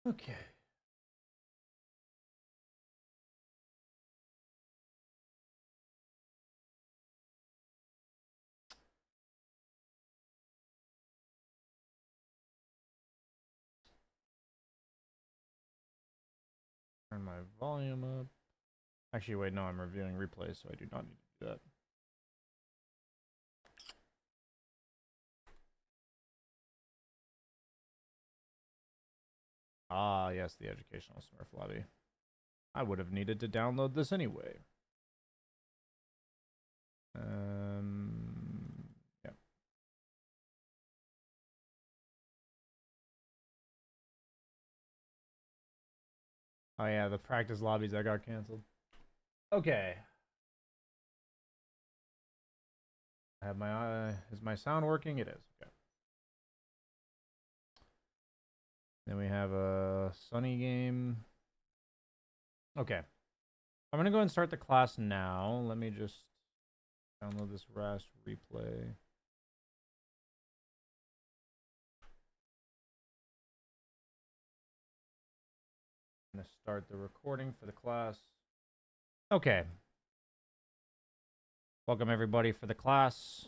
Okay. Turn my volume up. Actually, wait, no, I'm reviewing replays, so I do not need to do that. Ah, yes, the educational Smurf lobby. I would have needed to download this anyway. Yeah. Oh yeah, the practice lobbies that got canceled. Okay. I have my is my sound working? It is. Okay. Then we have a Sunny game. Okay. I'm gonna go and start the class now. Let me just download this RAS replay. I'm gonna start the recording for the class. Okay. Welcome everybody for the class.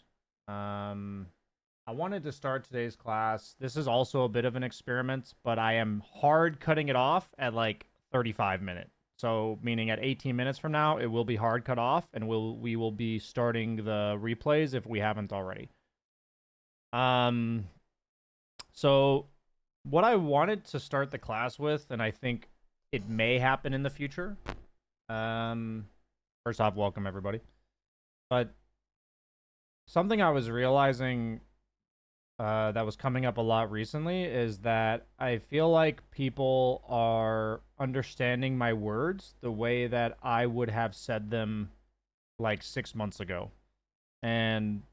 I wanted to start today's class. This is also a bit of an experiment, but I am hard cutting it off at like 35 minutes. So meaning at 18 minutes from now, it will be hard cut off, and we will be starting the replays if we haven't already. So what I wanted to start the class with, and I think it may happen in the future. First off, welcome everybody. But something I was realizing that was coming up a lot recently is that I feel like people are understanding my words the way that I would have said them like 6 months ago. And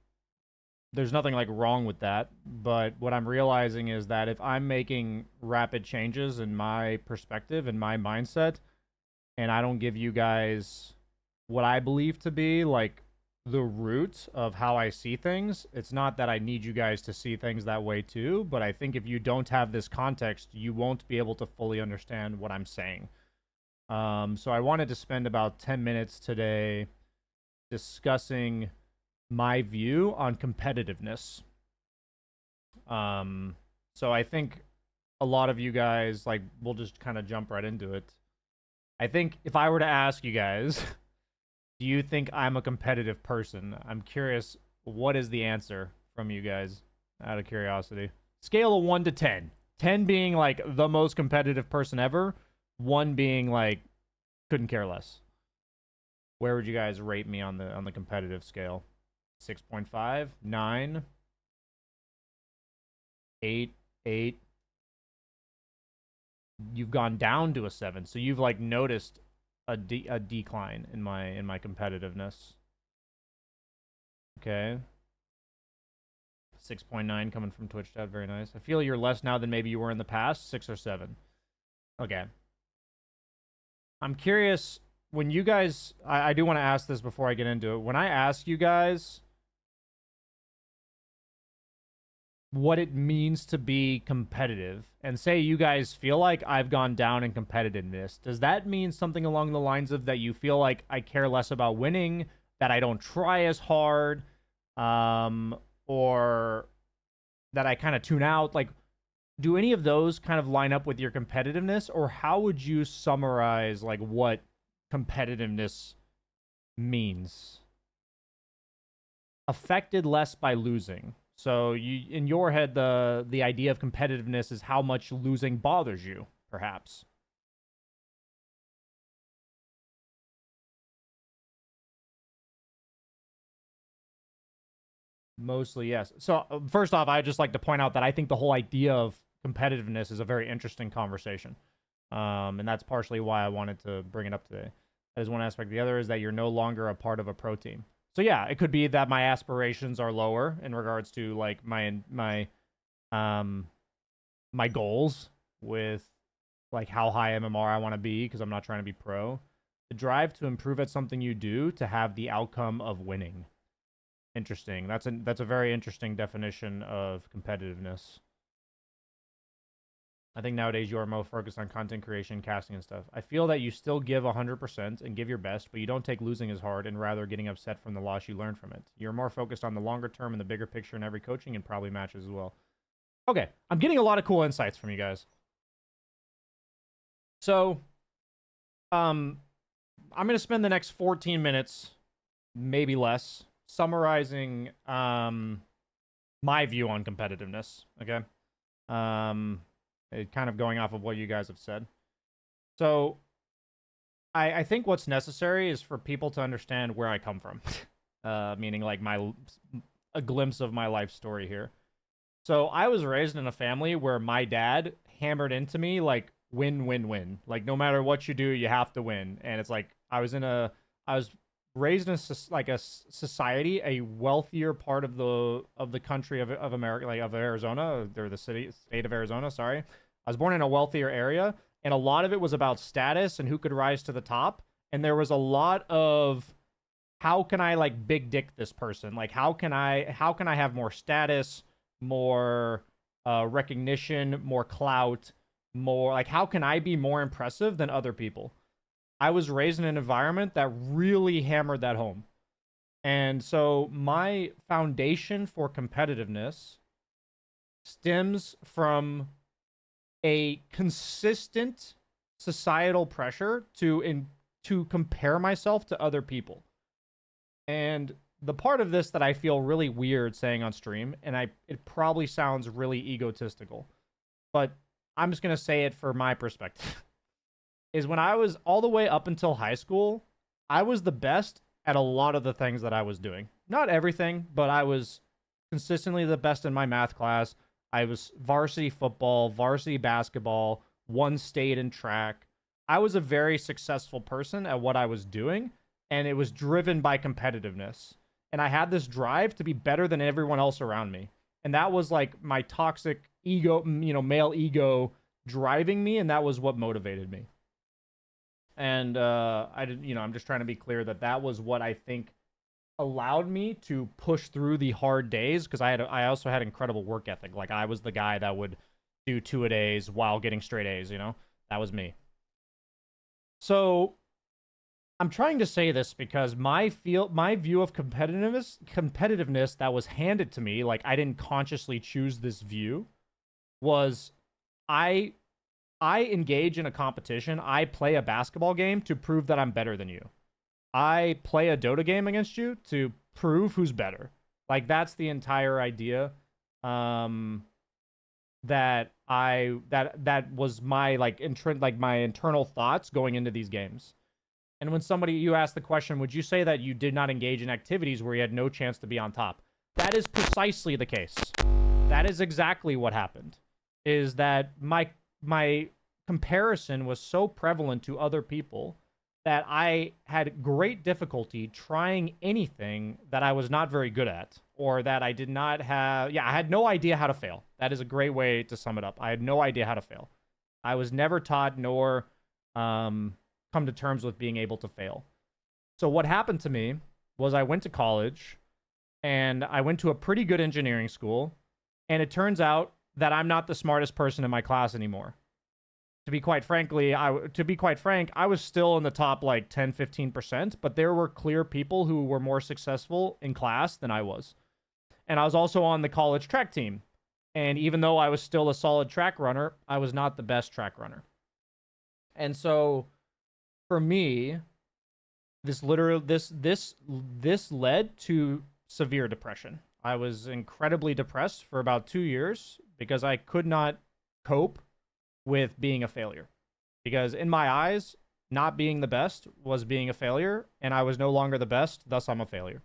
there's nothing like wrong with that, but what I'm realizing is that if I'm making rapid changes in my perspective and my mindset, and I don't give you guys what I believe to be like the root of how I see things, it's not that I need you guys to see things that way too, but I think if you don't have this context, you won't be able to fully understand what I'm saying. So I wanted to spend about 10 minutes today discussing my view on competitiveness. So I think a lot of you guys, like, we'll just kind of jump right into it. I think if I were to ask you guys, do you think I'm a competitive person? I'm curious, what is the answer from you guys, out of curiosity? Scale of 1 to 10. 10 being, like, the most competitive person ever. 1 being, like, couldn't care less. Where would you guys rate me on the competitive scale? 6.5? 9? 8? 8? You've gone down to a 7, so you've, like, noticed a decline in my competitiveness. Okay. 6.9 coming from Twitch chat. Very nice. I feel you're less now than maybe you were in the past. 6 or 7. Okay. I'm curious, when you guys... I do want to ask this before I get into it. When I ask you guys what it means to be competitive, and say you guys feel like I've gone down in competitiveness, does that mean something along the lines of that you feel like I care less about winning, that I don't try as hard, or that I kind of tune out? Like, do any of those kind of line up with your competitiveness, or how would you summarize like what competitiveness means? Affected less by losing. So you, in your head, the idea of competitiveness is how much losing bothers you, perhaps. Mostly, yes. So first off, I'd just like to point out that I think the whole idea of competitiveness is a very interesting conversation. And that's partially why I wanted to bring it up today. That is one aspect. The other is that you're no longer a part of a pro team. So yeah, it could be that my aspirations are lower in regards to like my goals with like how high MMR I want to be, because I'm not trying to be pro. The drive to improve at something you do to have the outcome of winning. Interesting. That's a very interesting definition of competitiveness. I think nowadays you are more focused on content creation, casting, and stuff. I feel that you still give 100% and give your best, but you don't take losing as hard and rather getting upset from the loss you learn from it. You're more focused on the longer term and the bigger picture in every coaching and probably matches as well. Okay, I'm getting a lot of cool insights from you guys. So, I'm going to spend the next 14 minutes, maybe less, summarizing my view on competitiveness, okay? Kind of going off of what you guys have said. So, I think what's necessary is for people to understand where I come from. Meaning like a glimpse of my life story here. So, I was raised in a family where my dad hammered into me like win, win, win. Like no matter what you do, you have to win. And it's like I was raised in a society, a wealthier part of the country of America, like of Arizona, or the state of Arizona. Sorry, I was born in a wealthier area, and a lot of it was about status and who could rise to the top. And there was a lot of how can I like big dick this person? Like how can I have more status, more recognition, more clout, more like how can I be more impressive than other people? I was raised in an environment that really hammered that home. And so my foundation for competitiveness stems from a consistent societal pressure to compare myself to other people. And the part of this that I feel really weird saying on stream, and it probably sounds really egotistical, but I'm just going to say it for my perspective. Is when I was all the way up until high school, I was the best at a lot of the things that I was doing. Not everything, but I was consistently the best in my math class. I was varsity football, varsity basketball, won state in track. I was a very successful person at what I was doing, and it was driven by competitiveness. And I had this drive to be better than everyone else around me. And that was like my toxic ego, male ego driving me, and that was what motivated me. And I'm just trying to be clear that was what I think allowed me to push through the hard days, because I also had incredible work ethic. Like I was the guy that would do 2-a-days while getting straight A's, That was me. So I'm trying to say this because my view of competitiveness that was handed to me, like I didn't consciously choose this view, was I engage in a competition. I play a basketball game to prove that I'm better than you. I play a Dota game against you to prove who's better. Like that's the entire idea. That was my my internal thoughts going into these games. And when you asked the question, would you say that you did not engage in activities where you had no chance to be on top? That is precisely the case. That is exactly what happened. Is that my comparison was so prevalent to other people that I had great difficulty trying anything that I was not very good at, or that I did not have. Yeah, I had no idea how to fail. That is a great way to sum it up. I had no idea how to fail. I was never taught nor come to terms with being able to fail. So what happened to me was I went to college, and I went to a pretty good engineering school, and it turns out that I'm not the smartest person in my class anymore. To be quite frank, I was still in the top like 10-15%, but there were clear people who were more successful in class than I was. And I was also on the college track team. And even though I was still a solid track runner, I was not the best track runner. And so for me, this led to severe depression. I was incredibly depressed for about 2 years because I could not cope with being a failure. Because in my eyes, not being the best was being a failure, and I was no longer the best, thus I'm a failure.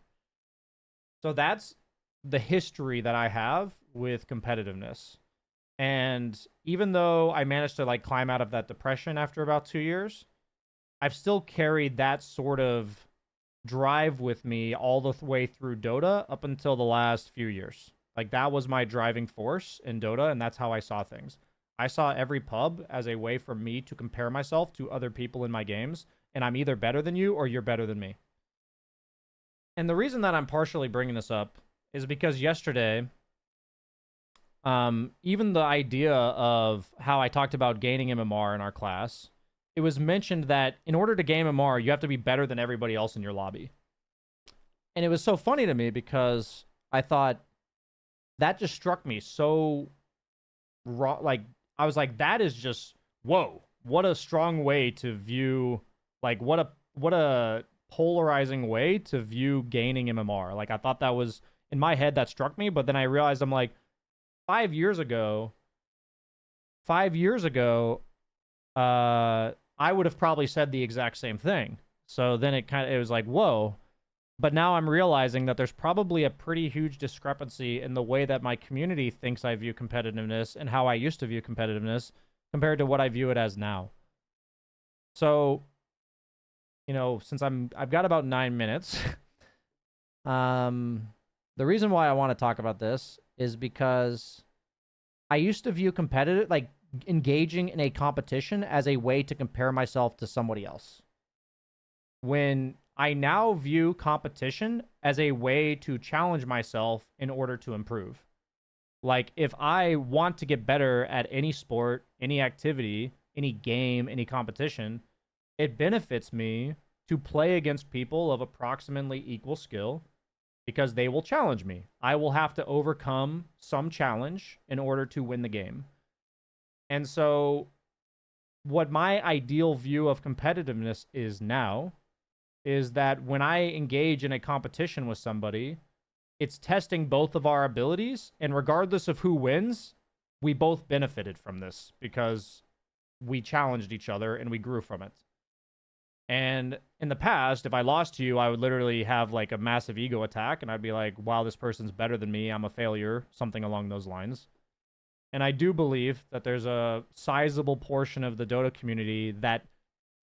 So that's the history that I have with competitiveness. And even though I managed to like climb out of that depression after about 2 years, I've still carried that sort of drive with me all the way through Dota up until the last few years. Like that was my driving force in Dota, and that's how I saw things. I saw every pub as a way for me to compare myself to other people in my games, and I'm either better than you or you're better than me. And the reason that I'm partially bringing this up is because yesterday even the idea of how I talked about gaining MMR in our class, it was mentioned that in order to gain MMR, you have to be better than everybody else in your lobby. And it was so funny to me because I thought that just struck me so wrong. Like, I was like, that is just, whoa, what a strong way to view, like, what a polarizing way to view gaining MMR. Like, I thought that was, in my head, that struck me, but then I realized, I'm like, 5 years ago, I would have probably said the exact same thing. So then it was like, whoa. But now I'm realizing that there's probably a pretty huge discrepancy in the way that my community thinks I view competitiveness and how I used to view competitiveness compared to what I view it as now. So, since I've got about 9 minutes, the reason why I want to talk about this is because I used to view like engaging in a competition as a way to compare myself to somebody else. When I now view competition as a way to challenge myself in order to improve. Like, if I want to get better at any sport, any activity, any game, any competition, it benefits me to play against people of approximately equal skill because they will challenge me. I will have to overcome some challenge in order to win the game. And so, what my ideal view of competitiveness is now is that when I engage in a competition with somebody, it's testing both of our abilities, and regardless of who wins, we both benefited from this because we challenged each other and we grew from it. And in the past, if I lost to you, I would literally have like a massive ego attack, and I'd be like, wow, this person's better than me, I'm a failure, something along those lines. And I do believe that there's a sizable portion of the Dota community that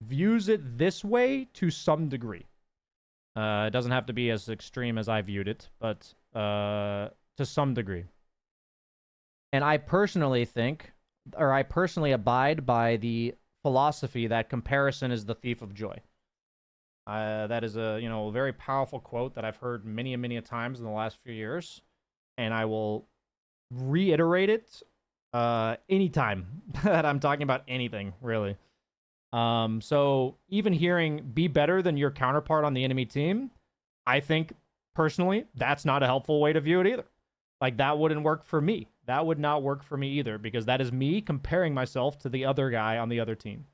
views it this way to some degree. It doesn't have to be as extreme as I viewed it, but to some degree. And I personally abide by the philosophy that comparison is the thief of joy. That is a very powerful quote that I've heard many times in the last few years, and I will reiterate it anytime that I'm talking about anything, really. So even hearing be better than your counterpart on the enemy team, I think personally that's not a helpful way to view it either. Like, that wouldn't work for me. That would not work for me either, because that is me comparing myself to the other guy on the other team.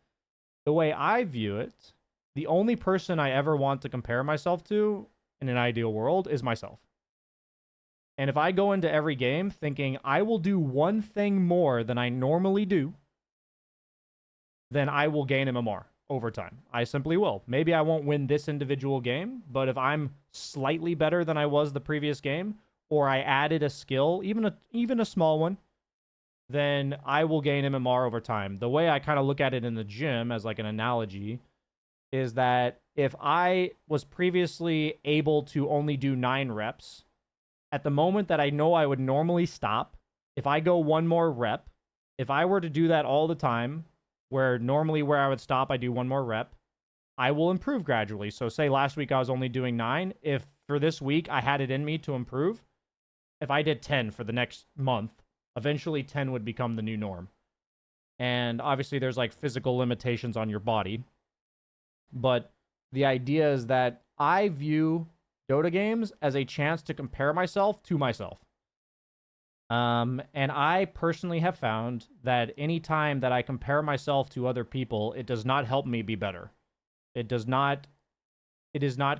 The way I view it, the only person I ever want to compare myself to in an ideal world is myself. And if I go into every game thinking I will do one thing more than I normally do, then I will gain MMR over time. I simply will. Maybe I won't win this individual game, but if I'm slightly better than I was the previous game, or I added a skill, even a small one, then I will gain MMR over time. The way I kind of look at it in the gym as like an analogy is that if I was previously able to only do 9 reps, at the moment that I know I would normally stop, if I go one more rep, if I were to do that all the time, where normally where I would stop, I do one more rep, I will improve gradually. So say last week I was only doing 9. If for this week I had it in me to improve, if I did 10 for the next month, eventually 10 would become the new norm. And obviously there's like physical limitations on your body. But the idea is that I view Dota games as a chance to compare myself to myself. And I personally have found that any time that I compare myself to other people, it does not help me be better. It is not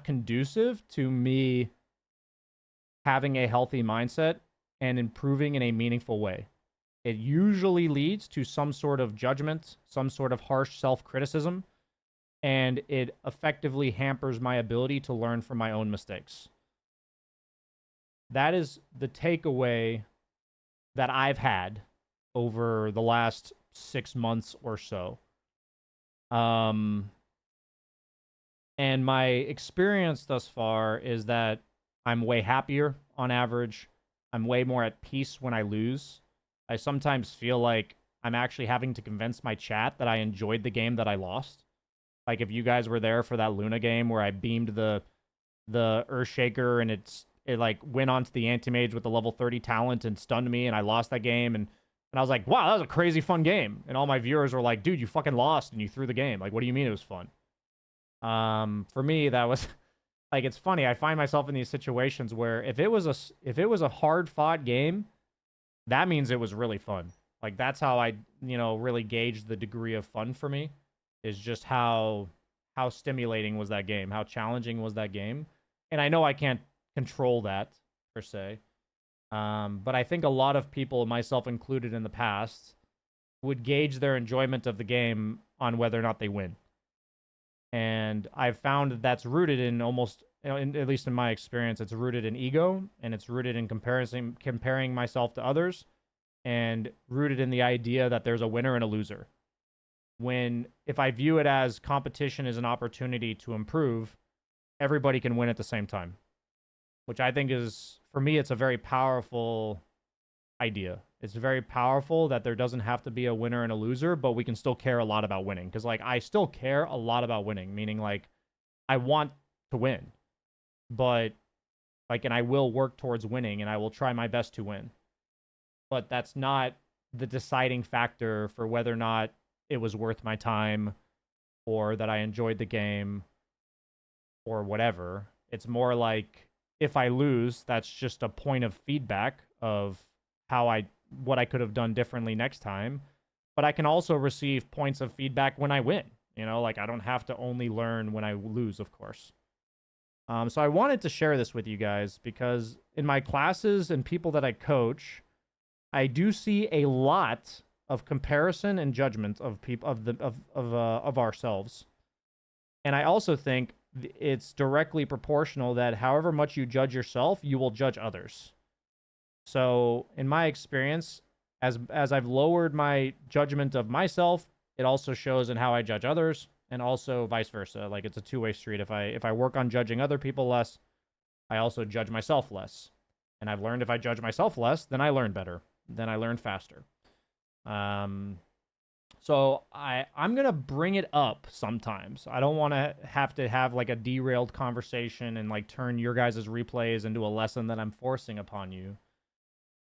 conducive to me having a healthy mindset and improving in a meaningful way. It usually leads to some sort of judgment, some sort of harsh self-criticism, and it effectively hampers my ability to learn from my own mistakes. That is the takeaway that I've had over the last 6 months or so. And my experience thus far is that I'm way happier on average. I'm way more at peace when I lose. I sometimes feel like I'm actually having to convince my chat that I enjoyed the game that I lost. Like, if you guys were there for that Luna game where I beamed the Earthshaker and it like went onto the anti-mage with the level 30 talent and stunned me, and I lost that game. And I was like, wow, that was a crazy fun game. And all my viewers were like, dude, you fucking lost and you threw the game. Like, what do you mean it was fun? For me, that was like, it's funny. I find myself in these situations where if it was a hard fought game, that means it was really fun. Like, that's how I, really gauge the degree of fun for me, is just how stimulating was that game, how challenging was that game. And I know I can't control that per se. But I think a lot of people, myself included in the past, would gauge their enjoyment of the game on whether or not they win. And I've found that's rooted in almost, at least in my experience, it's rooted in ego, and it's rooted in comparing myself to others, and rooted in the idea that there's a winner and a loser. If I view it as competition is an opportunity to improve, everybody can win at the same time, which I think is, for me, it's a very powerful idea. It's very powerful that there doesn't have to be a winner and a loser, but we can still care a lot about winning. Because, like, I still care a lot about winning, meaning, like, I want to win. But, like, and I will work towards winning, and I will try my best to win. But that's not the deciding factor for whether or not it was worth my time, or that I enjoyed the game, or whatever. It's more like, if I lose, that's just a point of feedback of what I could have done differently next time. But I can also receive points of feedback when I win. Like, I don't have to only learn when I lose, of course. So I wanted to share this with you guys because in my classes and people that I coach, I do see a lot of comparison and judgment of people of ourselves. And I also think it's directly proportional that however much you judge yourself, you will judge others. So in my experience, as I've lowered my judgment of myself, it also shows in how I judge others, and also vice versa. Like, it's a two-way street. If I work on judging other people less, I also judge myself less. And I've learned if I judge myself less, then I learn better. Then I learn faster. So I'm going to bring it up sometimes. I don't want to have like a derailed conversation and like turn your guys' replays into a lesson that I'm forcing upon you.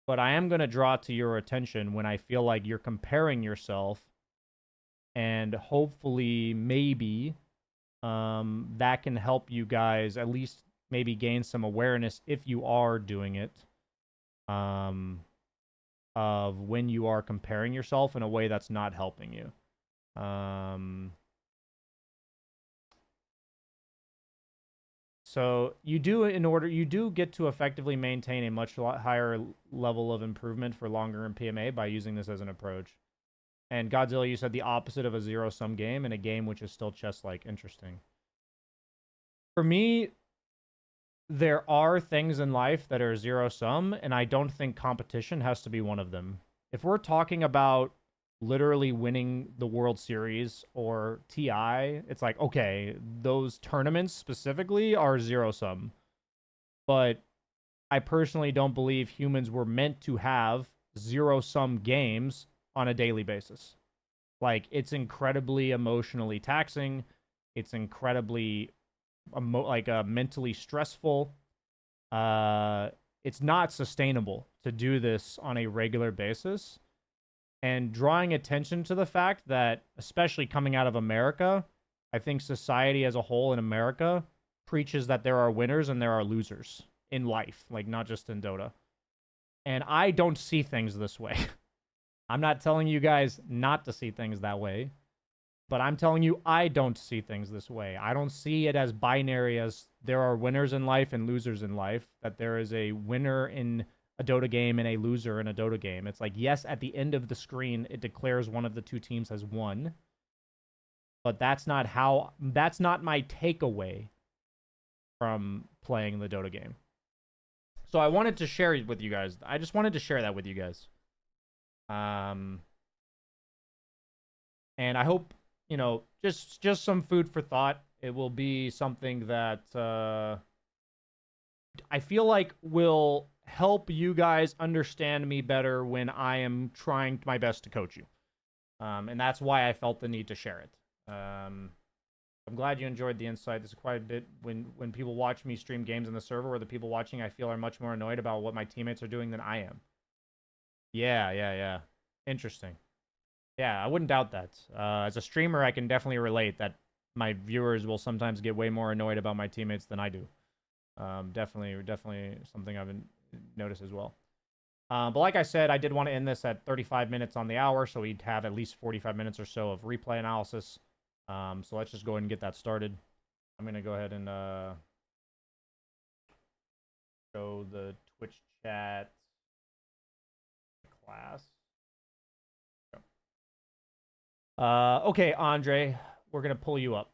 But I am going to draw to your attention when I feel like you're comparing yourself, and hopefully maybe that can help you guys at least maybe gain some awareness if you are doing it, of when you are comparing yourself in a way that's not helping you. So you do get to effectively maintain a much higher level of improvement for longer in PMA by using this as an approach. And Godzilla, you said the opposite of a zero-sum game, and a game which is still chess-like. Interesting. For me, there are things in life that are zero-sum, and I don't think competition has to be one of them. If we're talking about literally winning the World Series or TI, it's like, okay, those tournaments specifically are zero-sum. But I personally don't believe humans were meant to have zero-sum games on a daily basis. Like, it's incredibly emotionally taxing. It's incredibly mentally stressful. It's not sustainable to do this on a regular basis. And drawing attention to the fact that, especially coming out of America, I think society as a whole in America preaches that there are winners and there are losers in life, like not just in Dota. And I don't see things this way. I'm not telling you guys not to see things that way, but I'm telling you I don't see things this way. I don't see it as binary, as there are winners in life and losers in life, that there is a winner in a Dota game and a loser in a Dota game. It's like, yes, at the end of the screen, it declares one of the two teams has won, but that's not my takeaway from playing the Dota game. So I wanted to share it with you guys. I just wanted to share that with you guys. And I hope, just some food for thought. It will be something that I feel like will help you guys understand me better when I am trying my best to coach you. And that's why I felt the need to share it. I'm glad you enjoyed the insight. This is quite a bit when people watch me stream games in the server where the people watching I feel are much more annoyed about what my teammates are doing than I am. Yeah. Interesting. Yeah, I wouldn't doubt that. As a streamer, I can definitely relate that my viewers will sometimes get way more annoyed about my teammates than I do. Definitely something I've noticed as well. But like I said, I did want to end this at 35 minutes on the hour, so we'd have at least 45 minutes or so of replay analysis. So let's just go ahead and get that started. I'm going to go ahead and show the Twitch chat class. Okay, Andre, we're going to pull you up.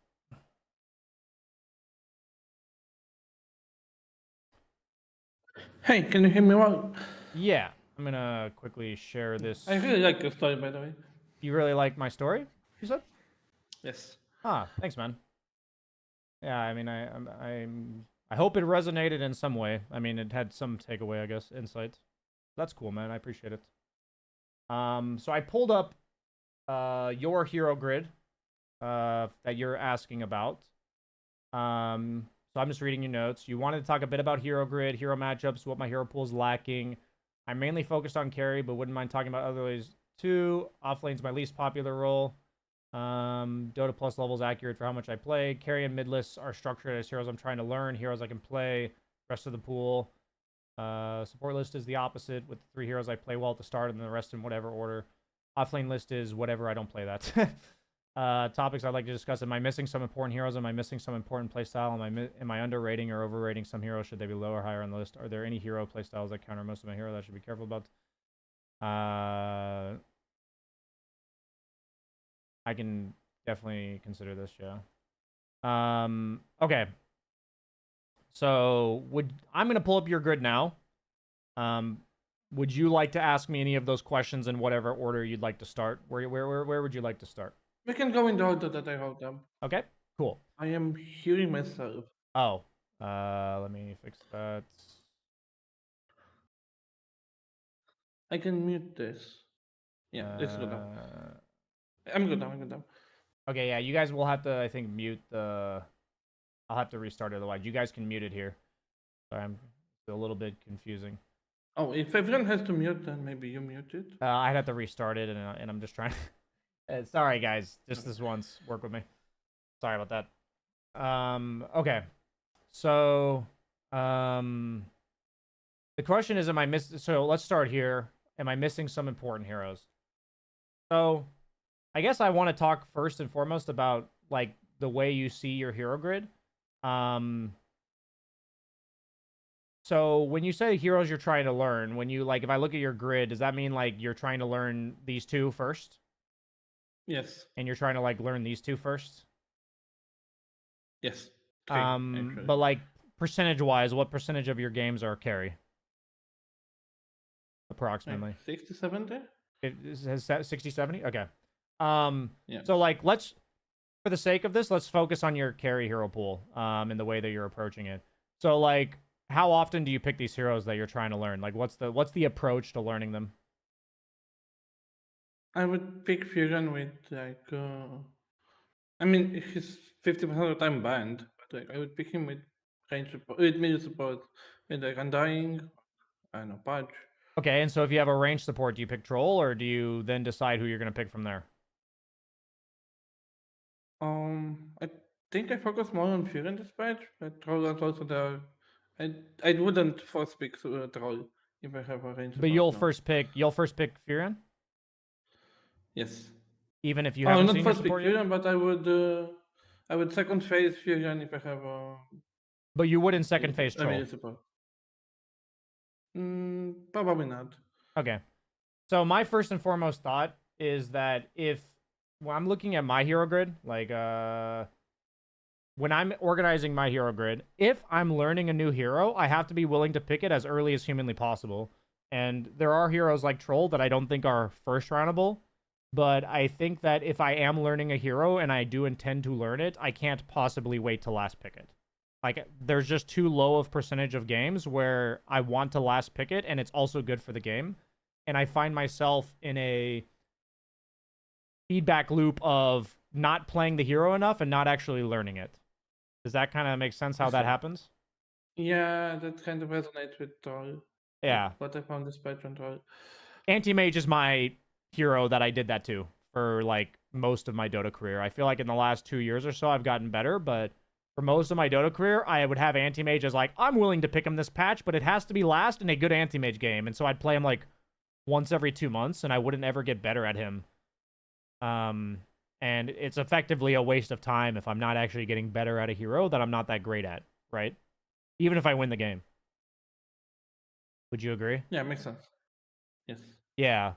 Hey, can you hear me well? Yeah, I'm going to quickly share this. I really like your story, by the way. You really like my story, you said? Yes. Ah, thanks, man. Yeah, I mean, I hope it resonated in some way. I mean, it had some takeaway, I guess, insight. That's cool, man. I appreciate it. So I pulled up your hero grid that you're asking about. So I'm just reading your notes. You wanted to talk a bit about hero grid, hero matchups, what my hero pool is lacking. I'm mainly focused on carry, but wouldn't mind talking about other ways too. Offlane's my least popular role. Dota plus levels accurate for how much I play. Carry and mid lists are structured as heroes I'm trying to learn, heroes I can play, rest of the pool. Support list is the opposite, with the 3 heroes I play well at the start and the rest in whatever order. Offlane list is whatever, I don't play that. Topics I'd like to discuss. Am I missing some important heroes? Am I missing some important playstyle? Am I underrating or overrating some heroes? Should they be low or higher on the list? Are there any hero playstyles that counter most of my heroes that I should be careful about? I can definitely consider this, yeah. Okay. So I'm gonna pull up your grid now. Would you like to ask me any of those questions in whatever order you'd like to start? Where would you like to start? We can go in the order that I wrote them. Okay, cool. I am hearing myself. Oh, let me fix that. I can mute this. Yeah, this is good now. I'm good now. Okay, yeah, you guys will have to, I think, mute the... I'll have to restart it otherwise. You guys can mute it here. Sorry, I'm a little bit confusing. Oh, if everyone has to mute, then maybe you mute it. I'd have to restart it, and I'm just trying to... sorry, guys. Just this once. Work with me. Sorry about that. Okay. So, the question is, so let's start here. Am I missing some important heroes? So, I guess I want to talk first and foremost about, like, the way you see your hero grid. So when you say heroes you're trying to learn, when you, like, if I look at your grid, does that mean, like, you're trying to learn these 2 first? Yes. And you're trying to, like, learn these 2 first? Yes. 3, but, like, percentage-wise, what percentage of your games are carry? Approximately. Like 60, 70? It has 60, 70? Okay. Yeah. So, like, for the sake of this, let's focus on your carry hero pool, and the way that you're approaching it. So, like, how often do you pick these heroes that you're trying to learn? Like, what's the approach to learning them? I would pick Fusion with, like, I mean, he's 50% of the time banned, but, like, I would pick him with range support, with melee support, with, like, Undying, I don't know, Pudge. Okay, and so if you have a range support, do you pick Troll, or do you then decide who you're going to pick from there? I think I focus more on Fusion this patch, but Troll is also there. I wouldn't force pick Troll if I have a range. But you'll first pick Furion, Yes. even if you haven't not seen your first pick support yet. Fusion, but I would second phase Fusion if I have a. But you wouldn't second phase Troll. Immediate support. Probably not. Okay. So my first and foremost thought is that when I'm looking at my hero grid, like when I'm organizing my hero grid, if I'm learning a new hero, I have to be willing to pick it as early as humanly possible. And there are heroes like Troll that I don't think are first roundable, but I think that if I am learning a hero and I do intend to learn it, I can't possibly wait to last pick it. Like, there's just too low of percentage of games where I want to last pick it, and it's also good for the game. And I find myself in a feedback loop of not playing the hero enough and not actually learning it. Does that kind of make sense how that happens? Yeah, that kind of resonates with Troll. Yeah. What I found this patron Troll. Anti-Mage is my hero that I did that to for like most of my Dota career. I feel like in the last 2 years or so I've gotten better, but for most of my Dota career, I would have Anti-Mage as like, I'm willing to pick him this patch, but it has to be last in a good Anti-Mage game. And so I'd play him like once every 2 months, and I wouldn't ever get better at him. And it's effectively a waste of time if I'm not actually getting better at a hero that I'm not that great at, right? Even if I win the game. Would you agree? Yeah, makes sense. Yes. Yeah.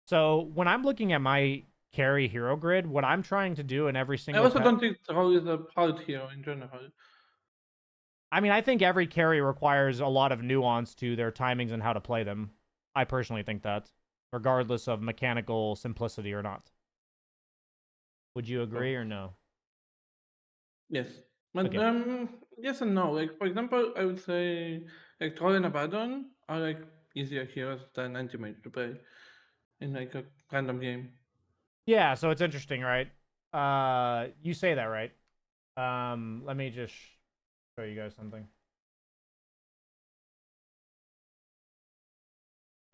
So when I'm looking at my carry hero grid, what I'm trying to do in every I single also don't think Troll is a hard hero in general. I mean, I think every carry requires a lot of nuance to their timings and how to play them. I personally think that, regardless of mechanical simplicity or not. Would you agree or no? Yes. But Okay. yes and no. Like for example, I would say like Troll and Abaddon are like easier heroes than Anti-Mage to play in like a random game. Yeah, so it's interesting, right? You say that, right? Let me just show you guys something.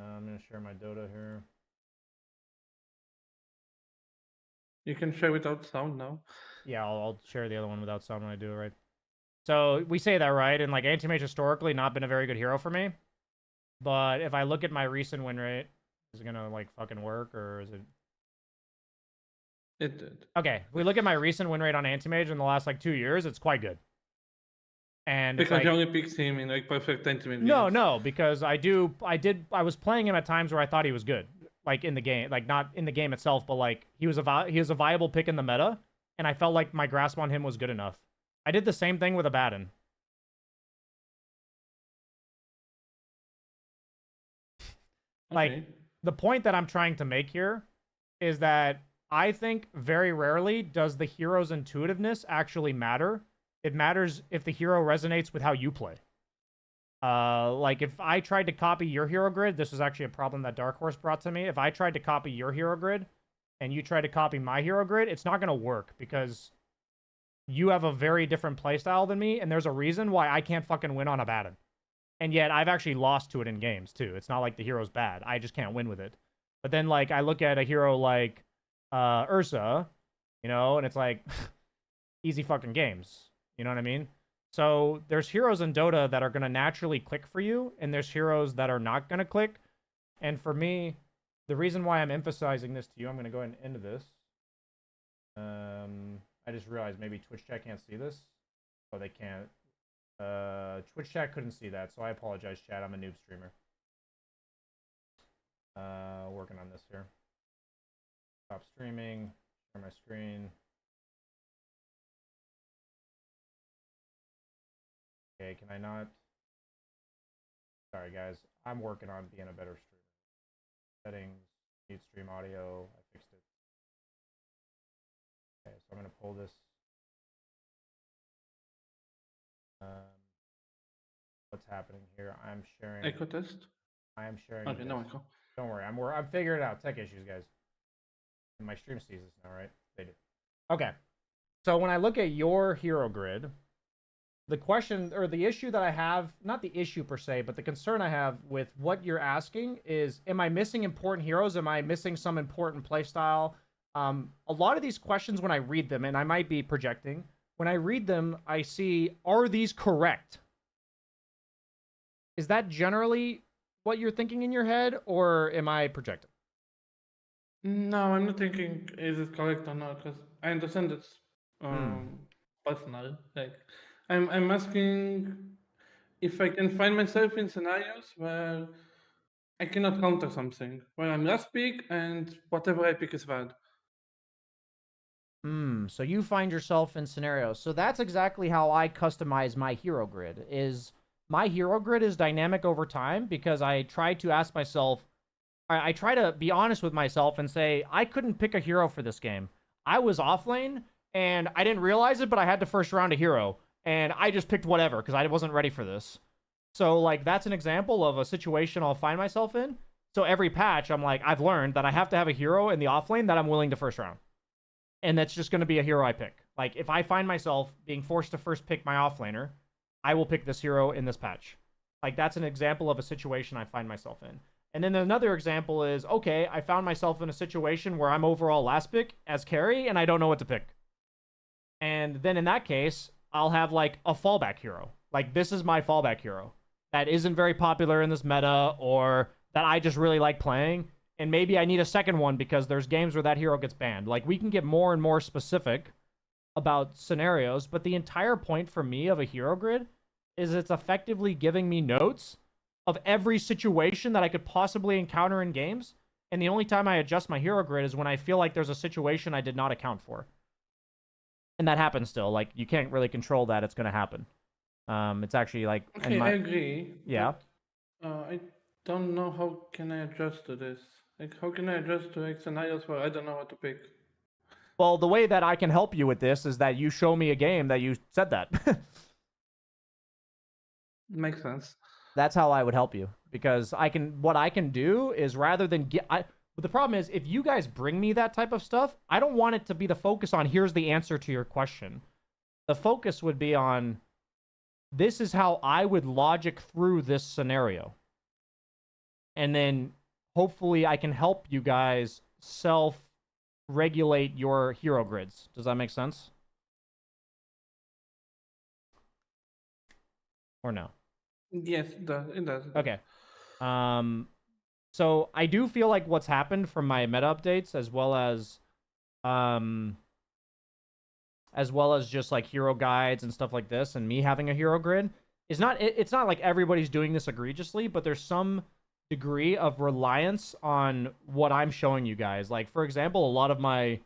I'm gonna share my Dota here. You can share without sound now. Yeah, I'll share the other one without sound when I do it, right? So we say that, right? And like Anti-Mage historically not been a very good hero for me. But if I look at my recent win rate, is it gonna like fucking work or is it? It did. Okay, if we look at my recent win rate on Anti-Mage in the last like 2 years, it's quite good. And it's Because like you only picked him in like perfect Anti-Mage no, games. no, because I was playing him at times where I thought he was good, like in the game, like not in the game itself, but like he was a viable pick in the meta, and I felt like my grasp on him was good enough. I did the same thing with Abaddon. Like Okay. the point that I'm trying to make here is that I think very rarely does the hero's intuitiveness actually matter. It matters if the hero resonates with how you play. Like if I tried to copy your hero grid, this was actually a problem that Dark Horse brought to me. If I tried to copy your hero grid and you try to copy my hero grid, it's not going to work because you have a very different playstyle than me, and there's a reason why I can't fucking win on Abaddon. And yet I've actually lost to it in games too. It's not like the hero's bad. I just can't win with it. But then like I look at a hero like Ursa, you know, and it's like easy fucking games. You know what I mean? So there's heroes in Dota that are going to naturally click for you, and there's heroes that are not going to click. And for me, the reason why I'm emphasizing this to you, I'm going to go ahead and end this. I just realized maybe Twitch chat can't see this. Oh, they can't. Twitch chat couldn't see that, so I apologize, chat. I'm a noob streamer. Working on this here. Stop streaming. Share my screen. Okay, can I not? Sorry, guys. I'm working on being a better streamer. Settings, mute stream audio. I fixed it. Okay, so I'm going to pull this. What's happening here? I'm sharing. Echo test. I am sharing. Okay, this. no echo. Don't worry. I'm figuring it out. Tech issues, guys. And my stream sees this now, right? They do. Okay. So when I look at your hero grid, the question or the issue that I have, not the issue per se, but the concern I have with what you're asking is, am I missing important heroes? Am I missing some important playstyle? A lot of these questions, when I read them, and I might be projecting, when I read them, I see, are these correct? Is that generally what you're thinking in your head, or am I projecting? No, I'm not thinking is it correct or not, because I understand it's personal. Like I'm asking if I can find myself in scenarios where I cannot counter something, where I'm last pick and whatever I pick is bad. So you find yourself in scenarios. So that's exactly how I customize my hero grid. Is my hero grid is dynamic over time because I try to ask myself, I try to be honest with myself and say, I couldn't pick a hero for this game. I was off lane and I didn't realize it, but I had to first round a hero and I just picked whatever because I wasn't ready for this. So like that's an example of a situation I'll find myself in. So every patch, I'm like, I've learned that I have to have a hero in the off lane that I'm willing to first round. and that's just going to be a hero I pick. Like, if I find myself being forced to first pick my offlaner, I will pick this hero in this patch. Like, that's an example of a situation I find myself in. And then another example is, okay, I found myself in a situation where I'm overall last pick as carry, and I don't know what to pick. And then in that case, I'll have, like, a fallback hero. Like, this is my fallback hero that isn't very popular in this meta, or that I just really like playing. And maybe I need a second one because there's games where that hero gets banned. Like, we can get more and more specific about scenarios, but the entire point for me of a hero grid is it's effectively giving me notes of every situation that I could possibly encounter in games. And the only time I adjust my hero grid is when I feel like there's a situation I did not account for. And that happens still. Like, you can't really control that. It's going to happen. It's actually like... Okay, I agree. Yeah? But, I don't know how can I adjust to this. Like, how can I adjust to like scenarios where I don't know what to pick? Well, the way that I can help you with this is that you show me a game that you said that. Makes sense. That's how I would help you, because what I can do is, rather than but the problem is, if you guys bring me that type of stuff, I don't want it to be the focus on here's the answer to your question. The focus would be on, this is how I would logic through this scenario. And then hopefully I can help you guys self-regulate your hero grids. Does that make sense? Or no? Yes, it does. It does. Okay. So I do feel like what's happened from my meta updates, as well as just like hero guides and stuff like this, and me having a hero grid, is not. It's not like everybody's doing this egregiously, but there's some degree of reliance on what I'm showing you guys. Like, for example, a lot of my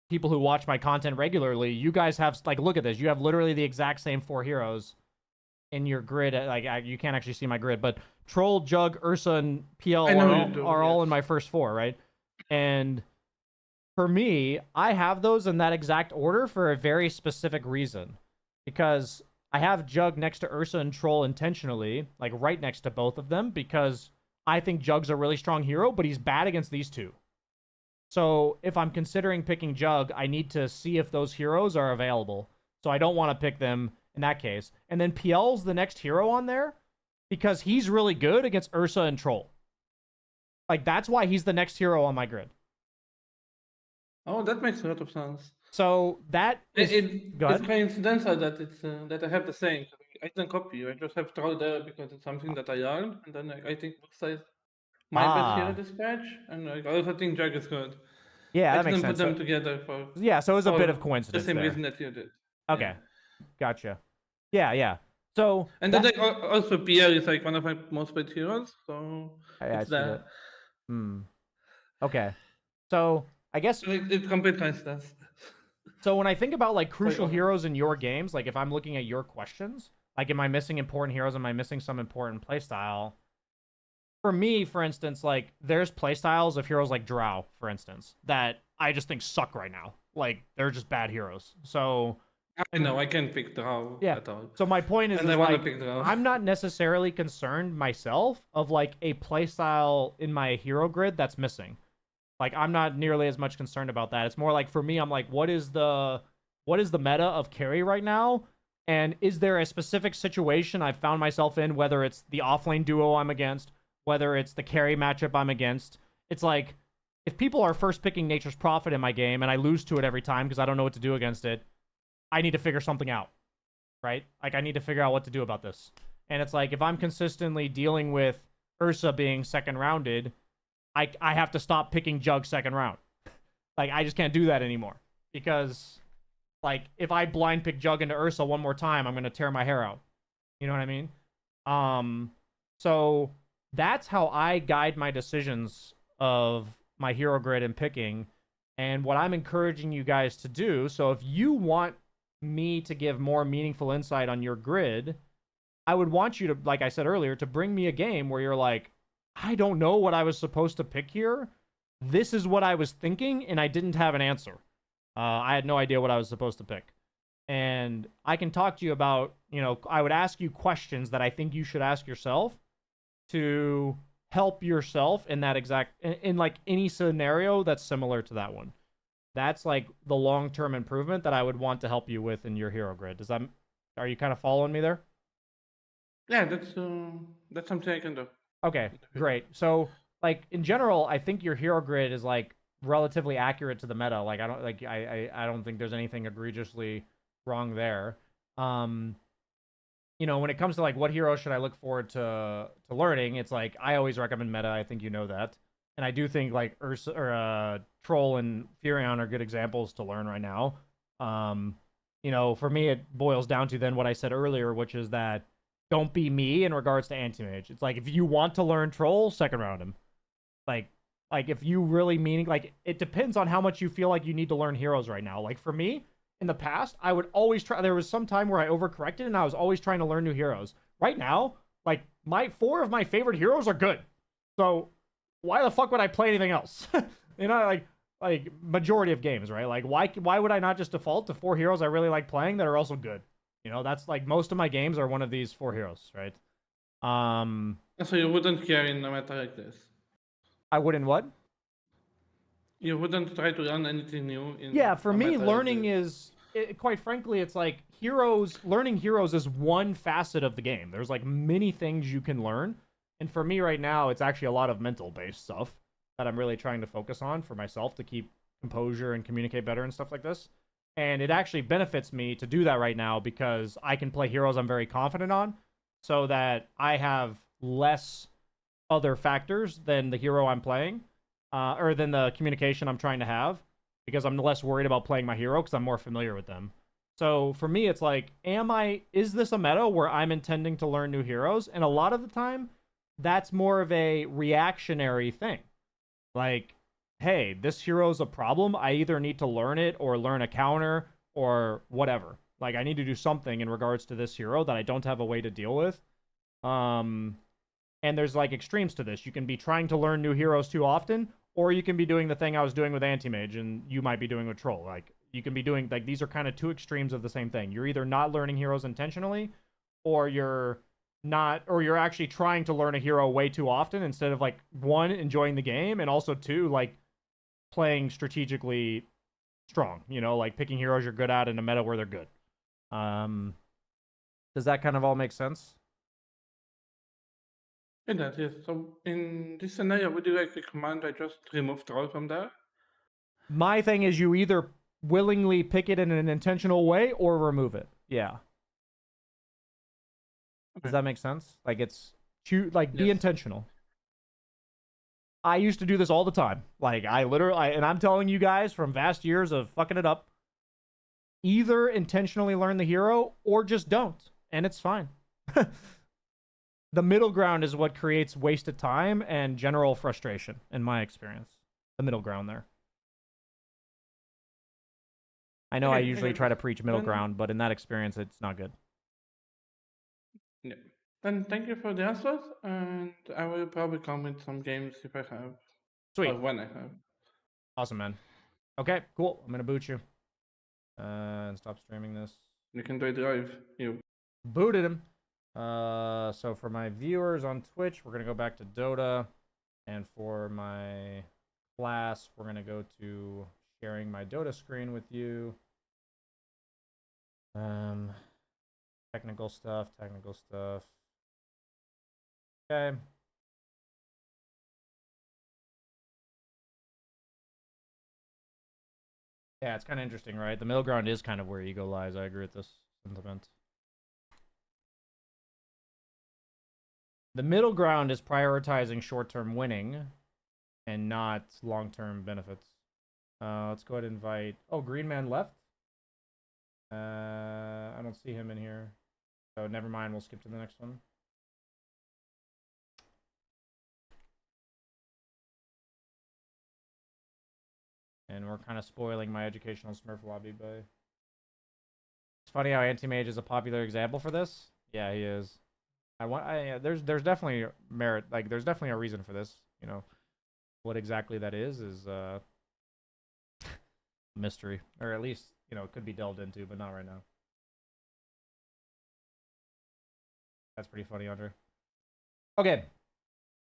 people who watch my content regularly, you guys have, like, look at this. You have literally the exact same 4 heroes in your grid. Like, you can't actually see my grid, but Troll, Jug, Ursa, and PL are all in my first 4, right? And for me, I have those in that exact order for a very specific reason. Because I have Jug next to Ursa and Troll intentionally, like right next to both of them, because I think Jug's a really strong hero, but he's bad against these two. So if I'm considering picking Jug, I need to see if those heroes are available. So I don't want to pick them in that case. And then PL's the next hero on there because he's really good against Ursa and Troll. Like, that's why he's the next hero on my grid. Oh, that makes a lot of sense. So that is... it's coincidental that it's that I have the same. I didn't copy you. I just have Troll there because it's something that I learned, and then I think Ursa my best hero this patch, and I also think Jug is good. Yeah, that I makes didn't sense. put them together for... Yeah, so it was a bit of coincidence the same there. reason that you did. Okay, Yeah. Gotcha. Yeah. So... And then also PL is like one of my most played heroes, so it's there. Okay. So, I guess... It's complete coincidence. So when I think about, like, crucial heroes in your games, like, if I'm looking at your questions, like, am I missing important heroes? Am I missing some important playstyle? For me, for instance, like, there's playstyles of heroes like Drow, for instance, that I just think suck right now. Like, they're just bad heroes. So... I know, I can't pick Drow at all. So my point is, I want to pick Drow. I'm not necessarily concerned myself of, like, a playstyle in my hero grid that's missing. Like, I'm not nearly as much concerned about that. It's more like, for me, I'm like, what is the meta of carry right now? And is there a specific situation I've found myself in, whether it's the offlane duo I'm against, whether it's the carry matchup I'm against? It's like, if people are first picking Nature's Prophet in my game and I lose to it every time because I don't know what to do against it, I need to figure something out, right? Like, I need to figure out what to do about this. And it's like, if I'm consistently dealing with Ursa being second rounded, I have to stop picking Jug second round. Like, I just can't do that anymore. Because, like, if I blind pick Jug into Ursa one more time, I'm going to tear my hair out. You know what I mean? So that's how I guide my decisions of my hero grid and picking, and what I'm encouraging you guys to do. So if you want me to give more meaningful insight on your grid, I would want you to, like I said earlier, to bring me a game where you're like, I don't know what I was supposed to pick here. This is what I was thinking, and I didn't have an answer. I had no idea what I was supposed to pick. And I can talk to you about, I would ask you questions that I think you should ask yourself to help yourself in that exact in like any scenario that's similar to that one. That's like the long-term improvement that I would want to help you with in your hero grid. Does that Are you kind of following me there? Yeah, that's something I can do Okay, in the future. great. So, like in general, I think your hero grid is like relatively accurate to the meta. Like I don't think there's anything egregiously wrong there. Um, when it comes to like what hero should I look forward to learning, it's like I always recommend meta. I think you know that, and I do think like Ursa or Troll and Furion are good examples to learn right now. Um, for me, it boils down to then what I said earlier, which is that don't be me in regards to anti-mage. It's like if you want to learn Troll, second round him. Like if you really meaning like it depends on how much you feel like you need to learn heroes right now. Like for me, in the past, I would always try. There was some time where I overcorrected and I was always trying to learn new heroes. Right now, like my four of my favorite heroes are good. So why the fuck would I play anything else? Like majority of games, right? Like why would I not just default to four heroes I really like playing that are also good? That's like most of my games are one of these four heroes, right? Um So you wouldn't care in a meta like this. I wouldn't what? You wouldn't try to learn anything new Yeah, in for a me, meta like learning this. is quite frankly, it's like learning heroes is one facet of the game. There's like many things you can learn. And for me right now, it's actually a lot of mental based stuff that I'm really trying to focus on for myself to keep composure and communicate better and stuff like this. And it actually benefits me to do that right now because I can play heroes I'm very confident on so that I have less other factors than the hero I'm playing, or than the communication I'm trying to have, because I'm less worried about playing my hero because I'm more familiar with them. So for me, it's like, is this a meta where I'm intending to learn new heroes? And a lot of the time, that's more of a reactionary thing. Like, hey, this hero's a problem. I either need to learn it or learn a counter or whatever. Like, I need to do something in regards to this hero that I don't have a way to deal with. Um, and there's like extremes to this. You can be trying to learn new heroes too often, or you can be doing the thing I was doing with Anti-Mage and you might be doing with Troll. Like you can be doing like these are kind of two extremes of the same thing. You're either not learning heroes intentionally, or you're actually trying to learn a hero way too often instead of like one, enjoying the game, and also two, like playing strategically strong, like picking heroes you're good at in a meta where they're good. Um does that kind of all make sense? In that, yes. So in this scenario, would you like recommend I just remove troll from there? My thing is you either willingly pick it in an intentional way or remove it. Yeah. Does Okay. that make sense? Like be Yes. intentional. I used to do this all the time. Like and I'm telling you guys from vast years of fucking it up, either intentionally learn the hero or just don't, and it's fine. The middle ground is what creates wasted time and general frustration, in my experience. The middle ground there. I know I Okay, I usually get try this. to preach middle Then, ground, but in that experience, it's not good. yeah. Then thank you for the answers, and I will probably come with some games if I have, or Sweet. when I have. Awesome, man. Okay, cool. I'm going to boot you. And stop streaming this. You can do it live. You. Booted him. So for my viewers on Twitch, we're gonna go back to Dota, and for my class, we're gonna go to sharing my Dota screen with you. Um, technical stuff. Okay. Yeah, it's kind of interesting, right? The middle ground is kind of where ego lies. I agree with this sentiment. The middle ground is prioritizing short-term winning and not long-term benefits. Let's go ahead and invite. Oh, Green Man left. I don't see him in here. So never mind, we'll skip to the next one. And we're kind of spoiling my educational Smurf lobby by... It's funny how Anti-Mage is a popular example for this. Yeah, he is. There's definitely merit, like there's definitely a reason for this, What exactly that is a mystery. Or at least, it could be delved into, but not right now. That's pretty funny, Andre. Okay.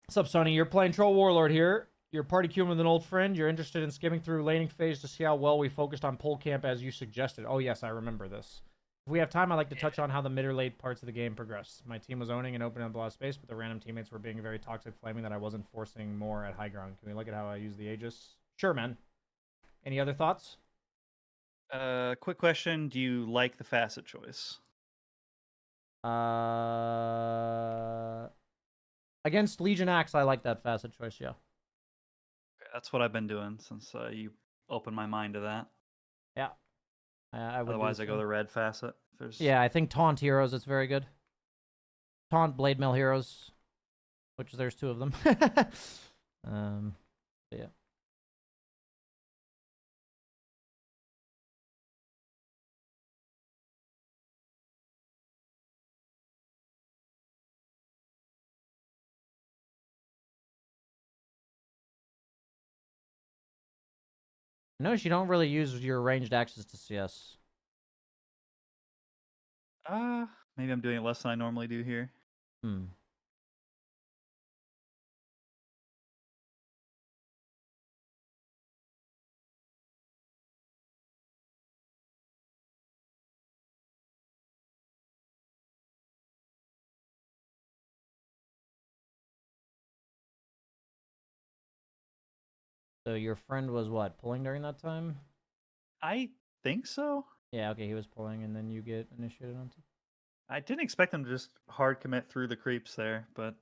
What's up, Sonny? You're playing Troll Warlord here. You're party queuing with an old friend. You're interested in skimming through laning phase to see how well we focused on pole camp as you suggested. Oh, yes, I remember this. If we have time, I'd like to touch on how the mid or late parts of the game progressed. My team was owning and opening up a lot of space, but the random teammates were being very toxic, flaming that I wasn't forcing more at high ground. Can we look at how I use the Aegis? Sure, man. Any other thoughts? Quick question: do you like the facet choice? Against Legion Axe, I like that facet choice, yeah. That's what I've been doing since you opened my mind to that. Yeah, I would Otherwise, do I so. go the red facet. There's Yeah, I think Taunt Heroes, it's very good. Taunt Blade Mail Heroes, which there's two of them. Yeah. Notice you don't really use your ranged axes to CS. maybe I'm doing it less than I normally do here. Hmm. So your friend was what, pulling during that time? I think so. Yeah, okay, he was pulling and then you get initiated onto. I didn't expect them to just hard commit through the creeps there, but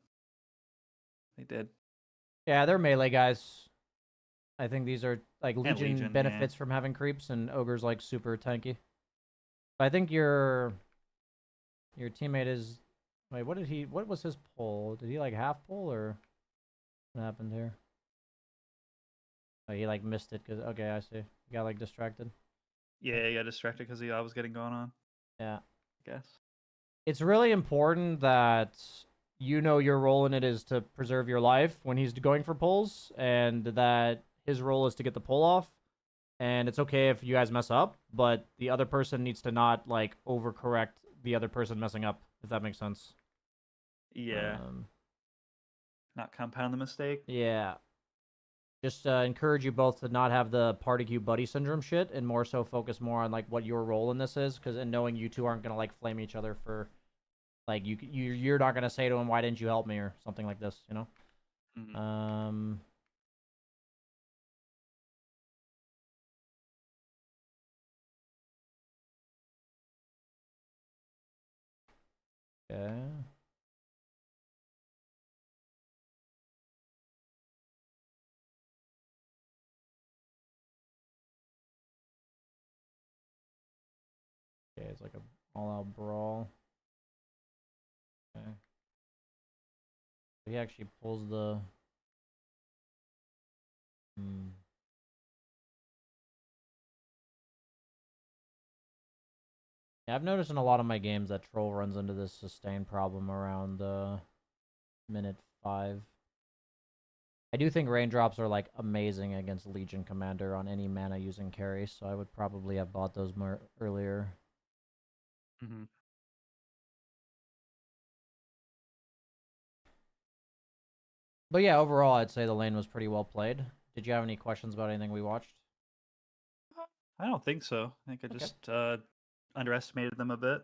they did. Yeah, they're melee guys. I think these are like And Legion Legion, yeah. benefits from having creeps and Ogre's like super tanky. But I think your teammate is wait, what was his pull? Did he like half pull or what happened here? Oh, he like missed it because okay, I see. He got like distracted. Yeah, he got distracted because I was getting going on. Yeah. I guess. It's really important that you know your role in it is to preserve your life when he's going for pulls, and that his role is to get the pull off. And it's okay if you guys mess up, but the other person needs to not like overcorrect the other person messing up, if that makes sense. Yeah. Not compound the mistake. Yeah. Just encourage you both to not have the party queue buddy syndrome shit, and more so focus more on like what your role in this is, because in knowing you two aren't gonna like flame each other for like you're not gonna say to him, why didn't you help me, or something like this, you know. Mm-hmm. Okay. Okay, it's like a all-out brawl. Okay. He actually pulls the. Hmm. Yeah, I've noticed in a lot of my games that Troll runs into this sustain problem around minute 5. I do think raindrops are like amazing against Legion Commander on any mana using carry, so I would probably have bought those more earlier. Mm-hmm. But yeah, overall, I'd say the lane was pretty well played. Did you have any questions about anything we watched? I don't think so. I think I Okay. just underestimated them a bit,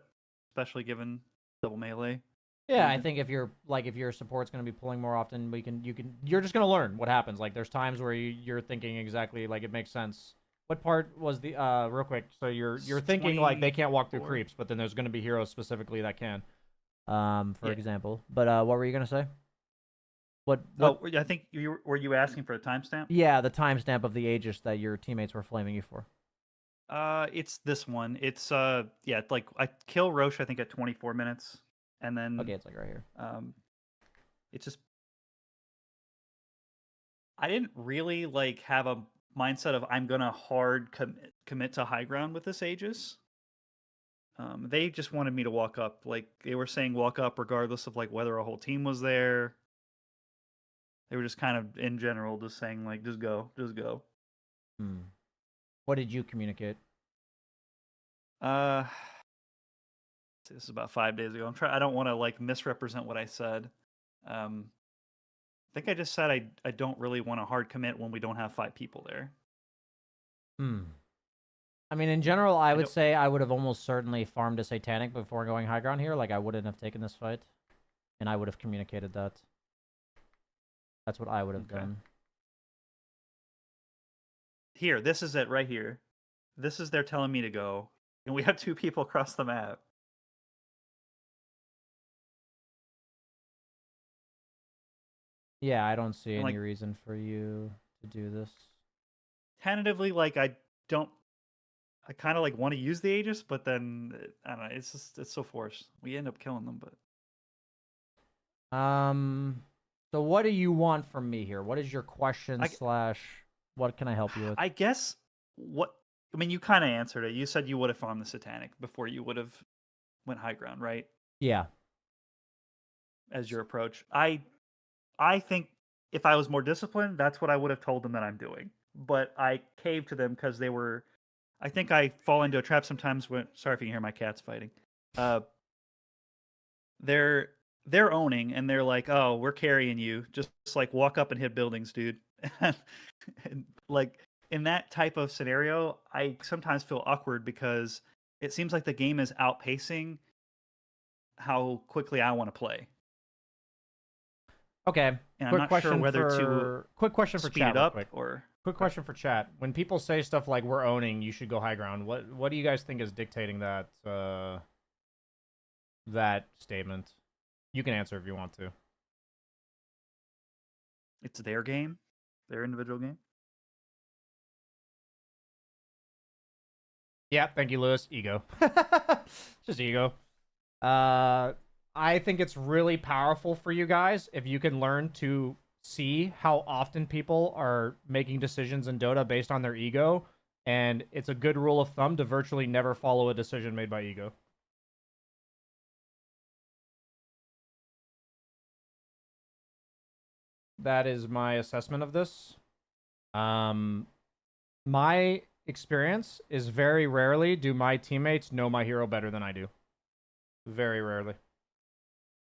especially given double melee. Yeah, I Legion. think if your support's going to be pulling more often, you're just going to learn what happens. Like there's times where you're thinking exactly like it makes sense. What part was the real quick? So you're thinking like they can't walk through 24. creeps, but then there's going to be heroes specifically that can. For Yeah. example. But what were you going to say? What Oh, I think were you asking for a timestamp? Yeah, the timestamp of the Aegis that your teammates were flaming you for. It's this one. It's yeah, like I kill Roche I think at 24 minutes, and then Okay, it's like right here. it's just I didn't really like have a mindset of I'm gonna hard commit to high ground with this Aegis. They just wanted me to walk up. Like they were saying, walk up regardless of like whether a whole team was there. They were just kind of in general just saying like just go, just go. What did you communicate? Uh, this is about 5 days ago. I don't want to like misrepresent what I said. Um, think I just said I don't really want to hard commit when we don't have 5 people there. I mean, in general, I would don't- say I would have almost certainly farmed a Satanic before going high ground here. Like, I wouldn't have taken this fight. And I would have communicated that. That's what I would have done. Here, this is it right here. This is they're telling me to go. And we have 2 people across the map. Yeah, I don't see And, any like, reason for you to do this. tentatively, like, I kind of like want to use the Aegis, but then I don't know. It's so forced. We end up killing them, but So what do you want from me here? What is your question slash what can I help you with? I guess I mean, you kind of answered it. You said you would have farmed the Satanic before you would have went high ground, right? Yeah. As your approach. I think if I was more disciplined, that's what I would have told them that I'm doing. But I caved to them because they were. I think I fall into a trap sometimes when. Sorry if you can hear my cats fighting. They're owning and they're like, "Oh, we're carrying you. Just like walk up and hit buildings, dude." and like in that type of scenario, I sometimes feel awkward because it seems like the game is outpacing how quickly I want to play. Okay. And I'm not sure whether to quick question for speed chat it real up quick. or Quick question for chat. When people say stuff like "we're owning, you should go high ground," what do you guys think is dictating that that statement? You can answer if you want to. it's their game, their individual game. Yeah, thank you, Lewis. Ego. Just ego. I think it's really powerful for you guys if you can learn to see how often people are making decisions in Dota based on their ego, and it's a good rule of thumb to virtually never follow a decision made by ego. That is my assessment of this. My experience is very rarely do my teammates know my hero better than I do. Very rarely.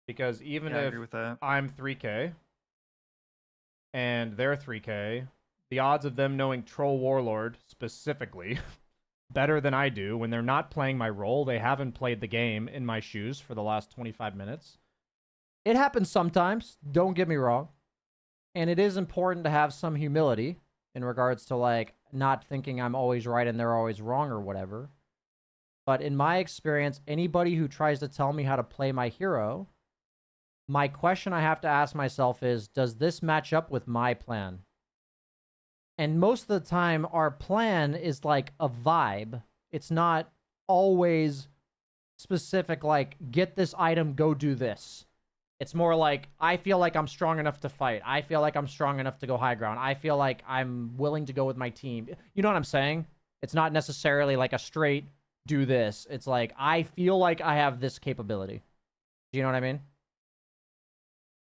Because even I if agree with that. I'm 3K and they're 3K, the odds of them knowing Troll Warlord specifically better than I do when they're not playing my role, they haven't played the game in my shoes for the last 25 minutes. It happens sometimes, don't get me wrong. And it is important to have some humility in regards to like not thinking I'm always right and they're always wrong or whatever. But in my experience, anybody who tries to tell me how to play my hero, my question I have to ask myself is, does this match up with my plan? And most of the time, our plan is like a vibe. It's not always specific, like, get this item, go do this. It's more like, I feel like I'm strong enough to fight. I feel like I'm strong enough to go high ground. I feel like I'm willing to go with my team. You know what I'm saying? It's not necessarily like a straight, do this. It's like, I feel like I have this capability. Do you know what I mean?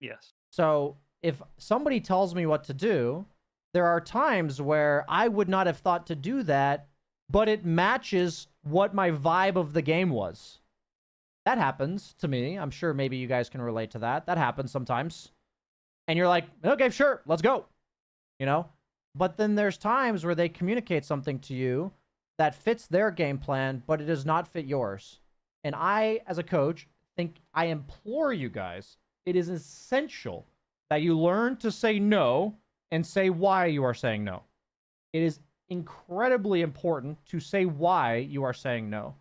Yes. So if somebody tells me what to do, there are times where I would not have thought to do that, but it matches what my vibe of the game was. That happens to me. I'm sure maybe you guys can relate to that. That happens sometimes. And you're like, okay, sure, let's go. You know? But then there's times where they communicate something to you that fits their game plan, but it does not fit yours. And I, as a coach, I implore you guys, it is essential that you learn to say no and say why you are saying no. It is incredibly important to say why you are saying no.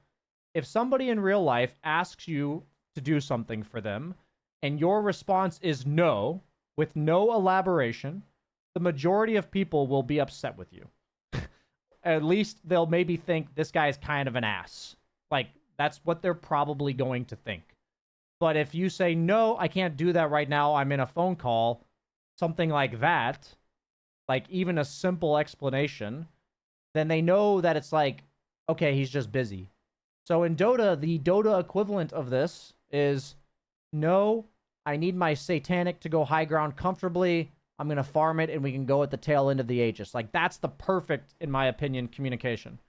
If somebody in real life asks you to do something for them and your response is no, with no elaboration, the majority of people will be upset with you. At least they'll maybe think this guy's kind of an ass. Like, that's what they're probably going to think. But if you say, no, I can't do that right now, I'm in a phone call, something like that, like even a simple explanation, then they know that it's like, okay, he's just busy. So in Dota, the Dota equivalent of this is, no, I need my Satanic to go high ground comfortably. I'm going to farm it and we can go at the tail end of the Aegis. Like, that's the perfect, in my opinion, communication.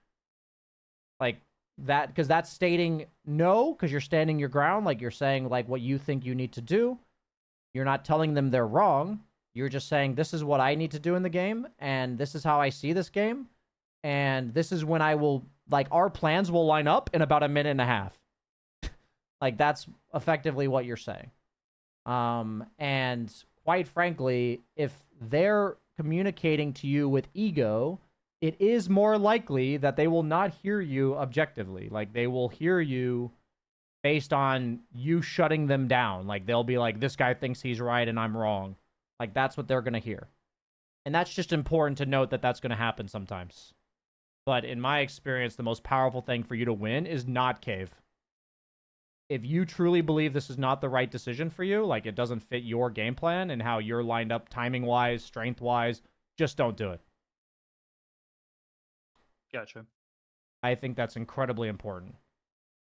Like, that, because that's stating no, because you're standing your ground. Like, you're saying, like, what you think you need to do. You're not telling them they're wrong. You're just saying, this is what I need to do in the game, and this is how I see this game, and this is when I will, like, our plans will line up in about a minute and a half. Like, that's effectively what you're saying. And quite frankly, if they're communicating to you with ego, it is more likely that they will not hear you objectively. Like, they will hear you based on you shutting them down. Like, they'll be like, this guy thinks he's right and I'm wrong. Like, that's what they're going to hear. And that's just important to note that that's going to happen sometimes. But in my experience, the most powerful thing for you to win is not cave. If you truly believe this is not the right decision for you, like it doesn't fit your game plan and how you're lined up timing-wise, strength-wise, just don't do it. Gotcha. I think that's incredibly important.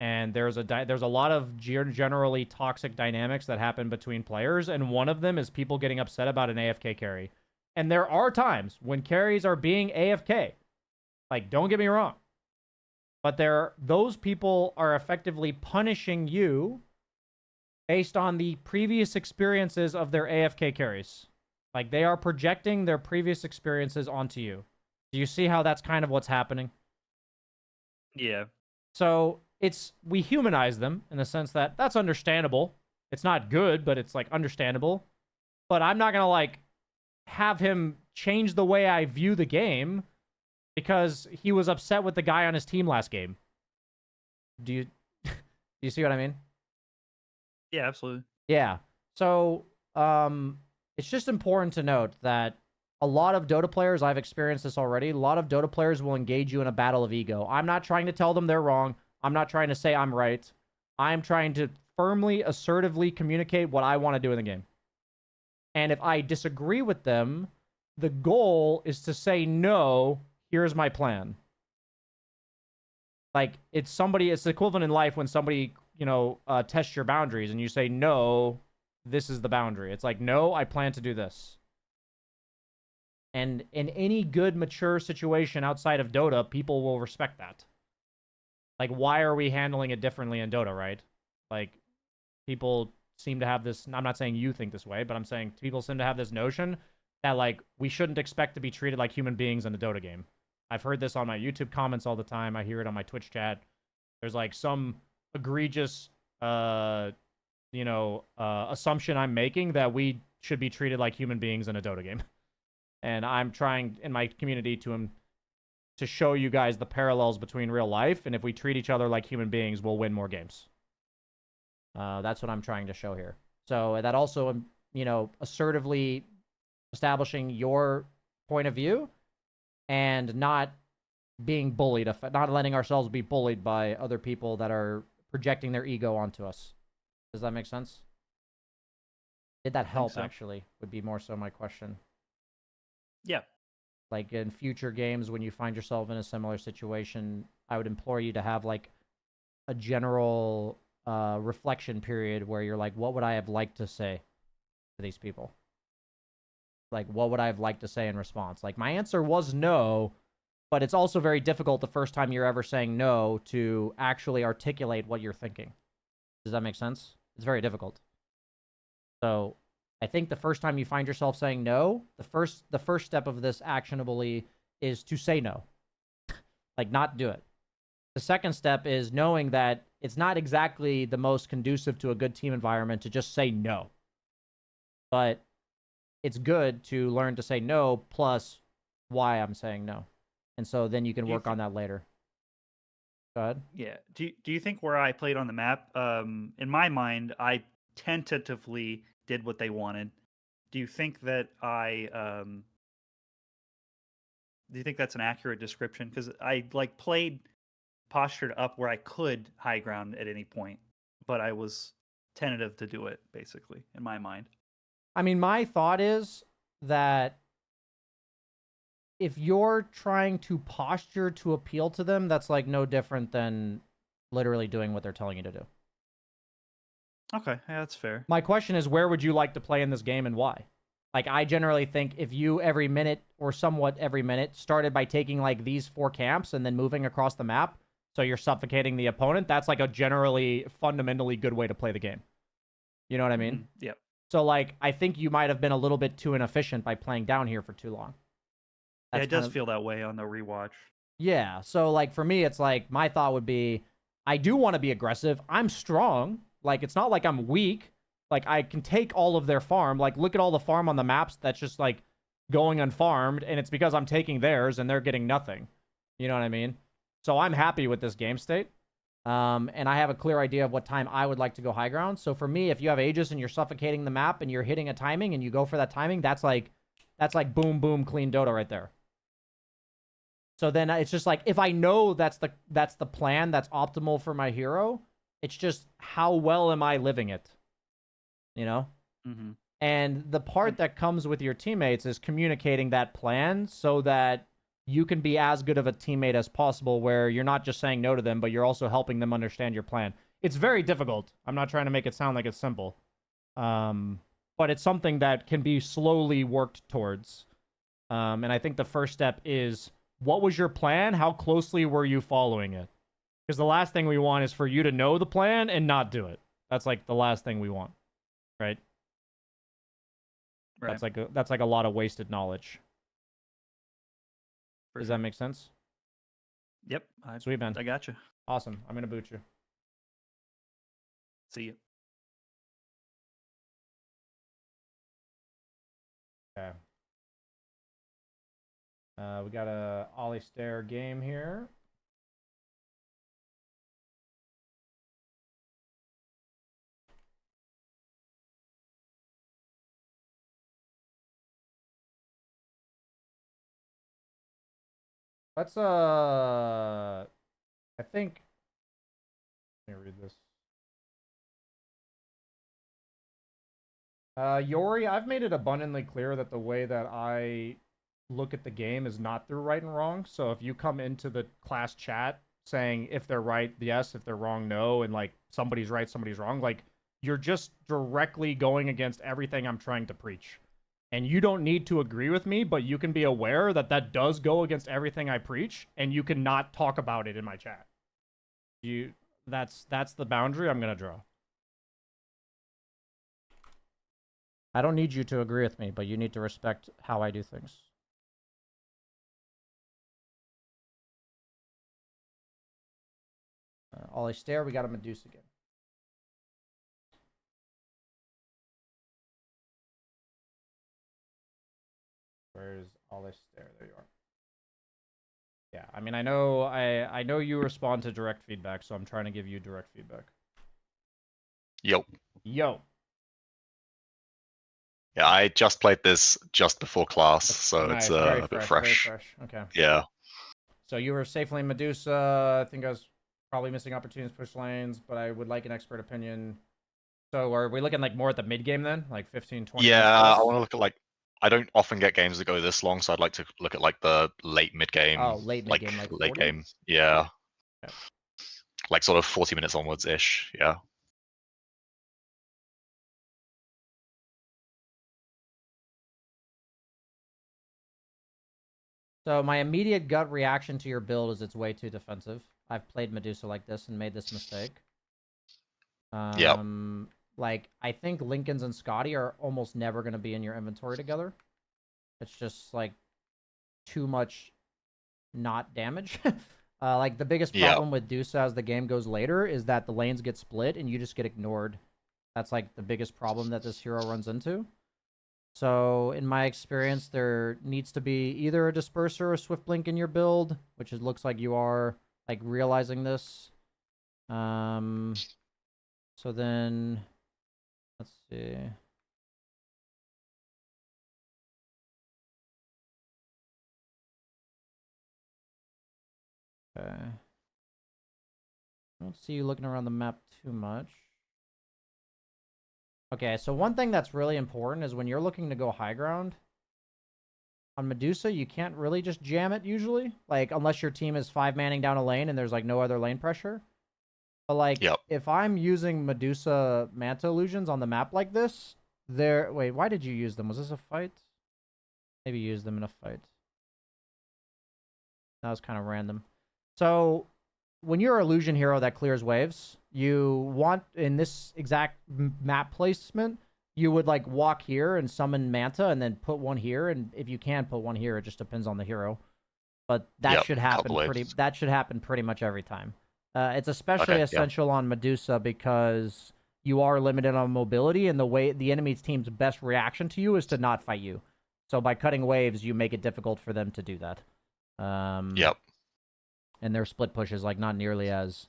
And there's a lot of generally toxic dynamics that happen between players, and one of them is people getting upset about an AFK carry. And there are times when carries are being AFK. Like, don't get me wrong. But those people are effectively punishing you based on the previous experiences of their AFK carries. Like, they are projecting their previous experiences onto you. Do you see how that's kind of what's happening? Yeah. So we humanize them in the sense that that's understandable. It's not good, but it's like understandable. But I'm not gonna like have him change the way I view the game because he was upset with the guy on his team last game. Do you see what I mean? Yeah, absolutely. Yeah. So it's just important to note that a lot of Dota players, I've experienced this already, a lot of Dota players will engage you in a battle of ego. I'm not trying to tell them they're wrong. I'm not trying to say I'm right. I'm trying to firmly, assertively communicate what I want to do in the game. And if I disagree with them, the goal is to say, no, here's my plan. Like, it's the equivalent in life when somebody, tests your boundaries and you say, no, this is the boundary. It's like, no, I plan to do this. And in any good, mature situation outside of Dota, people will respect that. Like, why are we handling it differently in Dota, right? Like, people seem to have this, I'm not saying you think this way, but I'm saying people seem to have this notion that, like, we shouldn't expect to be treated like human beings in a Dota game. I've heard this on my YouTube comments all the time. I hear it on my Twitch chat. There's, like, some egregious, assumption I'm making that we should be treated like human beings in a Dota game. And I'm trying in my community to show you guys the parallels between real life, and if we treat each other like human beings, we'll win more games. That's what I'm trying to show here. So that also, assertively establishing your point of view and not being bullied, not letting ourselves be bullied by other people that are projecting their ego onto us. Does that make sense? Did that help, actually, would be more so my question. Yeah. Like, in future games, when you find yourself in a similar situation, I would implore you to have, like, a general reflection period where you're like, what would I have liked to say to these people? Like, what would I have liked to say in response? Like, my answer was no, but it's also very difficult the first time you're ever saying no to actually articulate what you're thinking. Does that make sense? It's very difficult. So I think the first time you find yourself saying no, the first step of this actionably is to say no. Like, not do it. The second step is knowing that it's not exactly the most conducive to a good team environment to just say no. But it's good to learn to say no, plus why I'm saying no. And so then you can work on that later. Go ahead. Yeah. Do you think where I played on the map, in my mind, I tentatively did what they wanted. Do you think that do you think that's an accurate description? Because I played postured up where I could high ground at any point, but I was tentative to do it, basically, in my mind. I mean, my thought is that if you're trying to posture to appeal to them, that's like no different than literally doing what they're telling you to do. Okay, yeah, that's fair. My question is, where would you like to play in this game and why? Like, I generally think if you every minute or somewhat every minute started by taking like these 4 camps and then moving across the map, so you're suffocating the opponent, that's like a generally fundamentally good way to play the game. You know what I mean? Yep. So, like, I think you might have been a little bit too inefficient by playing down here for too long. Yeah, That's it does kind of, feel that way on the rewatch. yeah. So, like, for me, it's like, my thought would be, I do want to be aggressive. I'm strong. Like, it's not like I'm weak. Like, I can take all of their farm. Like, look at all the farm on the maps that's just, like, going unfarmed, and it's because I'm taking theirs and they're getting nothing. You know what I mean? So I'm happy with this game state. And I have a clear idea of what time I would like to go high ground. So for me, if you have Aegis and you're suffocating the map and you're hitting a timing and you go for that timing, that's like boom, boom, clean Dota right there. So then it's just like, if I know that's the plan that's optimal for my hero, it's just how well am I living it? You know? Mm-hmm. And the part that comes with your teammates is communicating that plan so that you can be as good of a teammate as possible, where you're not just saying no to them, but you're also helping them understand your plan. It's very difficult. I'm not trying to make it sound like it's simple. But it's something that can be slowly worked towards. And I think the first step is, what was your plan? How closely were you following it? Because the last thing we want is for you to know the plan and not do it. That's like the last thing we want, right? Right. That's like a lot of wasted knowledge. For Does sure. that make sense? Yep. Sweet, man. I got you. Awesome. I'm gonna boot you. See you. Okay. We got a Ollie Stair game here. Let's I think, let me read this. Yori, I've made it abundantly clear that the way that I look at the game is not through right and wrong. So if you come into the class chat saying if they're right, yes, if they're wrong, no, and like somebody's right, somebody's wrong, like you're just directly going against everything I'm trying to preach. And you don't need to agree with me, but you can be aware that that does go against everything I preach, and you cannot talk about it in my chat. That's the boundary I'm gonna draw. I don't need you to agree with me, but you need to respect how I do things. Ollie Stair, we got a Medusa again. Where's Ollie Stair? There you are. Yeah, I mean, I know you respond to direct feedback, so I'm trying to give you direct feedback. Yo. Yo. Yeah, I just played this just before class, so Nice, it's very a bit fresh, fresh. very fresh. Okay. Yeah. So you were safely in Medusa. I think I was probably missing opportunities to push lanes, but I would like an expert opinion. So are we looking like more at the mid game then? Like 15, 20 Yeah, minutes? I want to look at like, I don't often get games that go this long, so I'd like to look at like the late mid game. Oh, late mid game, like late 40? game. Yeah. Okay. Like sort of 40 minutes onwards ish. Yeah. So my immediate gut reaction to your build is it's way too defensive. I've played Medusa like this and made this mistake. Yep. Like, I think Lincolns and Scotty are almost never going to be in your inventory together. It's just, like, too much not damage. Like, the biggest problem with Dusa as the game goes later is that the lanes get split and you just get ignored. That's, like, the biggest problem that this hero runs into. So, in my experience, there needs to be either a Disperser or a Swift Blink in your build, which it looks like you are, like, realizing this. So then, let's see. Okay. I don't see you looking around the map too much. Okay, so one thing that's really important is when you're looking to go high ground, on Medusa, you can't really just jam it usually. Like, unless your team is 5-manning down a lane and there's, like, no other lane pressure. But, like, if I'm using Medusa Manta Illusions on the map like this, wait, why did you use them? Was this a fight? Maybe you used them in a fight. That was kind of random. So, when you're an illusion hero that clears waves, you want, in this exact map placement, you would like walk here and summon Manta, and then put one here, and if you can put one here, it just depends on the hero. But that Yep, should couple happen waves. That should happen pretty much every time. It's especially Okay, yeah. essential on Medusa because you are limited on mobility, and the way the enemy's team's best reaction to you is to not fight you. So by cutting waves, you make it difficult for them to do that. Yep. And their split push is like not nearly as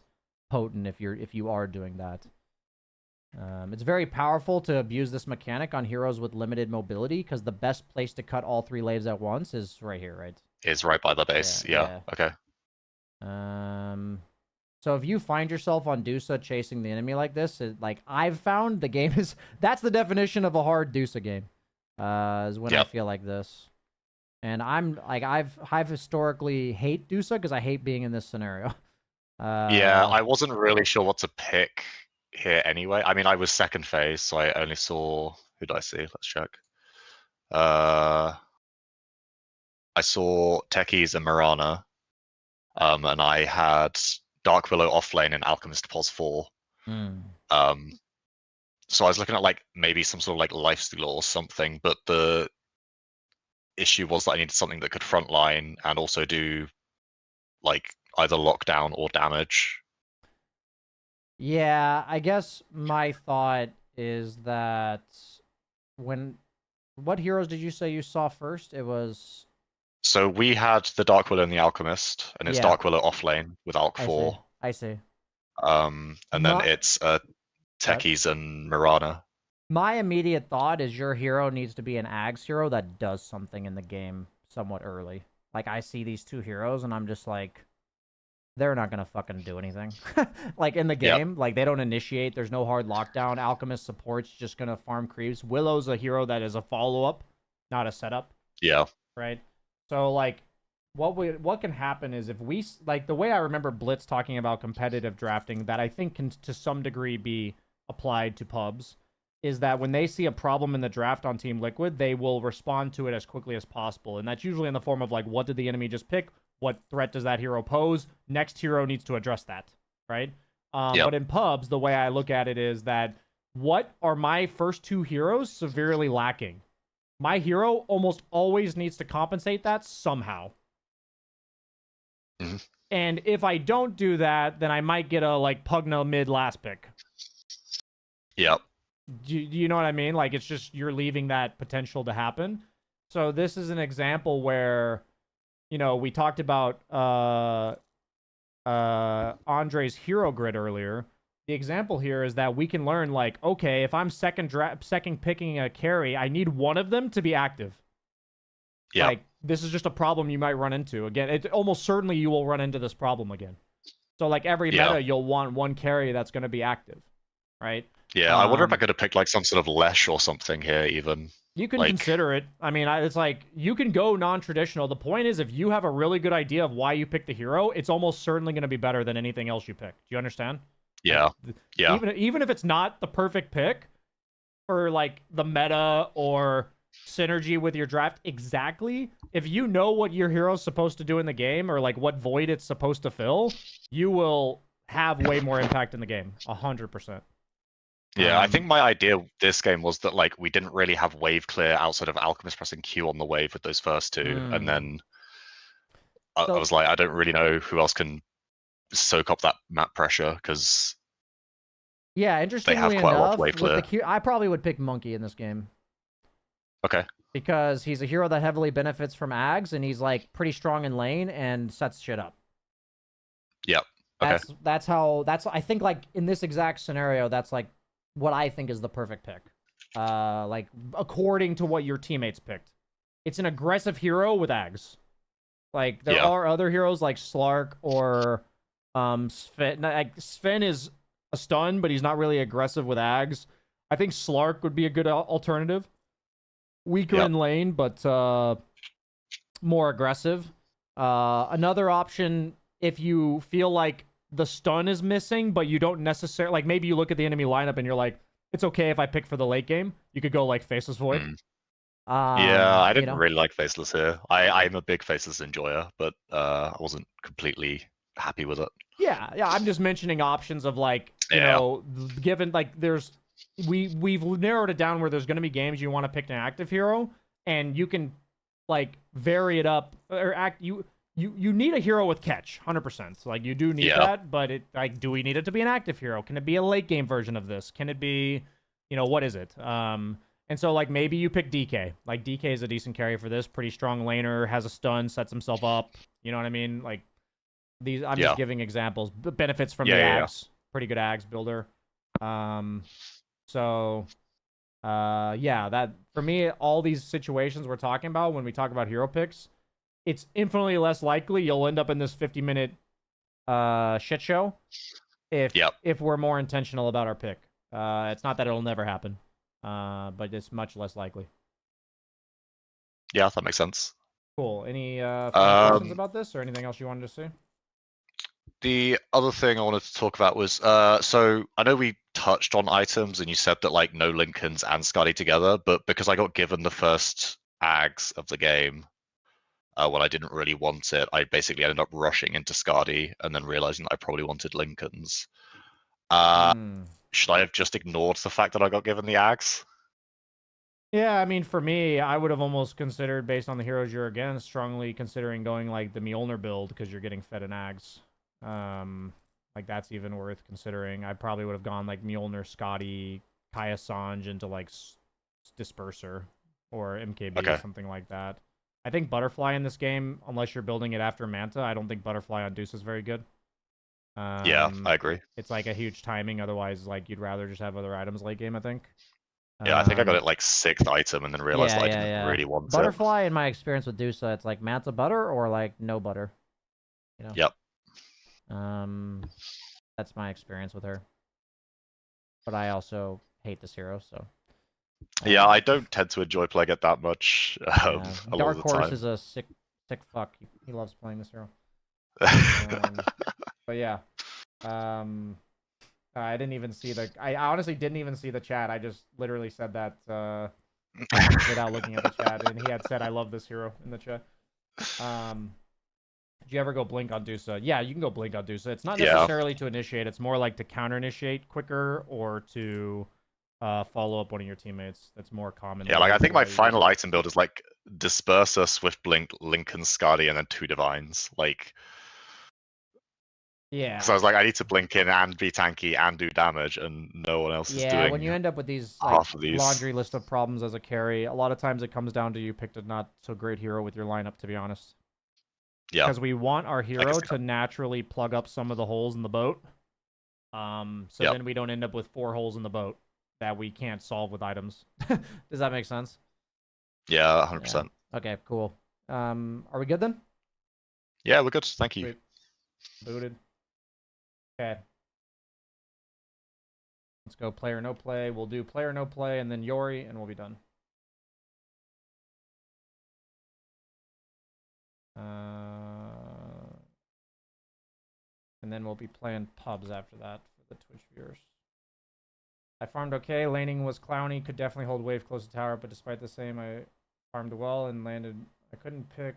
potent if you are doing that. It's very powerful to abuse this mechanic on heroes with limited mobility because the best place to cut all 3 waves at once is right here, right? Is right by the base. Yeah. Okay. So if you find yourself on Dusa chasing the enemy like this, like I've found the game is that's the definition of a hard Dusa game. Is when I feel like this. And I'm like I've historically hate Dusa because I hate being in this scenario. Yeah, I wasn't really sure what to pick here anyway. I mean, I was second phase, so I only saw who did I see? Let's check. I saw Techies and Mirana. And I had Dark Willow offlane and Alchemist pos 4. So I was looking at like maybe some sort of like lifesteal or something, but the issue was that I needed something that could frontline and also do like either lockdown or damage. Yeah, I guess my thought is that what heroes did you say you saw first? It was So we had the Dark Willow and the Alchemist, and it's Yeah. Dark Willow offlane with Alch 4. I see. And then it's Techies and Mirana. My immediate thought is your hero needs to be an Ags hero that does something in the game somewhat early. Like, I see these 2 heroes, and I'm just like, they're not gonna fucking do anything. Like, in the game, like, they don't initiate, there's no hard lockdown, Alchemist support's just gonna farm creeps. Willow's a hero that is a follow-up, not a setup. Yeah. Right? So, like, what can happen is if we, like, the way I remember Blitz talking about competitive drafting that I think can, to some degree, be applied to pubs, is that when they see a problem in the draft on Team Liquid, they will respond to it as quickly as possible. And that's usually in the form of, like, what did the enemy just pick? What threat does that hero pose? Next hero needs to address that, right? But in pubs, the way I look at it is that what are my first 2 heroes severely lacking? My hero almost always needs to compensate that somehow. Mm-hmm. And if I don't do that, then I might get a, like, Pugna mid last pick. Yep. Do you know what I mean? Like, it's just you're leaving that potential to happen. So this is an example where, you know, we talked about Andre's hero grid earlier. The example here is that we can learn, like, okay, if I'm second picking a carry, I need one of them to be active. Yeah. Like, this is just a problem you might run into. Again, it almost certainly you will run into this problem again. So, like, every meta, you'll want one carry that's going to be active, right? Yeah, I wonder if I could have picked like some sort of Lesh or something here, even. You can consider it. I mean, it's like, you can go non-traditional. The point is, if you have a really good idea of why you picked the hero, it's almost certainly going to be better than anything else you pick. Do you understand? Yeah. Yeah. Even if it's not the perfect pick for, like, the meta or synergy with your draft exactly, if you know what your hero's supposed to do in the game or, like, what void it's supposed to fill, you will have way more impact in the game. 100%. Yeah, I think my idea this game was that, like, we didn't really have wave clear outside of Alchemist pressing Q on the wave with those first 2, and then I was like, I don't really know who else can soak up that map pressure, because interestingly they have quite a lot of wave enough, clear. I probably would pick Monkey in this game. Okay. Because he's a hero that heavily benefits from Ags, and he's, like, pretty strong in lane and sets shit up. Yep. Okay. I think, like, in this exact scenario, that's, like, what I think is the perfect pick. Like, according to what your teammates picked. It's an aggressive hero with Ags. Like, there are other heroes like Slark or Sven. Like, Sven is a stun, but he's not really aggressive with Ags. I think Slark would be a good alternative. Weaker in lane, but more aggressive. Another option, if you feel like the stun is missing, but you don't necessarily, like, maybe you look at the enemy lineup and you're like, it's okay if I pick for the late game. You could go like Faceless Void. Yeah, I didn't really like Faceless here. I'm a big Faceless enjoyer, but I wasn't completely happy with it. Yeah, I'm just mentioning options of, like, you know, given, like, there's we've narrowed it down where there's going to be games you want to pick an active hero, and you can like vary it up or act you need a hero with catch 100%. Like you do need that, but it like do we need it to be an active hero? Can it be a late game version of this? Can it be, what is it? And so like maybe you pick DK. Like DK is a decent carry for this, pretty strong laner, has a stun, sets himself up. You know what I mean? Like these I'm just giving examples. Benefits from the Ags. Pretty good Ags builder. So that for me, all these situations we're talking about when we talk about hero picks, it's infinitely less likely you'll end up in this 50-minute shit show if we're more intentional about our pick. It's not that it'll never happen, but it's much less likely. Yeah, that makes sense. Cool. Any final questions about this or anything else you wanted to say? The other thing I wanted to talk about was, so I know we touched on items and you said that like no Lincolns and Skadi together, but because I got given the first Ags of the game, when I didn't really want it, I basically ended up rushing into Skadi and then realizing that I probably wanted Lincolns. Should I have just ignored the fact that I got given the Ags? Yeah, I mean, for me, I would have almost considered, based on the heroes you're against, strongly considering going like the Mjolnir build because you're getting fed an Ags. Like that's even worth considering. I probably would have gone like Mjolnir, Skadi, Kaya Sanj into like Disperser or MKB, something like that. I think Butterfly in this game, unless you're building it after Manta, I don't think Butterfly on Deuce is very good. Yeah, I agree. It's like a huge timing. Otherwise, like you'd rather just have other items late game, I think. Yeah, I think I got it like 6th item and then realized that I didn't really want Butterfly, in my experience with Dusa, it's like Manta butter or like no butter. Yep. That's my experience with her. But I also hate this hero, so. Yeah, I don't tend to enjoy playing it that much. Dark Horse is a sick fuck. He loves playing this hero. But yeah. I didn't even see I honestly didn't even see the chat. I just literally said that without looking at the chat, and he had said I love this hero in the chat. Did you ever go blink on Dusa? Yeah, you can go blink on Dusa. It's not necessarily to initiate. It's more like to counter initiate quicker or to follow up one of your teammates. That's more common. Yeah, like I think my final item build is like Disperser, Swift Blink, Lincoln, Skadi, and then 2 Divines. Like, yeah. So I was like, I need to blink in and be tanky and do damage, and no one else is doing. Yeah, when you end up with these like laundry list of problems as a carry, a lot of times it comes down to you picked a not so great hero with your lineup, to be honest. Yeah. Because we want our hero to naturally plug up some of the holes in the boat. Then we don't end up with 4 holes in the boat that we can't solve with items. Does that make sense? Yeah, 100%. Yeah. Okay, cool. Are we good then? Yeah, we're good. Thank you. Sweet. Booted. Okay. Let's go play or no play. We'll do play or no play and then Yori and we'll be done. And then we'll be playing pubs after that for the Twitch viewers. I farmed okay. Laning was clowny. Could definitely hold wave close to tower, but despite the same, I farmed well and landed. I couldn't pick.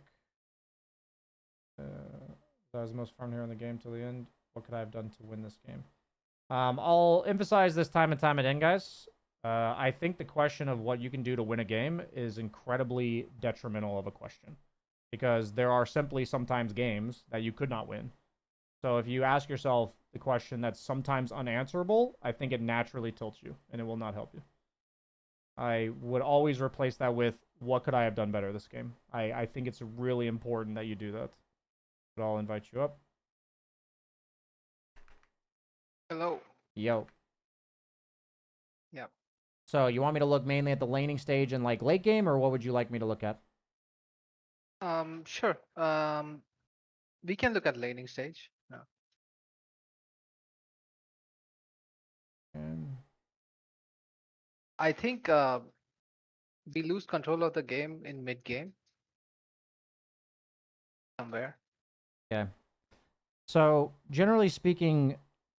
I was the most farmed hero in the game till the end. What could I have done to win this game? I'll emphasize this time and time again, guys. I think the question of what you can do to win a game is incredibly detrimental of a question. Because there are simply sometimes games that you could not win. So if you ask yourself the question that's sometimes unanswerable, I think it naturally tilts you, and it will not help you. I would always replace that with, what could I have done better this game? I think it's really important that you do that. But I'll invite you up. Hello. Yo. Yep. So you want me to look mainly at the laning stage and like late game, or what would you like me to look at? Sure. We can look at laning stage. No. I think we lose control of the game in mid game. Somewhere. Okay. So generally speaking,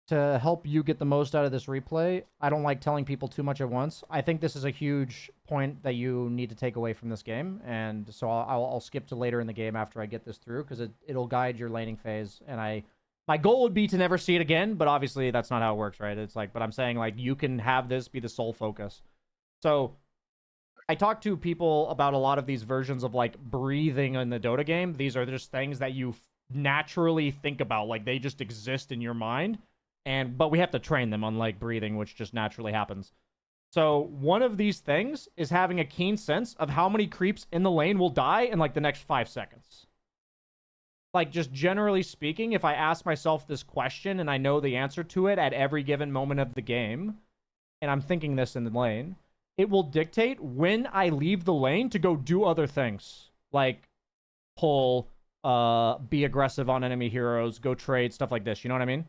to help you get the most out of this replay, I don't like telling people too much at once. I think this is a huge point that you need to take away from this game, and so I'll skip to later in the game after I get this through, because it'll guide your laning phase, and I My goal would be to never see it again, but obviously that's not how it works, right? It's like, but I'm saying like you can have this be the sole focus. So I talk to people about a lot of these versions of like breathing in the Dota game. These are just things that you naturally think about, like they just exist in your mind. But we have to train them, unlike breathing, which just naturally happens. So one of these things is having a keen sense of how many creeps in the lane will die in like the next 5 seconds. Like, just generally speaking, if I ask myself this question and I know the answer to it at every given moment of the game, and I'm thinking this in the lane, it will dictate when I leave the lane to go do other things. Like, pull, be aggressive on enemy heroes, go trade, stuff like this. You know what I mean?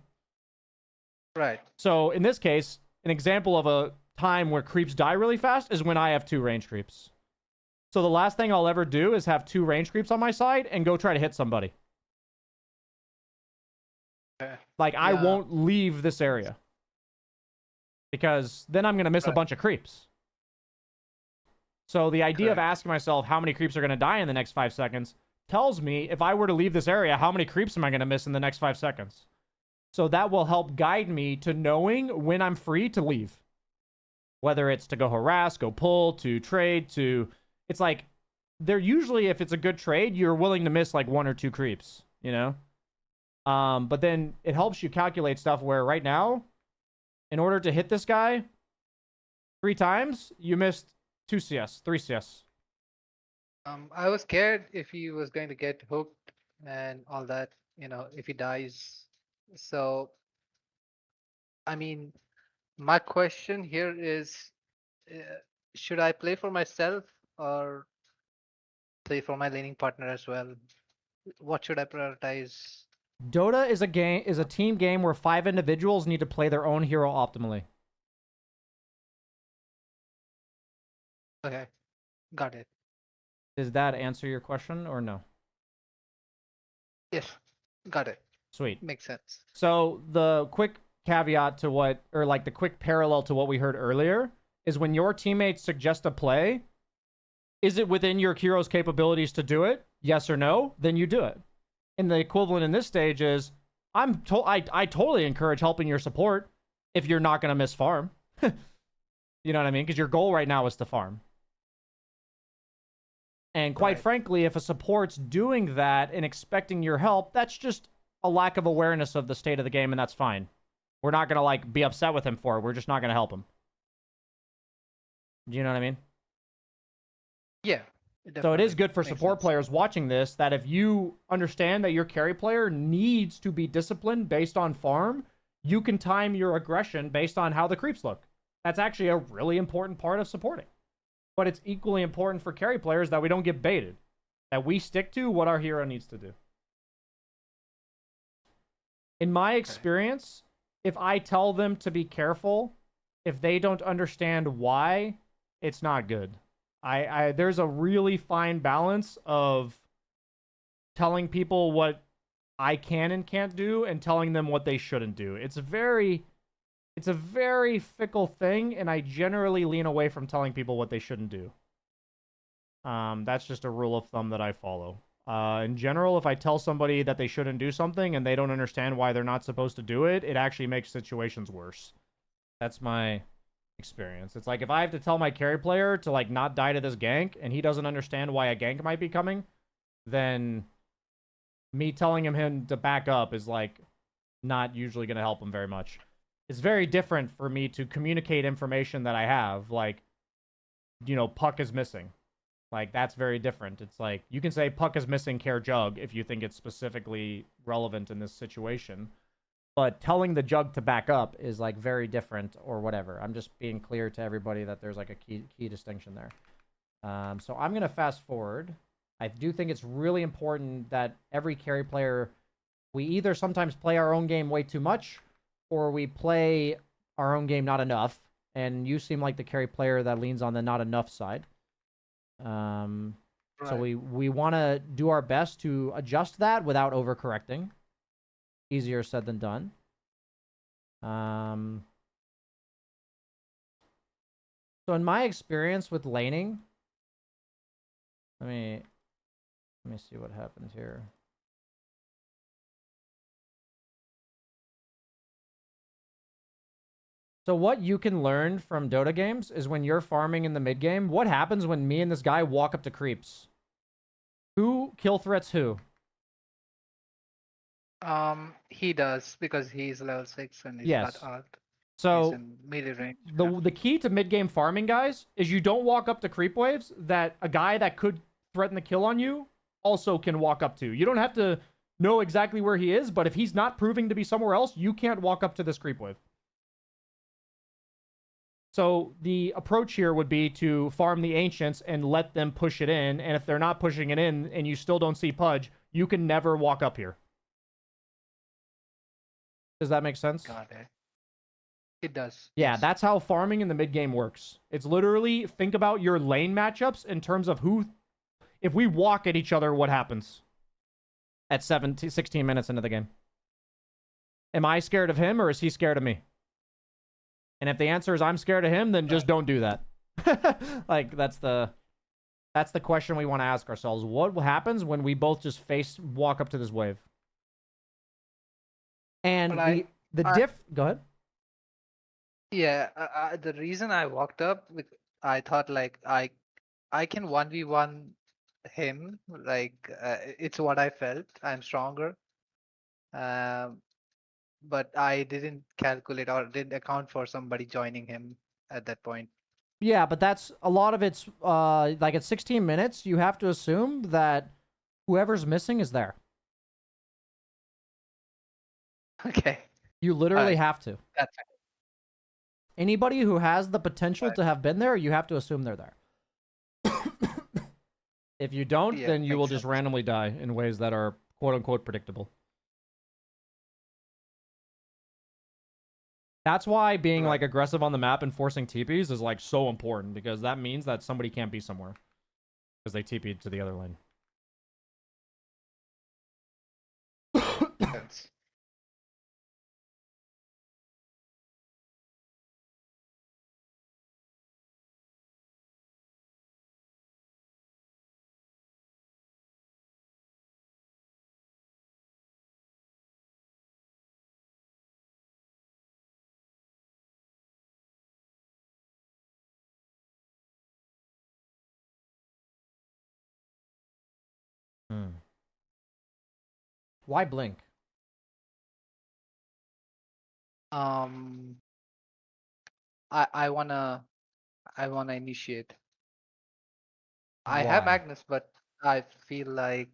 Right. So, in this case, an example of a time where creeps die really fast is when I have 2 range creeps. So the last thing I'll ever do is have 2 range creeps on my side and go try to hit somebody. Like, I won't leave this area. Because then I'm going to miss a bunch of creeps. So the idea of asking myself how many creeps are going to die in the next 5 seconds tells me if I were to leave this area, how many creeps am I going to miss in the next 5 seconds? So that will help guide me to knowing when I'm free to leave. Whether it's to go harass, go pull, to trade, to... It's like, they're usually, if it's a good trade, you're willing to miss like 1 or 2 creeps, you know? But then it helps you calculate stuff where right now, in order to hit this guy 3 times, you missed 2 CS, 3 CS. I was scared if he was going to get hooked and all that, you know, if he dies. So, I mean, my question here is, should I play for myself or play for my laning partner as well? What should I prioritize? Dota is a team game where 5 individuals need to play their own hero optimally. Okay, got it. Does that answer your question or no? Yes, got it. Sweet. Makes sense. So the quick caveat to what, or like the quick parallel to what we heard earlier, is when your teammates suggest a play, is it within your hero's capabilities to do it? Yes or no? Then you do it. And the equivalent in this stage is, I totally encourage helping your support if you're not going to miss farm. You know what I mean? Because your goal right now is to farm. And quite frankly, if a support's doing that and expecting your help, that's just a lack of awareness of the state of the game, and that's fine. We're not going to, like, be upset with him for it. We're just not going to help him. Do you know what I mean? Yeah. So it is good for support players watching this that if you understand that your carry player needs to be disciplined based on farm, you can time your aggression based on how the creeps look. That's actually a really important part of supporting. But it's equally important for carry players that we don't get baited. That we stick to what our hero needs to do. In my experience, if I tell them to be careful, if they don't understand why, it's not good. There's a really fine balance of telling people what I can and can't do and telling them what they shouldn't do. It's a very fickle thing, and I generally lean away from telling people what they shouldn't do. That's just a rule of thumb that I follow. In general, if I tell somebody that they shouldn't do something and they don't understand why they're not supposed to do it, it actually makes situations worse. That's my experience. It's like if I have to tell my carry player to like not die to this gank and he doesn't understand why a gank might be coming, then me telling him to back up is like not usually going to help him very much. It's very different for me to communicate information that I have, like, you know, puck is missing. Like, that's very different. It's like, you can say puck is missing, care jug, if you think it's specifically relevant in this situation. But telling the jug to back up is, like, very different or whatever. I'm just being clear to everybody that there's, like, a key distinction there. So I'm going to fast forward. I do think it's really important that every carry player, we either sometimes play our own game way too much, or we play our own game not enough. And you seem like the carry player that leans on the not enough side. So we want to do our best to adjust that without overcorrecting. Easier said than done. So in my experience with laning, let me see what happened here. So what you can learn from Dota games is when you're farming in the mid game, what happens when me and this guy walk up to creeps? Who kill threats who? He does because he's level 6 and he's got Yes. ult. He's So in melee range. Yeah. the key to mid game farming, guys, is you don't walk up to creep waves that a guy that could threaten the kill on you also can walk up to. You don't have to know exactly where he is, but if he's not proving to be somewhere else, you can't walk up to this creep wave. So the approach here would be to farm the Ancients and let them push it in, and if they're not pushing it in and you still don't see Pudge, you can never walk up here. Does that make sense? Got it. It does. Yeah, Yes. that's how farming in the mid game works. It's literally think about your lane matchups in terms of who, if we walk at each other, what happens at 16 minutes into the game? Am I scared of him or is he scared of me? And if the answer is I'm scared of him, then just don't do that. Like that's the question we want to ask ourselves. What happens when we both just walk up to this wave? And But go ahead. Yeah, the reason I walked up, I thought like I can 1v1 him. Like it's what I felt. I'm stronger. But I didn't calculate or didn't account for somebody joining him at that point. Yeah, but that's a lot of it's like at 16 minutes, you have to assume that whoever's missing is there. Okay. You literally Alright. have to. That's Anybody who has the potential Right. to have been there, you have to assume they're there. If you don't, Yeah, then you will makes just sense. randomly die in ways that are quote unquote predictable. That's why being like aggressive on the map and forcing TPs is like so important because that means that somebody can't be somewhere because they TP'd to the other lane. sense. Why blink? I wanna initiate. I have Why? Agnes, but I feel like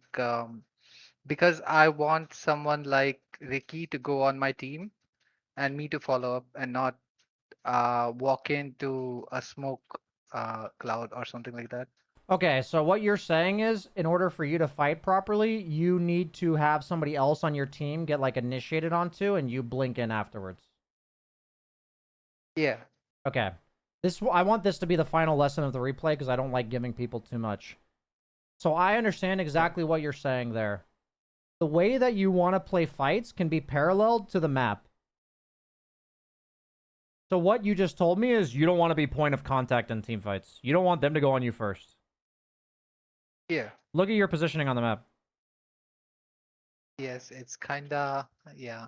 because I want someone like Ricky to go on my team and me to follow up and not walk into a smoke cloud or something like that. Okay, so what you're saying is, in order for you to fight properly, you need to have somebody else on your team get like initiated onto, and you blink in afterwards. Yeah. Okay, I want this to be the final lesson of the replay because I don't like giving people too much. So I understand exactly what you're saying there. The way that you want to play fights can be paralleled to the map. So what you just told me is you don't want to be point of contact in team fights. You don't want them to go on you first. Yeah. Look at your positioning on the map. Yes, it's kinda yeah.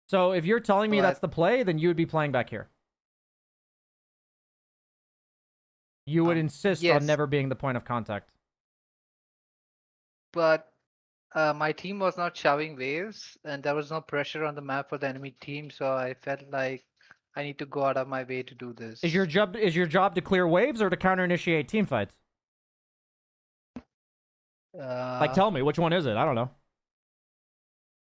So if you're telling me that's But the play, then you would be playing back here. You would insist on yes, never being the point of contact. but my team was not shoving waves and there was no pressure on the map for the enemy team, so I felt like I need to go out of my way to do this. Is your job to clear waves or to counter initiate team fights? Like tell me, which one is it? I don't know.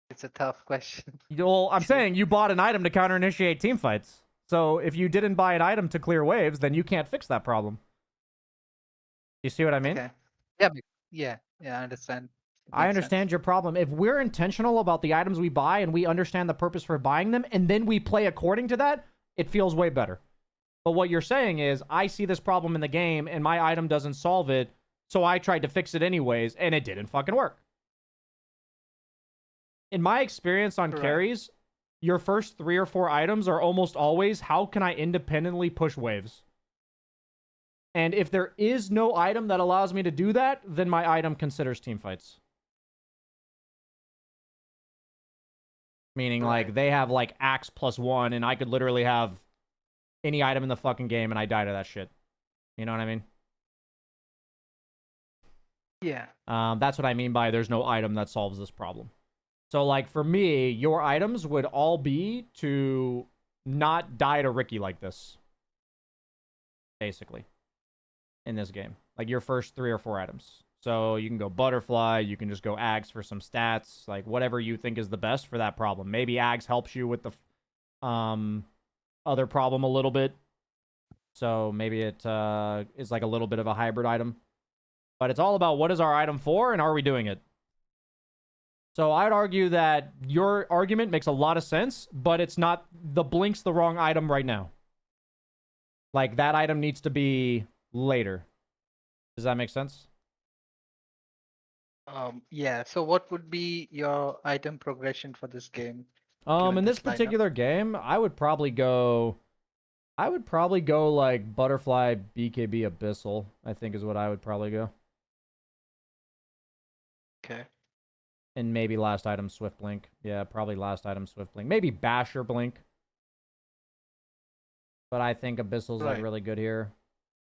It's a tough question. Well, I'm saying you bought an item to counter initiate team fights. So if you didn't buy an item to clear waves, then you can't fix that problem. You see what I mean? Okay. Yeah, I understand. I understand your problem. If we're intentional about the items we buy and we understand the purpose for buying them, and then we play according to that, it feels way better. But what you're saying is, I see this problem in the game and my item doesn't solve it, so I tried to fix it anyways, and it didn't fucking work. In my experience on carries, your first 3 or 4 items are almost always, how can I independently push waves? And if there is no item that allows me to do that, then my item considers team fights. Meaning, like, they have, like, Axe +1, and I could literally have any item in the fucking game and I die to that shit. You know what I mean? Yeah. That's what I mean by there's no item that solves this problem. So, like, for me, your items would all be to not die to Ricky like this. Basically. In this game. Like, your first 3 or 4 items. So, you can go Butterfly, you can just go Ags for some stats, like, whatever you think is the best for that problem. Maybe Ags helps you with the other problem a little bit. So, maybe it is like a little bit of a hybrid item. But it's all about what is our item for and are we doing it? So I'd argue that your argument makes a lot of sense, but it's not, the blink's the wrong item right now. Like, that item needs to be later. Does that make sense? Yeah. So what would be your item progression for this game? In given this this lineup? particular game, I would probably go like Butterfly, BKB, Abyssal, I think is what I would probably go. Okay. And maybe last item Swift Blink. Yeah, probably last item Swift Blink. Maybe Basher Blink. But I think Abyssal's like Right. really good here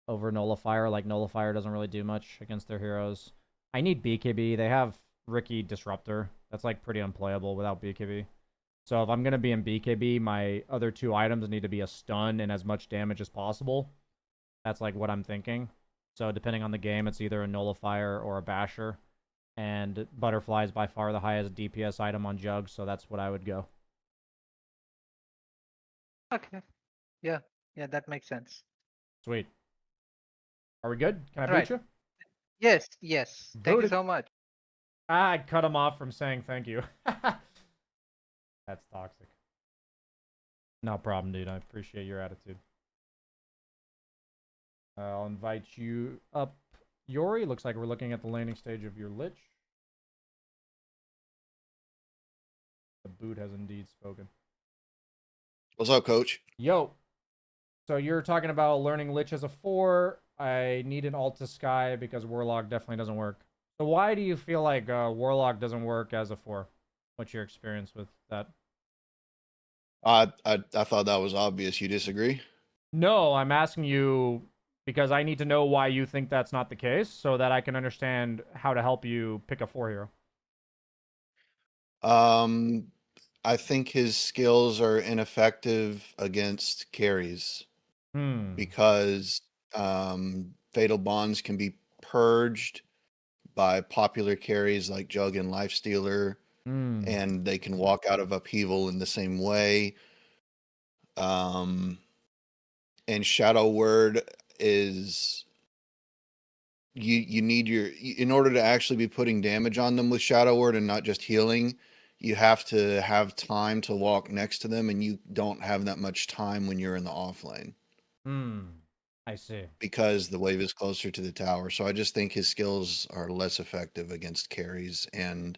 over Nullifier. Like, Nullifier doesn't really do much against their heroes. I need BKB. They have Ricky Disruptor. That's like pretty unplayable without BKB. So if I'm going to be in BKB, my other 2 items need to be a stun and as much damage as possible. That's like what I'm thinking. So depending on the game, it's either a Nullifier or a Basher. And Butterfly is by far the highest DPS item on Jug, so that's what I would go. Okay. Yeah. Yeah, that makes sense. Sweet. Are we good? Can I boot Alright. you? Yes. Yes. Thank you Booted. so much. I cut him off from saying thank you. That's toxic. No problem, dude. I appreciate your attitude. I'll invite you up. Yori, looks like we're looking at the landing stage of your Lich. The boot has indeed spoken. What's up, Coach? Yo. So you're talking about learning Lich as a 4. I need an alt to Sky because Warlock definitely doesn't work. So why do you feel like Warlock doesn't work as a 4? What's your experience with that? I thought that was obvious. You disagree? No, I'm asking you because I need to know why you think that's not the case so that I can understand how to help you pick a 4 hero. I think his skills are ineffective against carries because fatal bonds can be purged by popular carries like Jug and Lifestealer, and they can walk out of upheaval in the same way. And Shadow Word is you need in order to actually be putting damage on them with Shadow Word and not just healing, you have to have time to walk next to them, and you don't have that much time when you're in the off lane. I see. Because the wave is closer to the tower. So I just think his skills are less effective against carries, and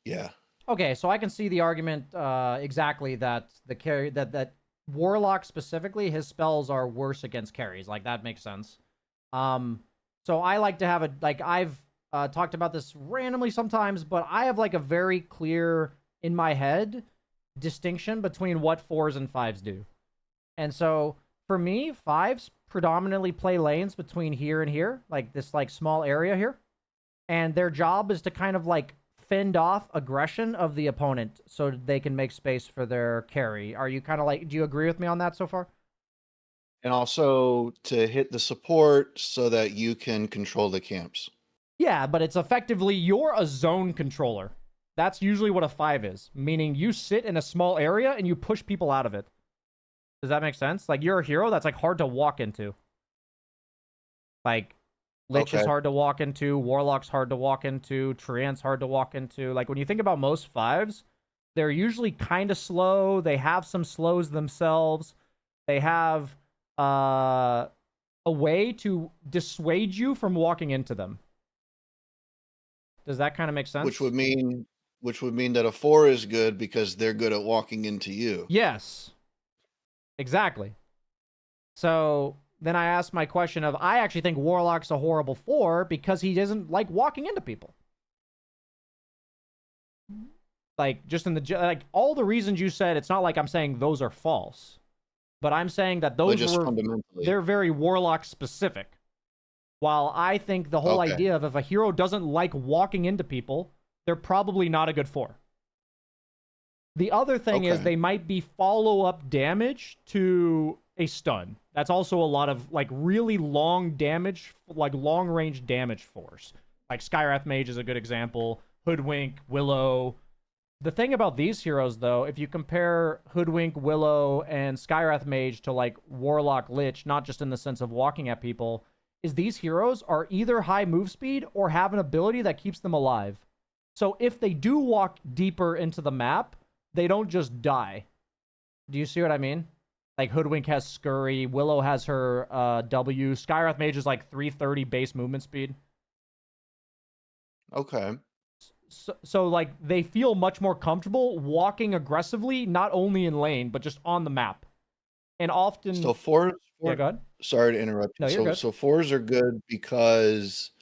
yeah. Okay, so I can see the argument exactly that the carry that Warlock specifically, his spells are worse against carries. Like, that makes sense. So I like to have I've talked about this randomly sometimes, but I have like a very clear in my head distinction between what 4s and 5s do. And so for me, 5s predominantly play lanes between here and here, like this like small area here. And their job is to kind of like fend off aggression of the opponent so they can make space for their carry. Are you kind of like, do you agree with me on that so far? And also to hit the support so that you can control the camps. Yeah, but it's effectively, you're a zone controller. That's usually what a 5 is, meaning you sit in a small area and you push people out of it. Does that make sense? Like, you're a hero that's like hard to walk into. Like, Lich is hard to walk into, Warlock's hard to walk into, Treant's hard to walk into. Like, when you think about most 5s, they're usually kind of slow. They have some slows themselves. They have a way to dissuade you from walking into them. Does that kind of make sense? Which would mean that a 4 is good because they're good at walking into you. Yes. Exactly. So then I asked my question of, I actually think Warlock's a horrible 4 because he doesn't like walking into people. Like, just in the, like, all the reasons you said, it's not like I'm saying those are false. But I'm saying that But those just were fundamentally. they're very Warlock specific. While I think the whole Okay. idea of if a hero doesn't like walking into people, they're probably not a good 4. The other thing is Okay. they might be follow-up damage to a stun. That's also a lot of like really long damage, like long-range damage force. Like Skywrath Mage is a good example. Hoodwink, Willow. The thing about these heroes, though, if you compare Hoodwink, Willow, and Skywrath Mage to like Warlock Lich, not just in the sense of walking at people, is these heroes are either high move speed or have an ability that keeps them alive. So if they do walk deeper into the map, they don't just die. Do you see what I mean? Like Hoodwink has Scurry, Willow has her W, Skywrath Mage is like 330 base movement speed. Okay. So like they feel much more comfortable walking aggressively, not only in lane but just on the map. And often, So fours. yeah, go ahead. Sorry to interrupt you. No, you're good. So fours are good because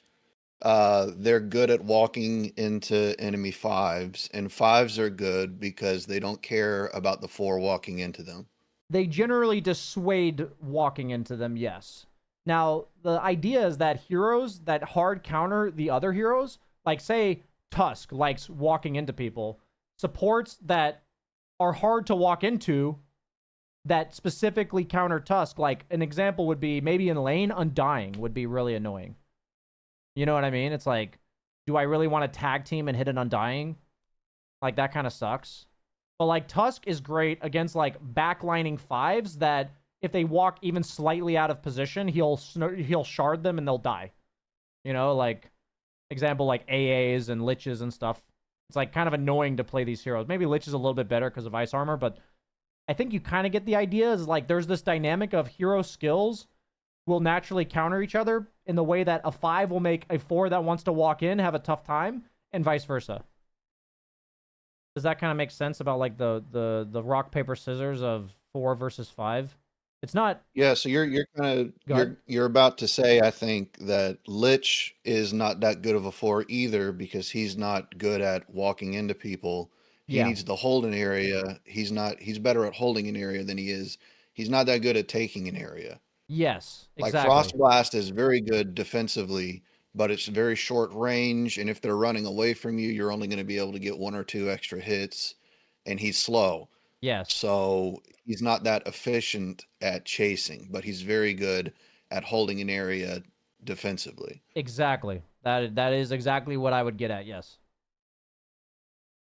they're good at walking into enemy fives, and fives are good because they don't care about the 4 walking into them. They generally dissuade walking into them, yes. Now, the idea is that heroes that hard counter the other heroes, like say Tusk likes walking into people, supports that are hard to walk into that specifically counter Tusk, like an example would be maybe in lane, Undying would be really annoying. You know what I mean? It's like, do I really want to tag team and hit an Undying? Like, that kind of sucks. But, like, Tusk is great against, like, backlining 5s that if they walk even slightly out of position, he'll shard them and they'll die. You know, like, example, like AAs and Liches and stuff. It's, like, kind of annoying to play these heroes. Maybe Lich is a little bit better because of Ice Armor, but I think you kind of get the idea is, like, there's this dynamic of hero skills will naturally counter each other in the way that a 5 will make a 4 that wants to walk in have a tough time, and vice versa. Does that kind of make sense about like the rock paper scissors of 4 versus 5? It's not. Yeah, so you're kind of you're about to say, I think, that Lich is not that good of a 4 either because he's not good at walking into people. He needs to hold an area. He's better at holding an area than he is. He's not that good at taking an area. Yes, exactly. Like Frost Blast is very good defensively, but it's very short range, and if they're running away from you, you're only going to be able to get 1 or 2 extra hits, and he's slow. Yes. So he's not that efficient at chasing, but he's very good at holding an area defensively. Exactly. That is exactly what I would get at, yes.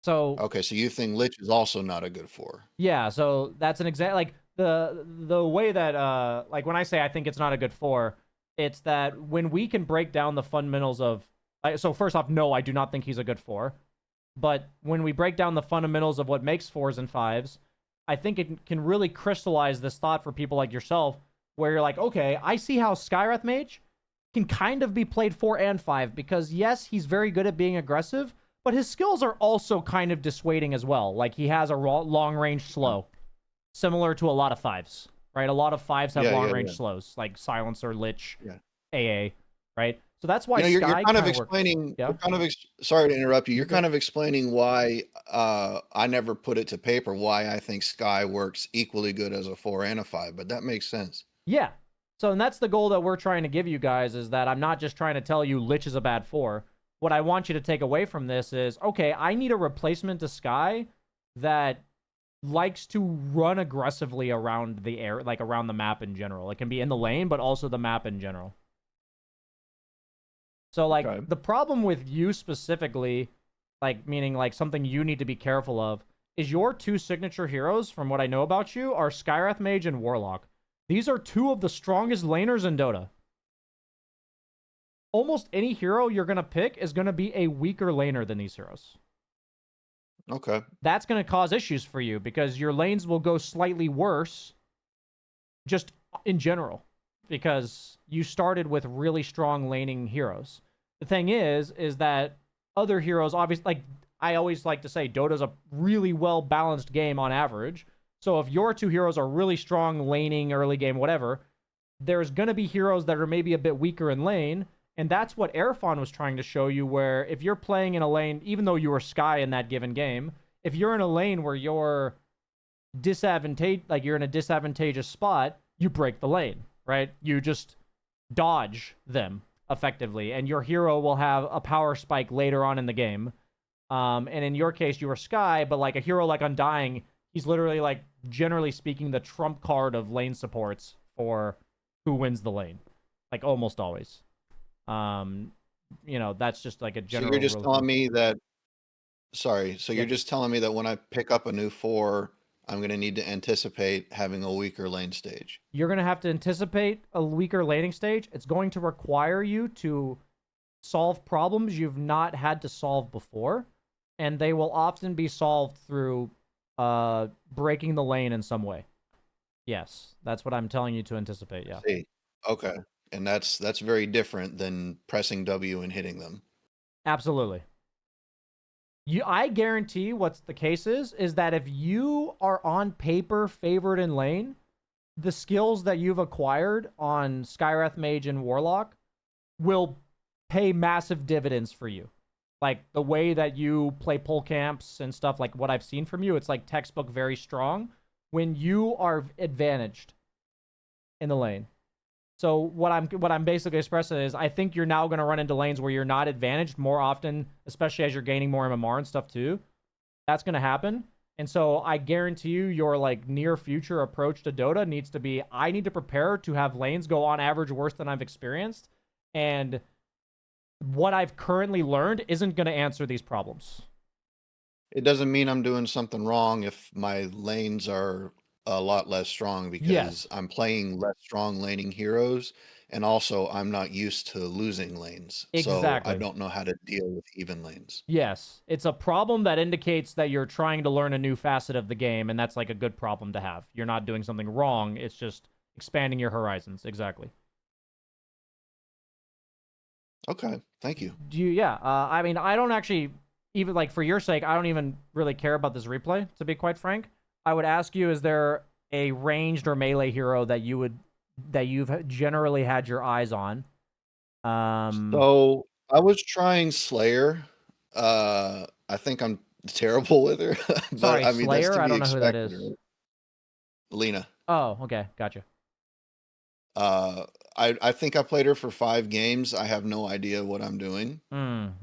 So okay, so you think Lich is also not a good 4? Yeah, so that's an exact like the way that like when I say I think it's not a good 4, it's that when we can break down the fundamentals of so first off, no, I do not think he's a good 4. But when we break down the fundamentals of what makes 4s and 5s, I think it can really crystallize this thought for people like yourself, where you're like, okay, I see how Skywrath Mage can kind of be played 4 and 5, because yes, he's very good at being aggressive, but his skills are also kind of dissuading as well. Like, he has a long-range slow, similar to a lot of 5s, right? A lot of 5s have long-range slows, like Silencer, Lich, AA, right? So that's why you're Sky kind of explaining. Yeah? You're kind of sorry to interrupt you. You're kind of explaining why I never put it to paper. Why I think Sky works equally good as a 4 and a 5, but that makes sense. Yeah. So, and that's the goal that we're trying to give you guys, is that I'm not just trying to tell you Lich is a bad 4. What I want you to take away from this is, okay, I need a replacement to Sky that likes to run aggressively around the air, like around the map in general. It can be in the lane, but also the map in general. So, like, the problem with you specifically, like, meaning, like, something you need to be careful of, is your 2 signature heroes, from what I know about you, are Skywrath Mage and Warlock. These are 2 of the strongest laners in Dota. Almost any hero you're going to pick is going to be a weaker laner than these heroes. Okay. That's going to cause issues for you, because your lanes will go slightly worse just in general, because you started with really strong laning heroes. The thing is that other heroes, obviously, like I always like to say, Dota's a really well-balanced game on average. So if your 2 heroes are really strong laning, early game, whatever, there's going to be heroes that are maybe a bit weaker in lane, and that's what Airfon was trying to show you, where if you're playing in a lane, even though you were Sky in that given game, if you're in a lane where your you're in a disadvantageous spot, you break the lane, right? You just dodge them effectively, and your hero will have a power spike later on in the game. And in your case, you were Sky, but like a hero like Undying, he's literally like, generally speaking, the trump card of lane supports for who wins the lane, like almost always. That's just like a general. So you're just telling me that. Sorry. So you're just telling me that when I pick up a new 4, I'm going to need to anticipate having a weaker lane stage. You're going to have to anticipate a weaker laning stage. It's going to require you to solve problems you've not had to solve before, and they will often be solved through breaking the lane in some way. Yes, that's what I'm telling you to anticipate. Yeah. See. Okay. And that's very different than pressing W and hitting them. Absolutely. I guarantee what's the case is that if you are on paper favored in lane, the skills that you've acquired on Skywrath Mage and Warlock will pay massive dividends for you. Like the way that you play pull camps and stuff, like what I've seen from you, it's like textbook very strong when you are advantaged in the lane. So what I'm basically expressing is I think you're now going to run into lanes where you're not advantaged more often, especially as you're gaining more MMR and stuff too. That's going to happen. And so I guarantee you your like near future approach to Dota needs to be, I need to prepare to have lanes go on average worse than I've experienced. And what I've currently learned isn't going to answer these problems. It doesn't mean I'm doing something wrong if my lanes are a lot less strong, because I'm playing less strong laning heroes, and also I'm not used to losing lanes. Exactly. So I don't know how to deal with even lanes. Yes. It's a problem that indicates that you're trying to learn a new facet of the game, and that's like a good problem to have. You're not doing something wrong. It's just expanding your horizons. Exactly. Okay. Thank you. I mean, I don't actually, even like for your sake, I don't even really care about this replay, to be quite frank. I would ask you, is there a ranged or melee hero that you've generally had your eyes on? So I was trying Slayer. I think I'm terrible with her. But Sorry, I mean, that's Slayer? to I be don't know who that expected, is. right? Lena. Oh, okay, gotcha. I think I played her for 5 games. I have no idea what I'm doing.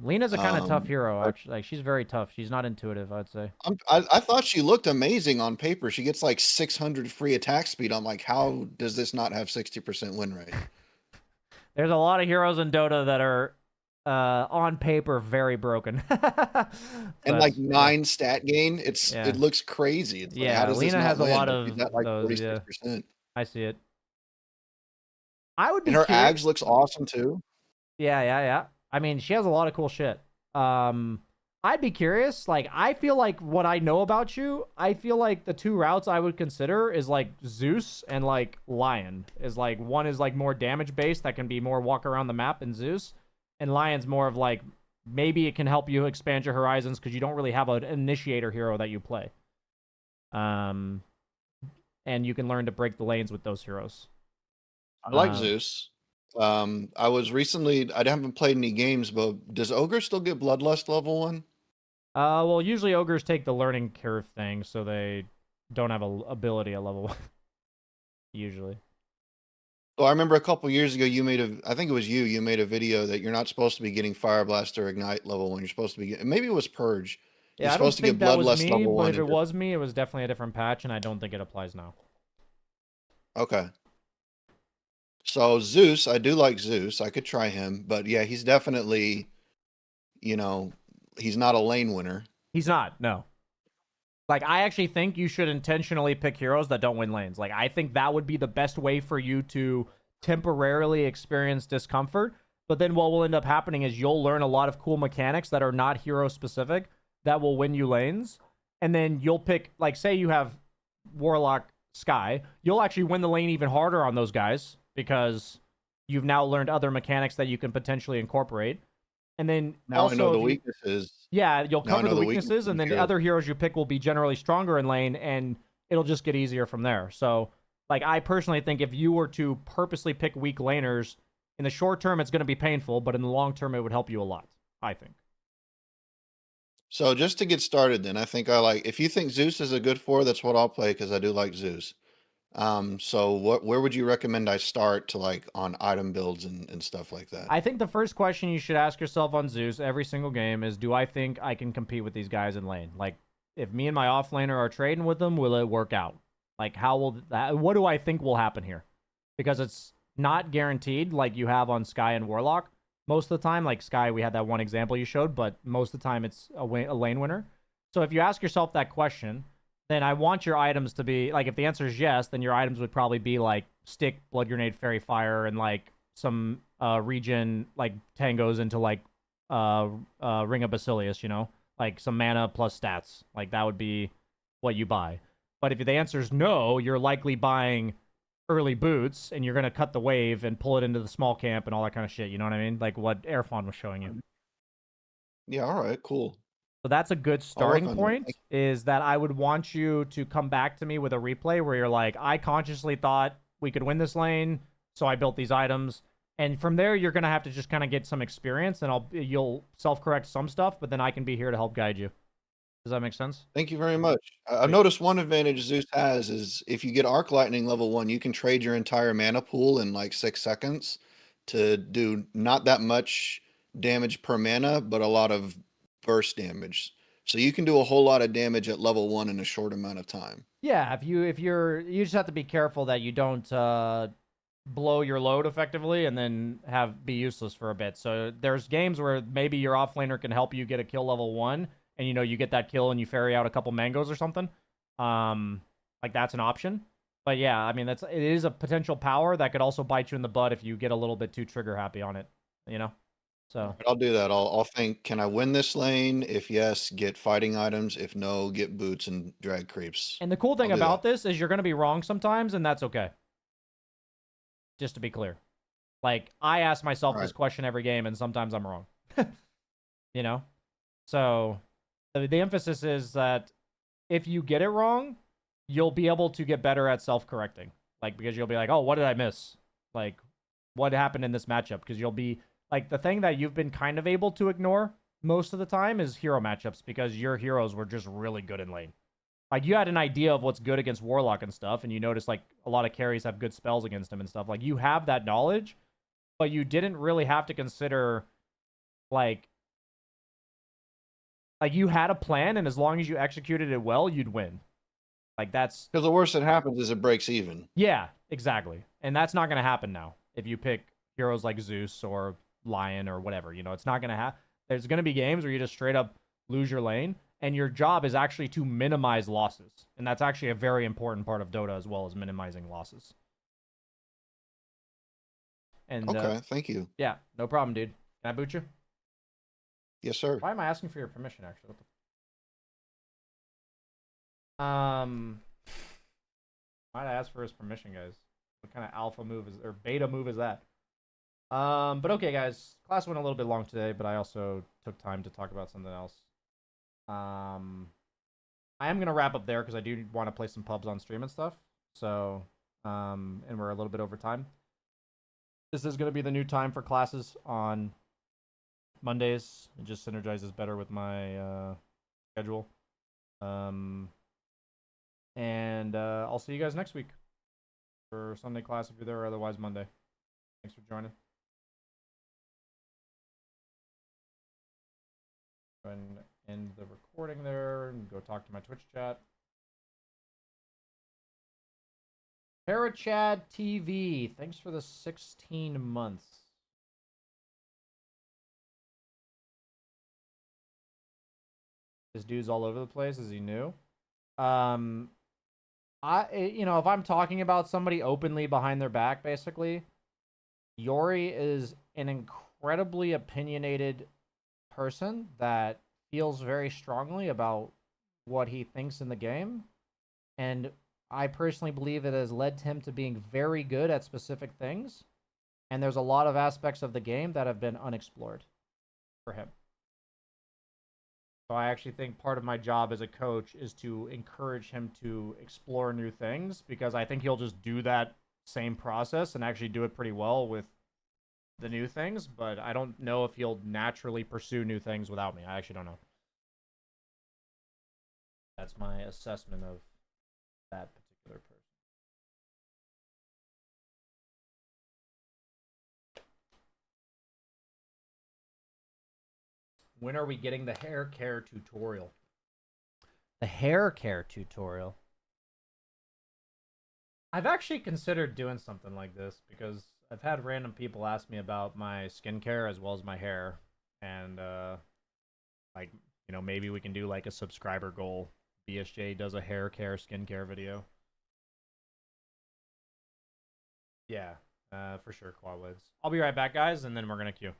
Lena's a kind of tough hero, actually. Like, she's very tough. She's not intuitive, I'd say. I thought she looked amazing on paper. She gets like 600 free attack speed. I'm like, how does this not have 60% win rate? There's a lot of heroes in Dota that are on paper very broken. And like 9 stat gain, it looks crazy. It's like, how does Lena this not has win? a lot But of she's at like those. 46%. I see it. I would be And her curious. Ags looks awesome too. Yeah. I mean, she has a lot of cool shit. I'd be curious. Like, I feel like what I know about you, I feel like the 2 routes I would consider is like Zeus and like Lion. Is like, one is like more damage based that can be more walk around the map in Zeus, and Lion's more of like, maybe it can help you expand your horizons because you don't really have an initiator hero that you play. And you can learn to break the lanes with those heroes. I like Zeus. I was recently, I haven't played any games, but does Ogre still get Bloodlust level 1? Well, usually Ogres take the learning curve thing, so they don't have a ability at level 1. Usually. Well, I remember a couple years ago, I think it was you made a video that you're not supposed to be getting Fire Blast or Ignite level 1. You're supposed to be getting, maybe it was Purge. Yeah, you're I supposed don't to think get that was Bloodlust me, level 1. but if it was me, it was definitely a different patch, and I don't think it applies now. Okay. So Zeus, I do like Zeus. I could try him, but yeah, he's definitely, he's not a lane winner. He's not, no. Like, I actually think you should intentionally pick heroes that don't win lanes. Like, I think that would be the best way for you to temporarily experience discomfort. But then what will end up happening is you'll learn a lot of cool mechanics that are not hero specific that will win you lanes. And then you'll pick, like, say you have Warlock Sky, you'll actually win the lane even harder on those guys because you've now learned other mechanics that you can potentially incorporate. And then now also, I know the weaknesses. Yeah, you'll cover the weaknesses, and then the other heroes you pick will be generally stronger in lane, and it'll just get easier from there. So, like, I personally think if you were to purposely pick weak laners, in the short term it's going to be painful, but in the long term it would help you a lot, I think. So just to get started, then I think I like. If you think Zeus is a good 4, that's what I'll play because I do like Zeus. So where would you recommend I start to like on item builds and stuff like that? I think the first question you should ask yourself on Zeus every single game is, do I think I can compete with these guys in lane? Like, if me and my offlaner are trading with them, will it work out? Like, how will that? What do I think will happen here? Because it's not guaranteed, like you have on Sky and Warlock. Most of the time, like Sky, we had that one example you showed, but most of the time it's a lane winner. So if you ask yourself that question, then I want your items to be like, if the answer is yes, then your items would probably be like stick, blood grenade, fairy fire, and like some regen like tangos into like Ring of Basilius, you know, like some mana plus stats. Like that would be what you buy. But if the answer is no, you're likely buying early boots and you're gonna cut the wave and pull it into the small camp and all that kind of shit. You know what I mean? Like what Airfon was showing you. Yeah, all right, cool. So that's a good I'll work starting on point, that. is that I would want you to come back to me with a replay where you're like, I consciously thought we could win this lane, so I built these items. And from there, you're going to have to just kind of get some experience, and you'll self-correct some stuff, but then I can be here to help guide you. Does that make sense? Thank you very much. I've noticed one advantage Zeus has is if you get Arc Lightning level 1, you can trade your entire mana pool in like 6 seconds to do not that much damage per mana, but a lot of burst damage. So you can do a whole lot of damage at level 1 in a short amount of time. Yeah, you just have to be careful that you don't blow your load effectively and then be useless for a bit. So there's games where maybe your offlaner can help you get a kill level 1, and you get that kill and you ferry out a couple mangoes or something. Like that's an option. But yeah, I mean it is a potential power that could also bite you in the butt if you get a little bit too trigger happy on it, you know? So I'll do that. I'll think, can I win this lane? If yes, get fighting items. If no, get boots and drag creeps. And the cool thing I'll do about that. this is you're going to be wrong sometimes, and that's okay. Just to be clear. Like, I ask myself this question every game, and sometimes I'm wrong. You know? So, the emphasis is that if you get it wrong, you'll be able to get better at self-correcting. Like, because you'll be like, oh, what did I miss? Like, what happened in this matchup? Because you'll be, like, the thing that you've been kind of able to ignore most of the time is hero matchups, because your heroes were just really good in lane. Like, you had an idea of what's good against Warlock and stuff, and you notice, like, a lot of carries have good spells against him and stuff. Like, you have that knowledge, but you didn't really have to consider, like, you had a plan, and as long as you executed it well, you'd win. Like, that's... Because the worst that happens is it breaks even. Yeah, exactly. And that's not going to happen now if you pick heroes like Zeus or Lion or whatever. You know, it's not going to happen. There's going to be games where you just straight up lose your lane, and your job is actually to minimize losses. And that's actually a very important part of Dota, as well as minimizing losses. And okay, thank you. Yeah, no problem, dude. Can I boot you? Yes, sir. Why am I asking for your permission, actually? What the... Why'd I ask for his permission, guys? What kind of alpha move or beta move is that? But okay, guys. Class went a little bit long today, but I also took time to talk about something else. I am going to wrap up there because I do want to play some pubs on stream and stuff. So, and we're a little bit over time. This is going to be the new time for classes on Mondays. It just synergizes better with my schedule. And I'll see you guys next week for Sunday class if you're there, or otherwise Monday. Thanks for joining. Go ahead and end the recording there and go talk to my Twitch chat. Parachad TV, thanks for the 16 months. This dude's all over the place. Is he new? If I'm talking about somebody openly behind their back, basically, Yori is an incredibly opinionated person that feels very strongly about what he thinks in the game. And I personally believe it has led him to being very good at specific things. And there's a lot of aspects of the game that have been unexplored for him. So I actually think part of my job as a coach is to encourage him to explore new things, because I think he'll just do that same process and actually do it pretty well with the new things, but I don't know if he'll naturally pursue new things without me. I actually don't know. That's my assessment of that particular person. When are we getting the hair care tutorial? The hair care tutorial? I've actually considered doing something like this because I've had random people ask me about my skincare as well as my hair. And, like, you know, maybe we can do like a subscriber goal. BSJ does a hair care, skincare video. Yeah, for sure, Quadlids. I'll be right back, guys, and then we're going to queue.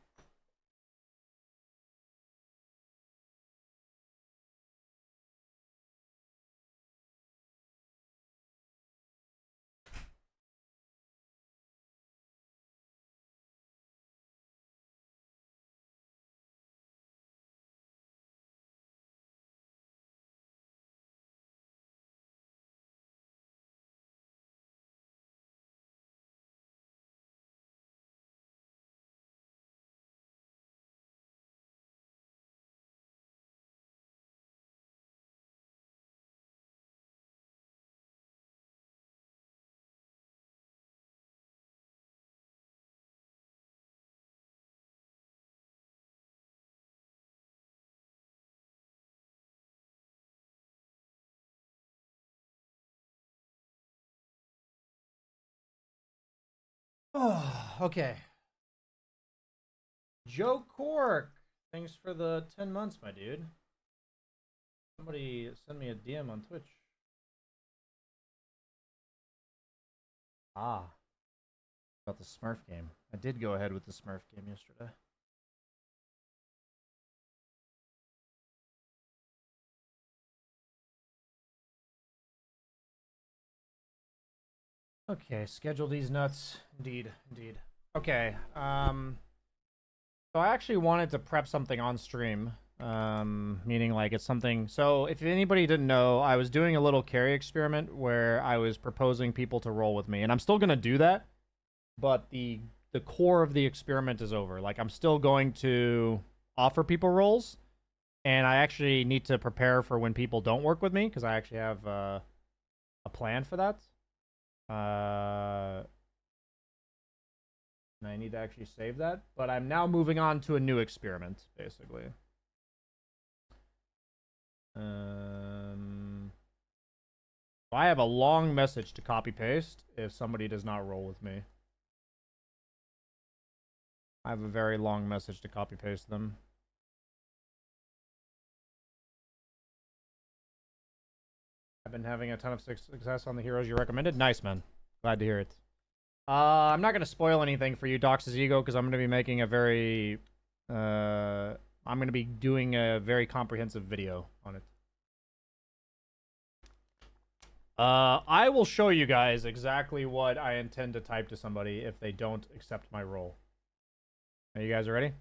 Oh, okay. Joe Cork, thanks for the 10 months, my dude. Somebody send me a DM on Twitch. Ah, about the Smurf game. I did go ahead with the Smurf game yesterday. Okay, schedule these nuts. Indeed, indeed. Okay, so I actually wanted to prep something on stream. Meaning like it's something. So if anybody didn't know, I was doing a little carry experiment where I was proposing people to roll with me, and I'm still gonna do that. But the core of the experiment is over. Like I'm still going to offer people roles, and I actually need to prepare for when people don't work with me because I actually have a plan for that. And I need to actually save that. But I'm now moving on to a new experiment, basically. I have a long message to copy paste if somebody does not roll with me. I have a very long message to copy paste them. I've been having a ton of success on the heroes you recommended. Nice, man. Glad to hear it. I'm not going to spoil anything for you, Dox's Ego, because I'm going to be making a very... I'm going to be doing a very comprehensive video on it. I will show you guys exactly what I intend to type to somebody if they don't accept my role. Are you guys ready?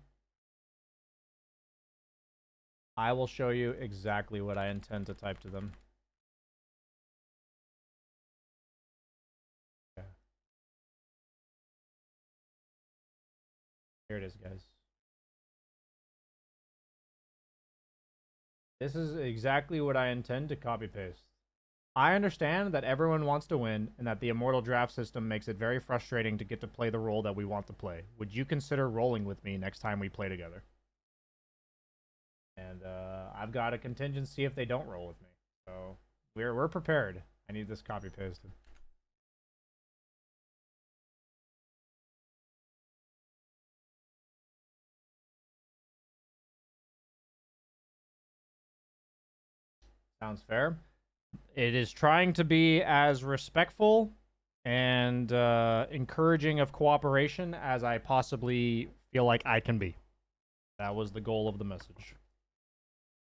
I will show you exactly what I intend to type to them. Okay. Here it is, guys. This is exactly what I intend to copy paste. I understand that everyone wants to win, and that the Immortal draft system makes it very frustrating to get to play the role that we want to play. Would you consider rolling with me next time we play together? And I've got a contingency if they don't roll with me. So we're prepared. I need this copy pasted. Sounds fair. It is trying to be as respectful and encouraging of cooperation as I possibly feel like I can be. That was the goal of the message.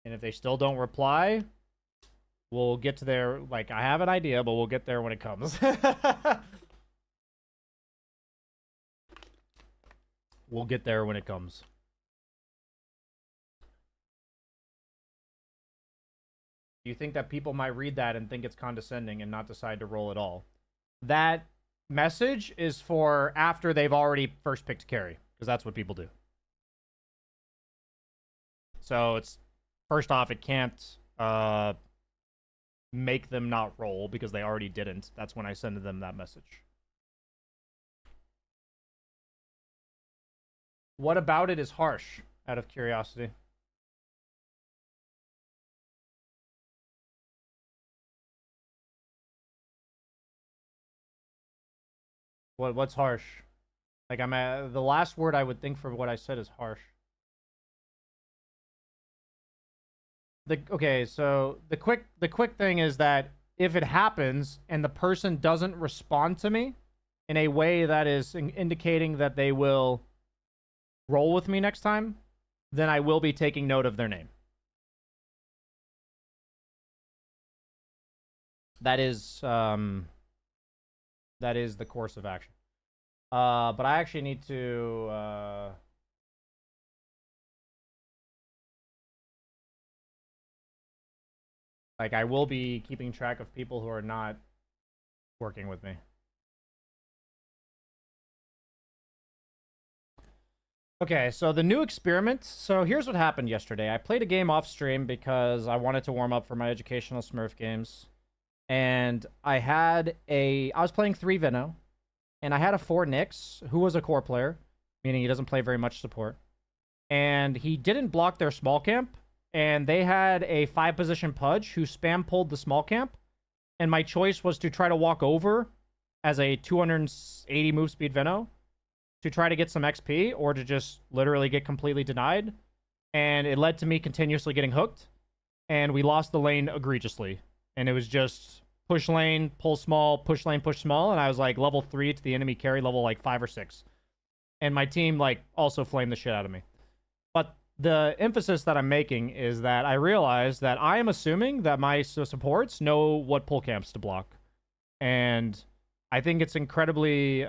And if they still don't reply, we'll get to their... Like, I have an idea, but we'll get there when it comes. We'll get there when it comes. Do you think that people might read that and think it's condescending and not decide to roll at all? That message is for after they've already first picked carry, because that's what people do. So it's... First off, it can't make them not roll because they already didn't, that's when I send them that message. What about it is harsh, out of curiosity? What's harsh? Like, the last word I would think for what I said is harsh. Okay, so the quick thing is that if it happens and the person doesn't respond to me in a way that is indicating that they will roll with me next time, then I will be taking note of their name. That is the course of action. But I actually need to like, I will be keeping track of people who are not working with me. Okay, so the new experiment. So here's what happened yesterday. I played a game off stream because I wanted to warm up for my educational Smurf games. And I was playing 3 Veno, and I had a 4 Nyx, who was a core player, meaning he doesn't play very much support. And he didn't block their small camp, and they had a 5-position Pudge who spam pulled the small camp, and my choice was to try to walk over as a 280 move speed Veno to try to get some XP, or to just literally get completely denied. And it led to me continuously getting hooked, and we lost the lane egregiously. And it was just push lane, pull small, push lane, push small, and I was like level 3 to the enemy carry level like 5 or 6. And my team like also flamed the shit out of me. But the emphasis that I'm making is that I realize that I am assuming that my supports know what pull camps to block. And I think it's incredibly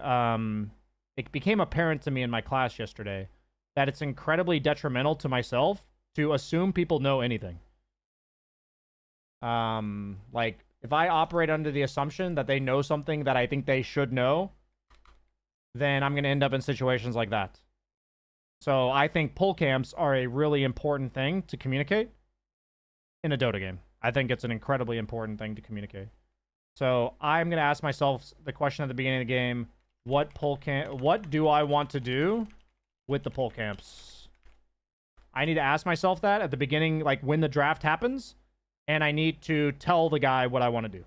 it became apparent to me in my class yesterday that it's incredibly detrimental to myself to assume people know anything. Like, if I operate under the assumption that they know something that I think they should know, then I'm going to end up in situations like that. So I think pull camps are a really important thing to communicate in a Dota game. I think it's an incredibly important thing to communicate. So I'm going to ask myself the question at the beginning of the game: what do I want to do with the pull camps? I need to ask myself that at the beginning, like when the draft happens, and I need to tell the guy what I want to do.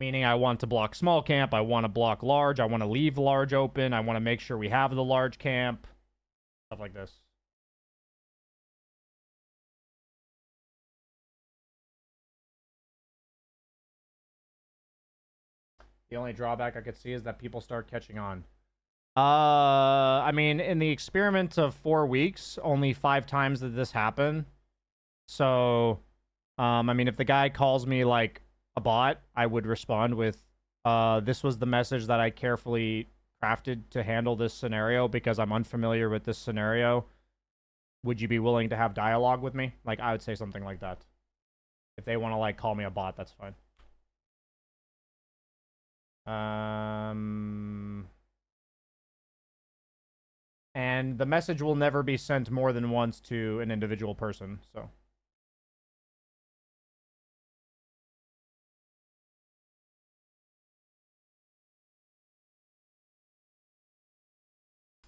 Meaning I want to block small camp, I want to block large, I want to leave large open, I want to make sure we have the large camp, stuff like this. The only drawback I could see is that people start catching on. I mean, in the experiment of 4 weeks, only 5 times did this happen. So, I mean, if the guy calls me like a bot, I would respond with, this was the message that I carefully crafted to handle this scenario because I'm unfamiliar with this scenario. Would you be willing to have dialogue with me? Like, I would say something like that. If they want to like call me a bot, that's fine. And the message will never be sent more than once to an individual person, so.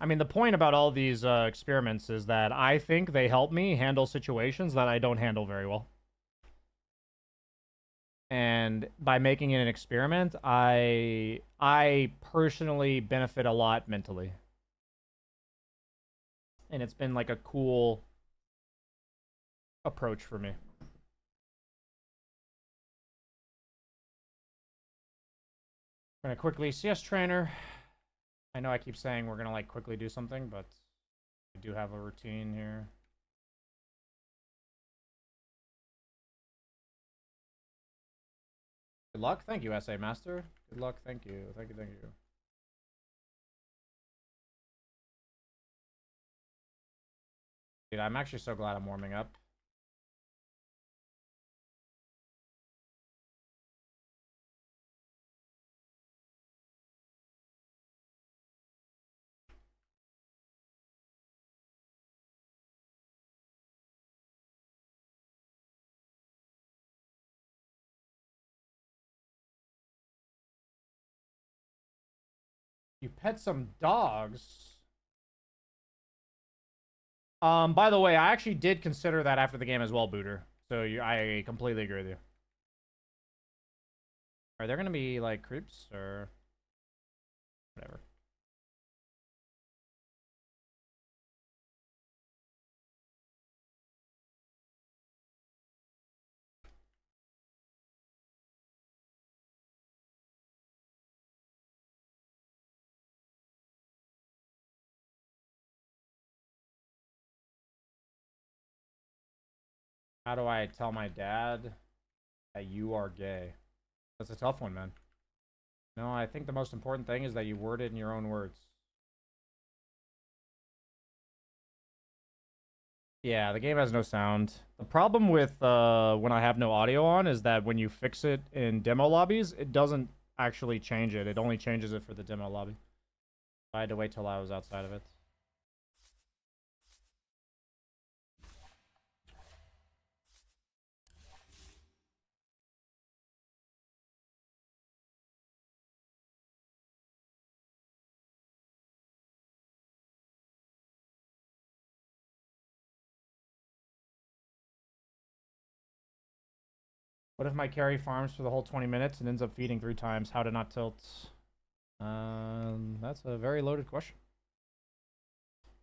I mean, the point about all these experiments is that I think they help me handle situations that I don't handle very well. And by making it an experiment, I personally benefit a lot mentally. And it's been like a cool approach for me. I'm gonna quickly CS trainer. I know I keep saying we're gonna like quickly do something, but I do have a routine here. Good luck. Thank you, SA Master. Good luck. Thank you. Thank you. Thank you. Dude, I'm actually so glad I'm warming up. You pet some dogs. By the way, I actually did consider that after the game as well, Booter. So I completely agree with you. Are there gonna be like creeps or whatever? How do I tell my dad that you are gay? That's a tough one, man. No, I think the most important thing is that you word it in your own words. Yeah, the game has no sound. The problem with when I have no audio on is that when you fix it in demo lobbies, it doesn't actually change it. It only changes it for the demo lobby. I had to wait till I was outside of it. What if my carry farms for the whole 20 minutes and ends up feeding 3 times? How to not tilt? That's a very loaded question.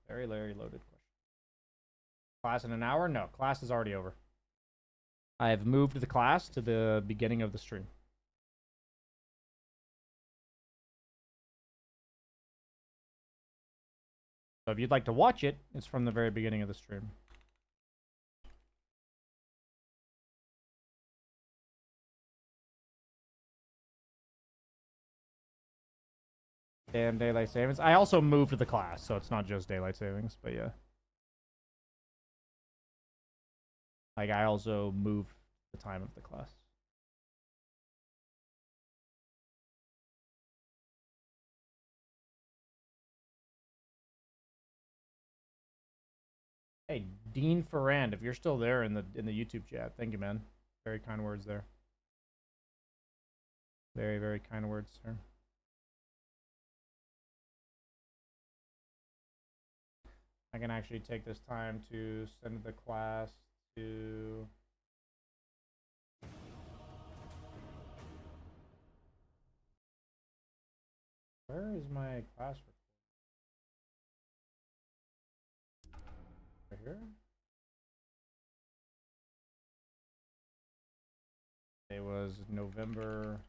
Very, very loaded question. Class in an hour? No, class is already over. I have moved the class to the beginning of the stream. So if you'd like to watch it, it's from the very beginning of the stream. Damn daylight savings. I also moved the class, so it's not just daylight savings, but yeah. Like, I also moved the time of the class. Hey, Dean Ferrand, if you're still there in the YouTube chat, thank you, man. Very kind words there. Very, very kind words, sir. I can actually take this time to send the class to... Where is my class recording? Right here? It was November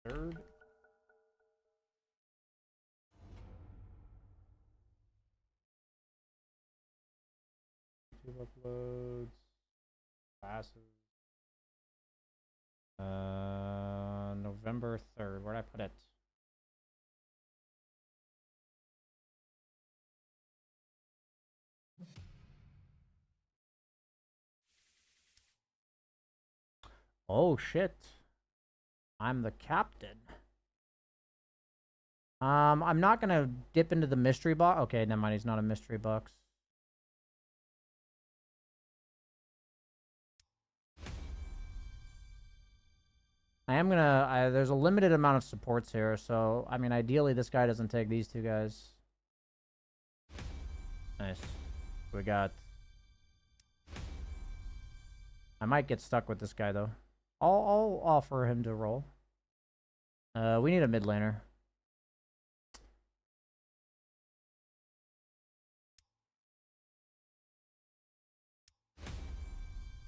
3rd. YouTube uploads. Classes. November 3rd. Where'd I put it? Oh shit. I'm the captain. I'm not gonna dip into the mystery box. Okay, never mind, he's not a mystery box. I am gonna, there's a limited amount of supports here, so, I mean, ideally this guy doesn't take these 2 guys. Nice. We got... I might get stuck with this guy, though. I'll offer him to roll. We need a mid laner.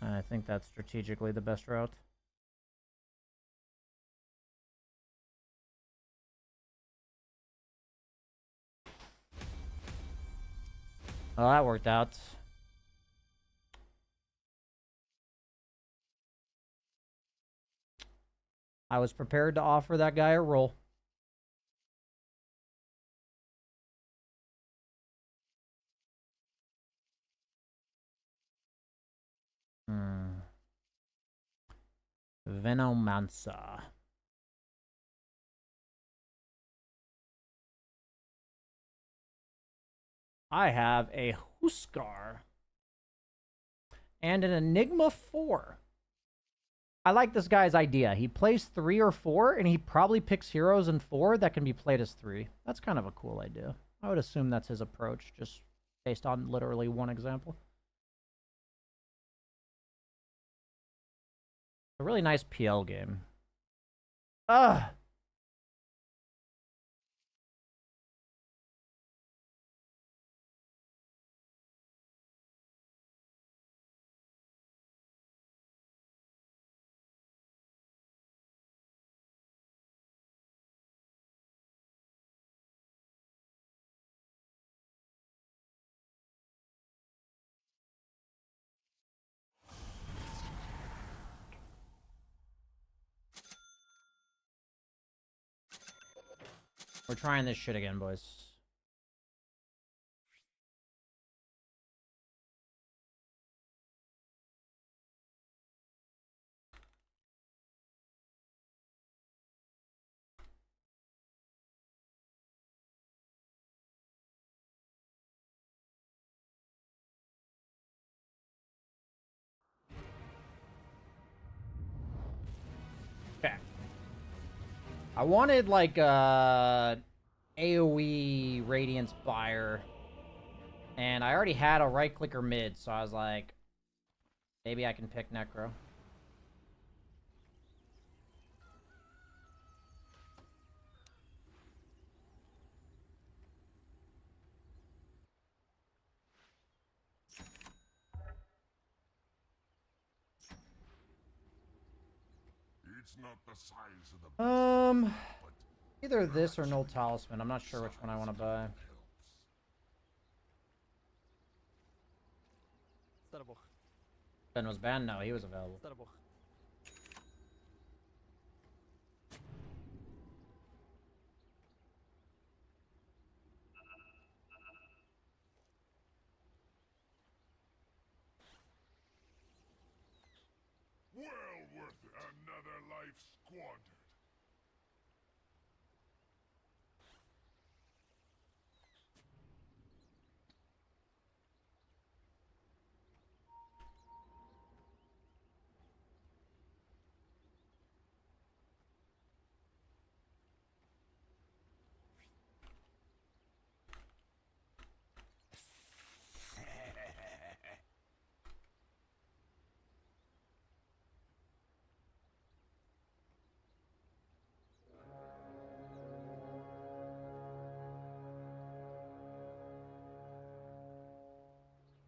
I think that's strategically the best route. Oh, that worked out. I was prepared to offer that guy a roll. Venomancer. I have a Huskar. And an Enigma 4. I like this guy's idea. He plays 3 or 4, and he probably picks heroes in 4 that can be played as 3. That's kind of a cool idea. I would assume that's his approach, just based on literally one example. A really nice PL game. Ugh! We're trying this shit again, boys. Okay. I wanted, like, AoE Radiance Buyer. And I already had a right-clicker mid, so I was like, maybe I can pick Necro. It's not the size of the Either this or Null Talisman. I'm not sure which one I want to buy. Ben was banned? No, he was available. well worth another life squandered.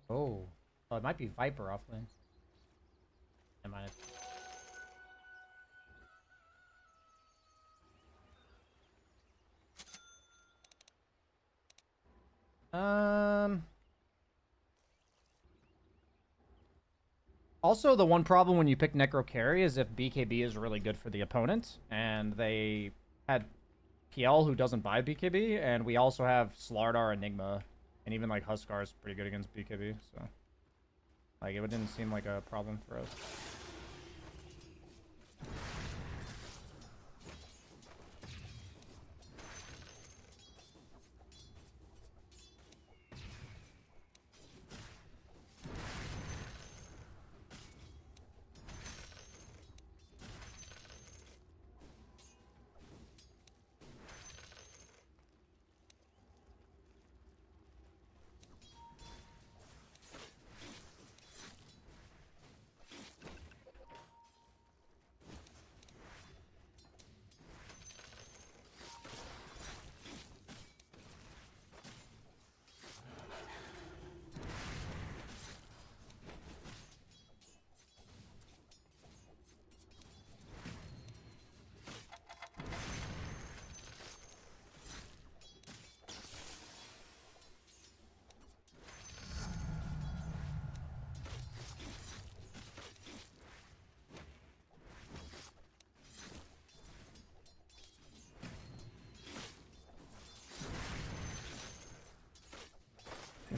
Oh. Oh, it might be Viper offlane. Never mind. Also, the one problem when you pick Necro Carry is if BKB is really good for the opponent, and they had PL who doesn't buy BKB, and we also have Slardar Enigma, and even like Huskar is pretty good against BKB, so like it didn't seem like a problem for us.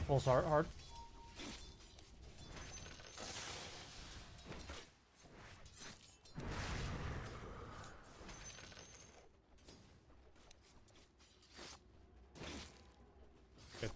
Full hard. Good.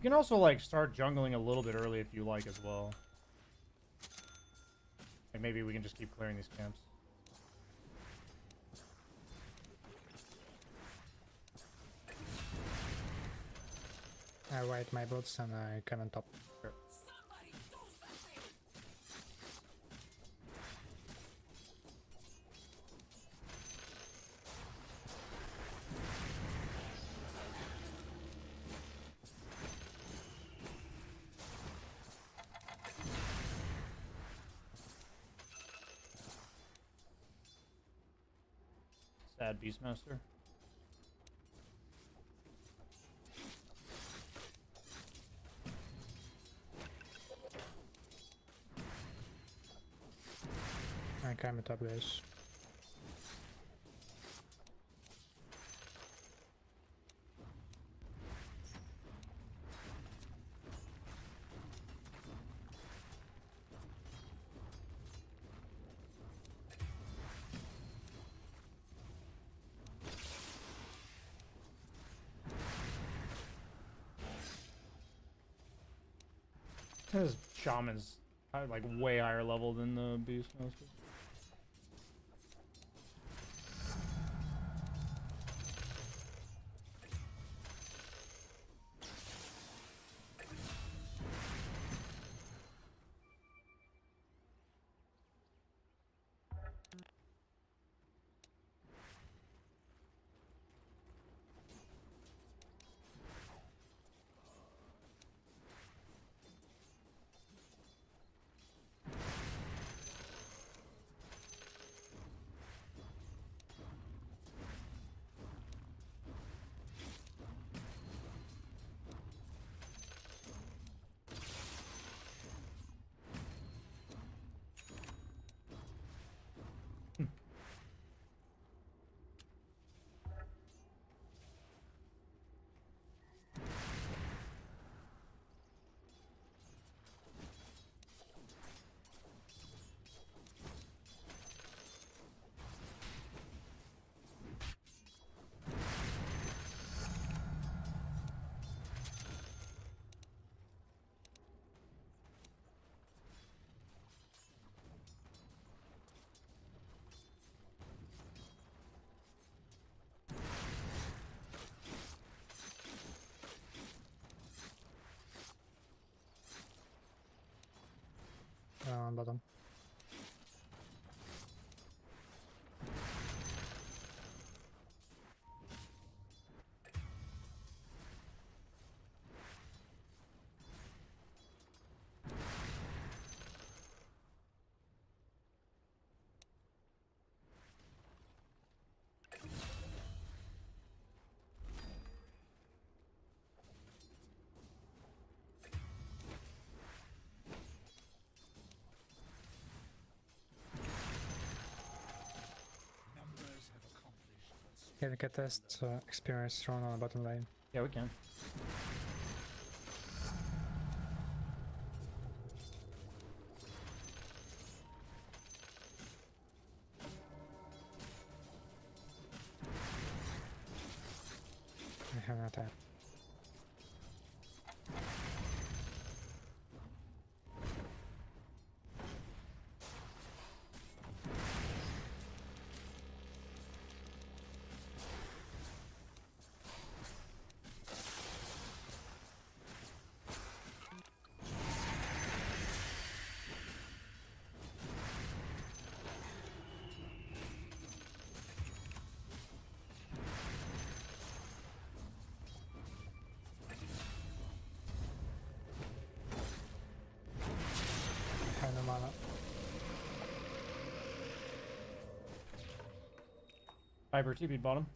You can also like start jungling a little bit early if you like as well. Like maybe we can just keep clearing these camps. I ride my bots and I come on top. Sure. Sad Beastmaster. I come on top, guys. His shaman's like way higher level than the Beastmaster. On bottom. Can we get test experience thrown on the bottom lane? Yeah, we can. I have no time. I have no mana. Viper TP bottom.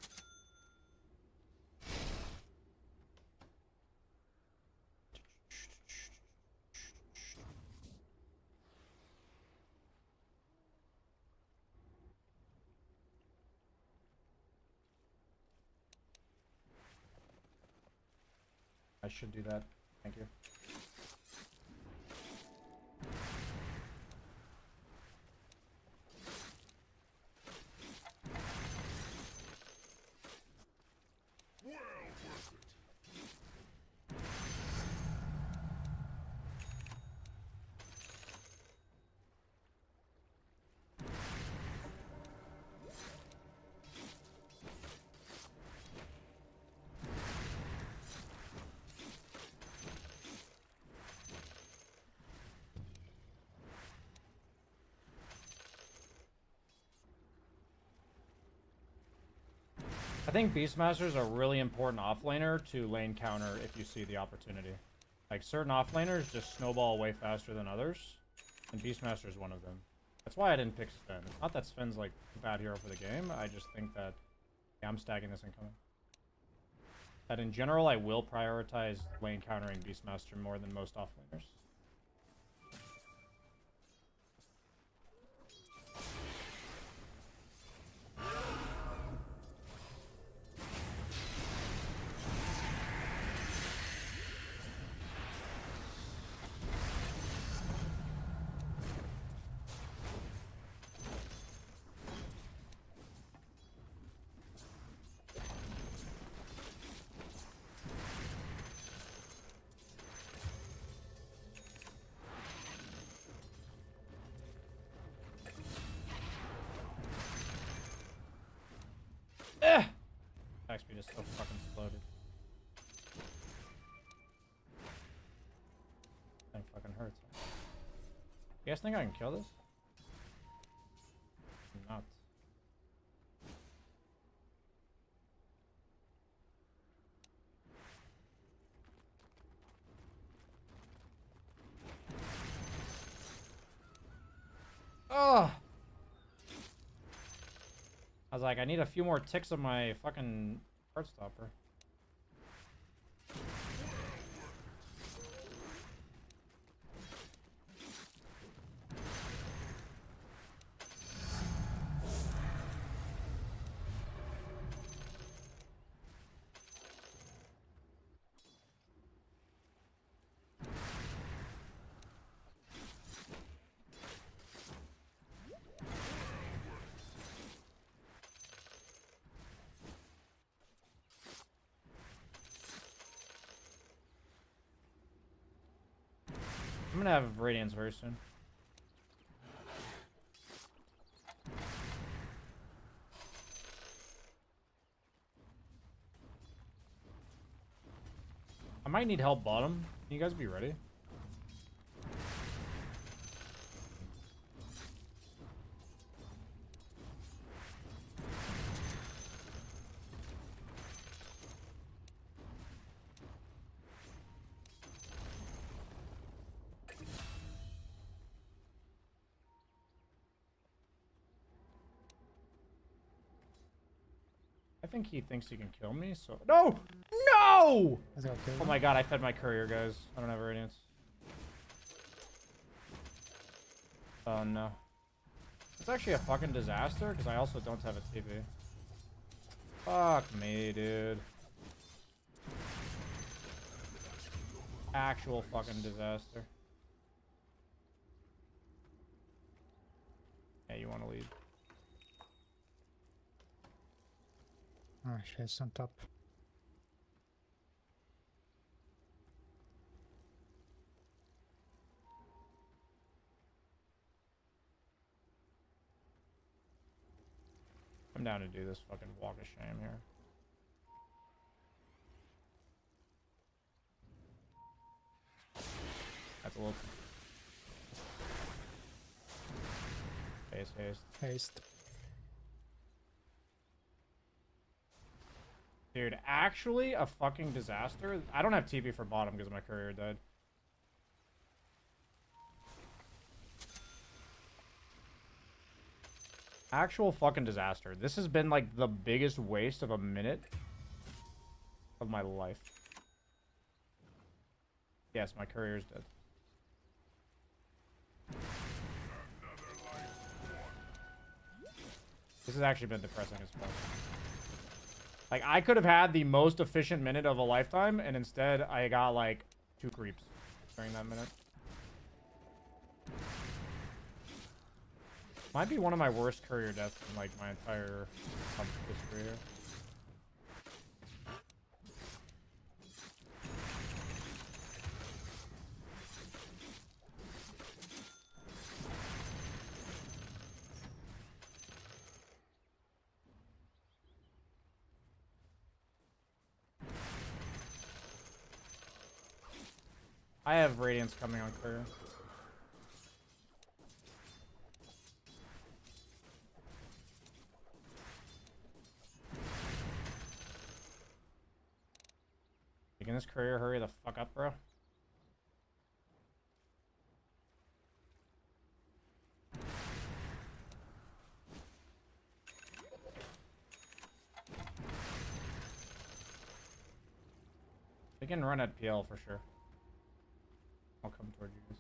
I should do that. Thank you. I think Beastmaster's a really important offlaner to lane counter if you see the opportunity. Like, certain offlaners just snowball way faster than others, and Beastmaster's one of them. That's why I didn't pick Sven. It's not that Sven's, like, a bad hero for the game, I just think that... Yeah, I'm stacking this incoming. That in general, I will prioritize lane countering Beastmaster more than most offlaners. Attack speed is so fucking slow, dude. That fucking hurts. You guys think I can kill this? I'm not. Oh! I was like, I need a few more ticks of my fucking heart stopper. I'm gonna have Radiance very soon. I might need help bottom. Can you guys be ready? I think he thinks he can kill me, so... No! No! Oh my god, I fed my courier, guys. I don't have Radiance. Oh no. It's actually a fucking disaster, because I also don't have a TP. Fuck me, dude. Actual fucking disaster. Yeah, you want to lead. Oh, she's on top. I'm down to do this fucking walk of shame here. That's a little... Haste, haste. Haste. Dude, actually a fucking disaster. I don't have TP for bottom because my courier died. Actual fucking disaster. This has been like the biggest waste of a minute of my life. Yes, my courier's dead. This has actually been depressing as fuck. Like, I could have had the most efficient minute of a lifetime, and instead I got, like, 2 creeps during that minute. Might be one of my worst courier deaths in, like, my entire history here. I have Radiance coming on courier. this courier hurry the fuck up, bro? We can run at PL for sure. I'll come towards you guys.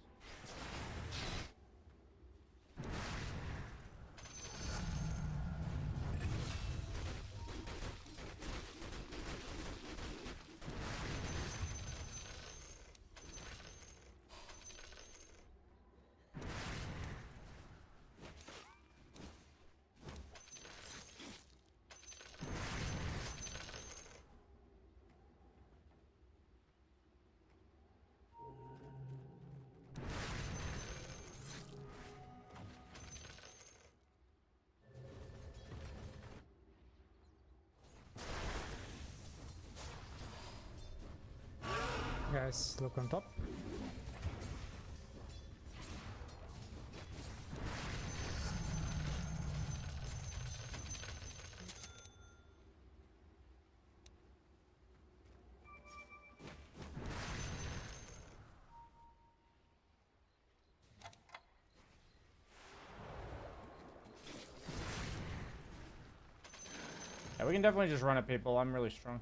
Guys, look on top. Yeah, we can definitely just run at people. I'm really strong.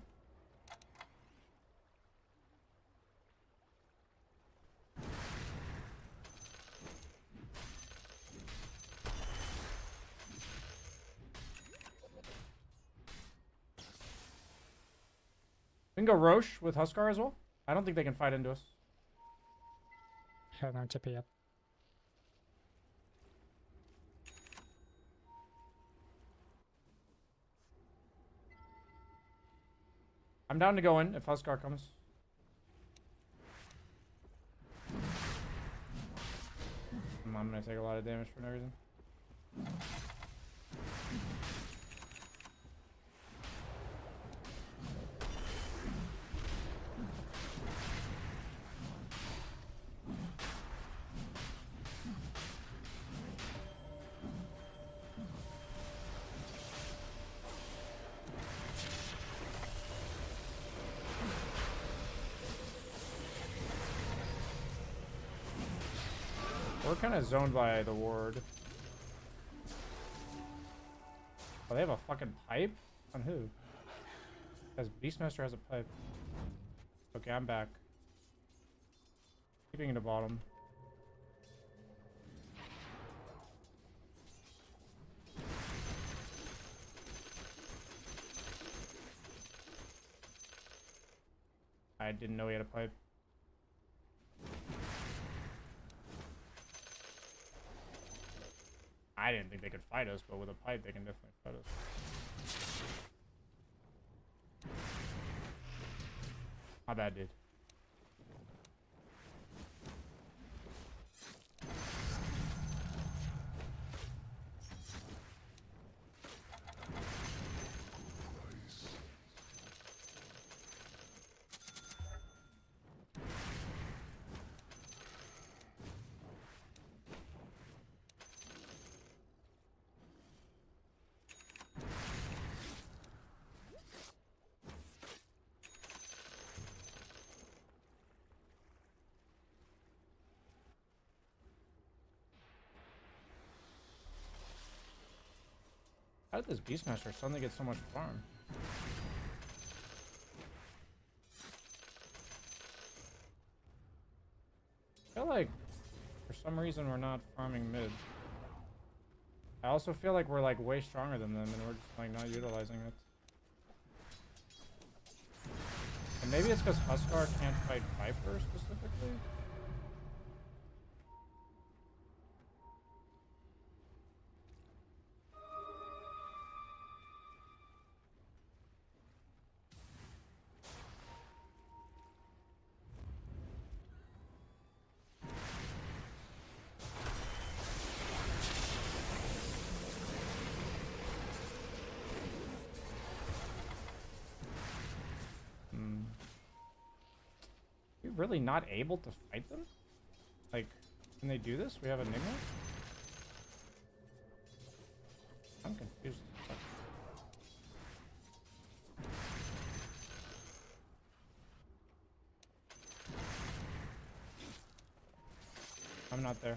We can go Roche with Huskar as well. I don't think they can fight into us. Have no TP yet. I'm down to go in if Huskar comes. I'm gonna take a lot of damage for no reason. We're kind of zoned by the ward. Oh, they have a fucking pipe? On who? Because Beastmaster has a pipe. Okay, I'm back. Keeping it to bottom. I didn't know he had a pipe. I didn't think they could fight us, but with a pipe they can definitely fight us. My bad, dude. How did this Beastmaster suddenly get so much farm? I feel like for some reason we're not farming mid. I also feel like we're like way stronger than them and we're just like not utilizing it. And maybe it's because Huskar can't fight Viper specifically? You're really not able to fight them? Like, can they do this? We have Enigma? I'm confused. I'm not there.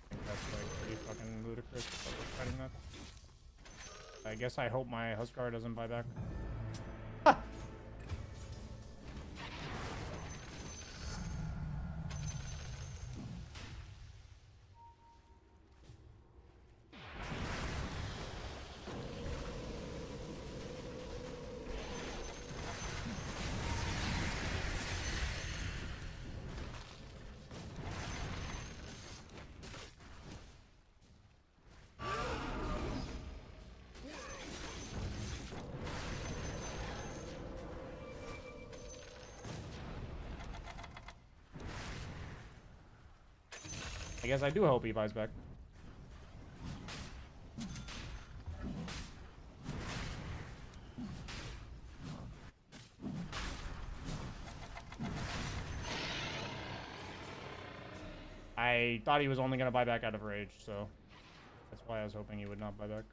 I think that's like pretty fucking ludicrous that we're fighting that. I guess I hope my Huskar doesn't buy back. I guess I do hope he buys back. I thought he was only going to buy back out of rage, so that's why I was hoping he would not buy back.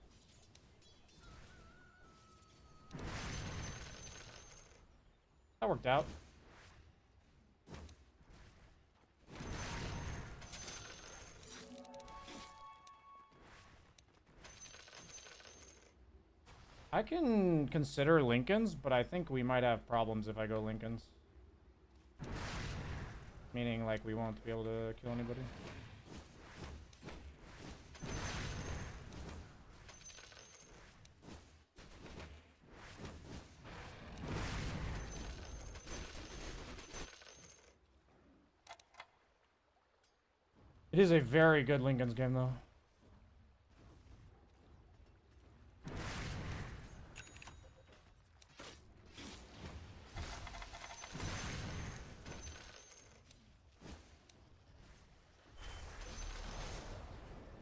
That worked out. I can consider Lincolns, but I think we might have problems if I go Lincolns. Meaning, like, we won't be able to kill anybody. It is a very good Lincoln's game, though.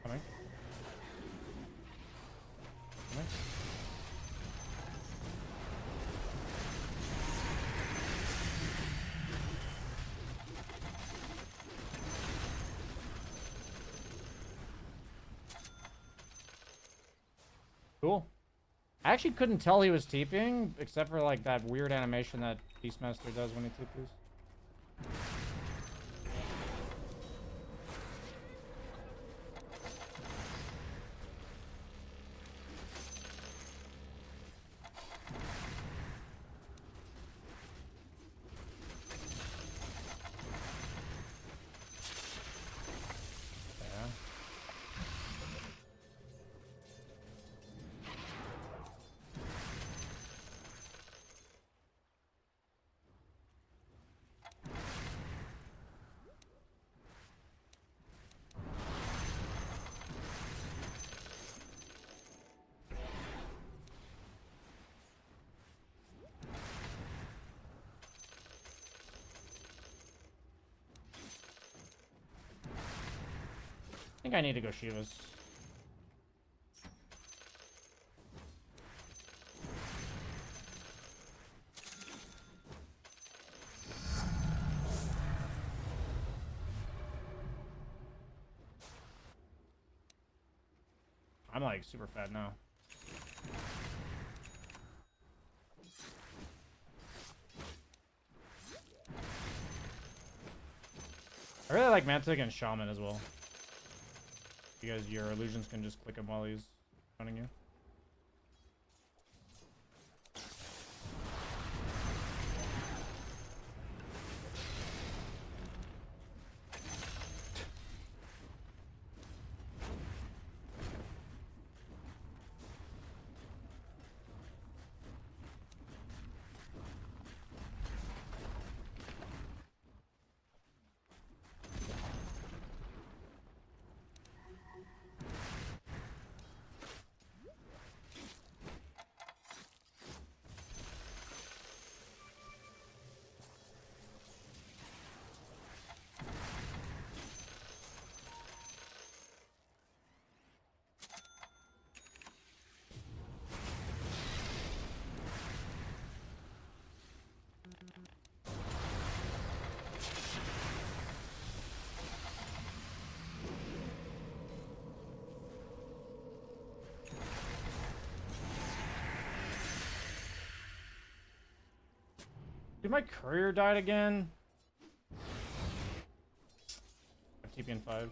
Coming. Coming. Cool. I actually couldn't tell he was TPing, except for like that weird animation that Beastmaster does when he TPs. I think I need to go Shivas. I'm like super fat now. I really like Mantic and Shaman as well. Because your illusions can just click him while he's running you. Dude, my courier died again. TP in 5.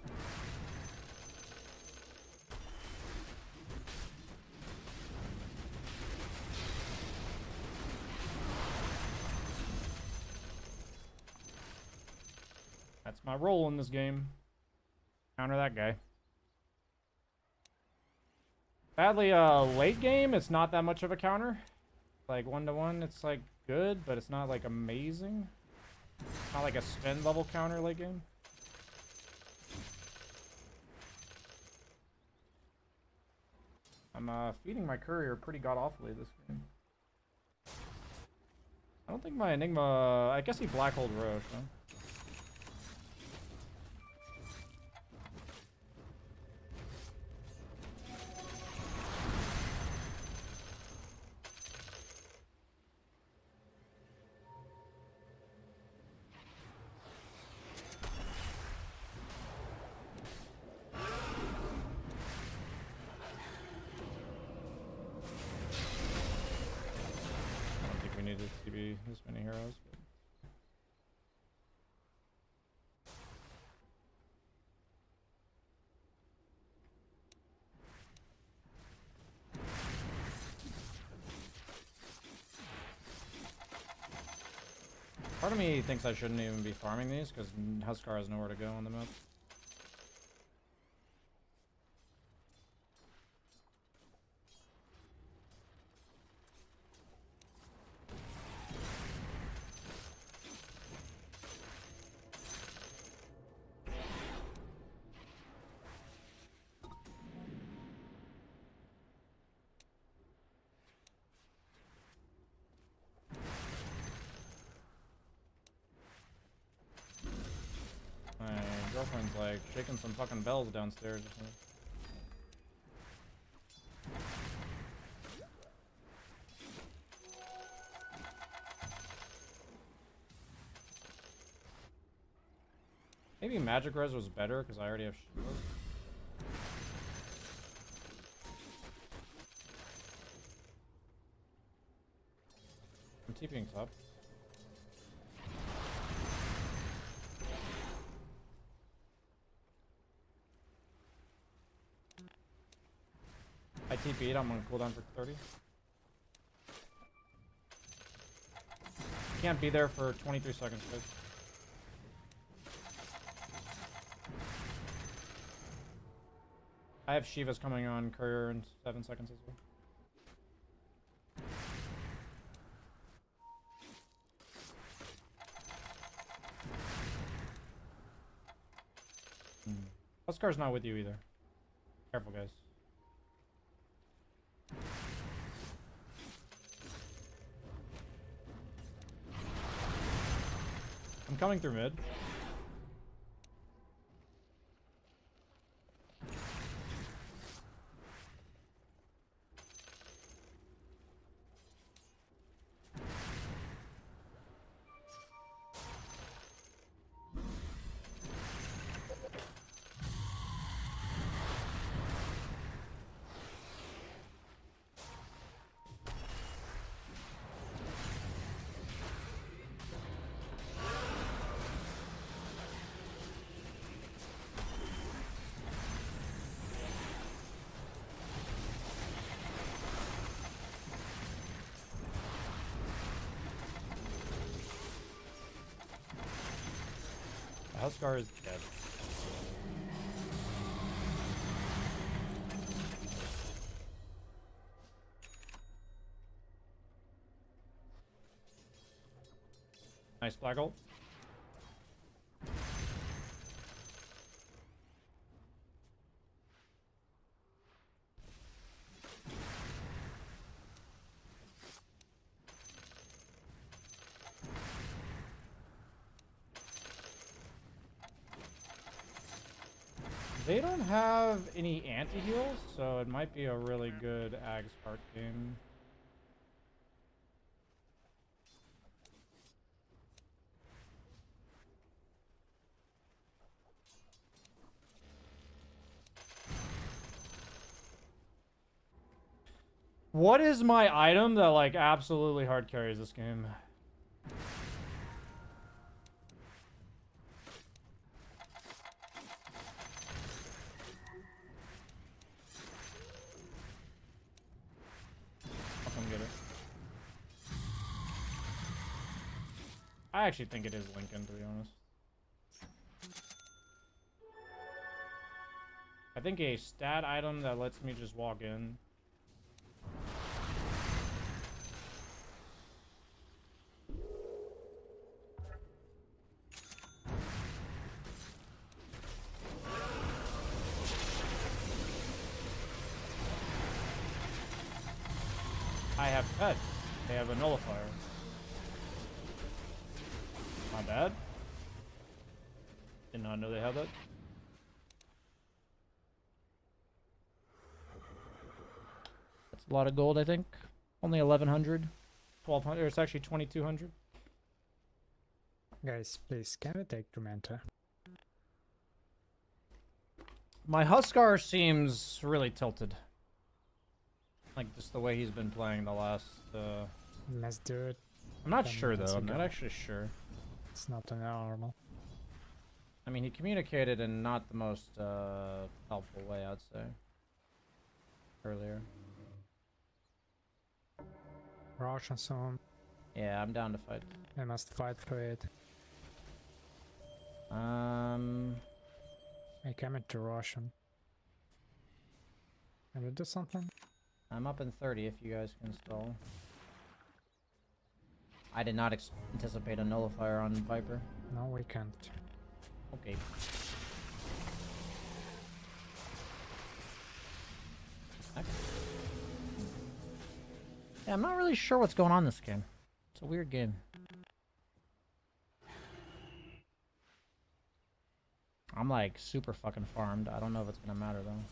That's my role in this game. Counter that guy. Sadly, late game, it's not that much of a counter. Like 1-to-1, it's like good, but it's not like amazing. It's not like a spin level counter late game. I'm feeding my courier pretty god awfully this game. I don't think my Enigma. I guess he black holed Roche, huh? Needed to be this many heroes. But... part of me thinks I shouldn't even be farming these because Huskar has nowhere to go on the map. My girlfriend's like shaking some fucking bells downstairs or something. Maybe Magic Res was better because I already have shields. I'm TPing top. I TP'd, I'm on cooldown for 30. Can't be there for 23 seconds, guys. I have Shiva's coming on courier in 7 seconds as well. Huskar's not with you either. Careful, guys. I'm coming through mid. Huskar is dead. Nice black ult. They don't have any anti-heals, so it might be a really good Ags card game. What is my item that like absolutely hard carries this game? I actually think it is Lincoln, to be honest. I think a stat item that lets me just walk in. I have pet. They have a nullifier. Not bad. Did not know they had that. That's a lot of gold, I think. Only 1,100. 1,200. It's actually 2,200. Guys, please, can we take Tormentor? My Huskar seems really tilted. Like, just the way he's been playing the last, Let's do it. I'm not Then sure, let's though. I'm not go. actually sure. It's not an normal. I mean, he communicated in not the most, helpful way, I'd say. Earlier. Russian soon. Yeah, I'm down to fight. I must fight for it. I came into Russian. Can we do something? I'm up in 30 if you guys can stall. I did not anticipate a nullifier on Viper. No, we can't. Okay. Yeah, I'm not really sure what's going on in this game. It's a weird game. I'm like super fucking farmed. I don't know if it's gonna matter though.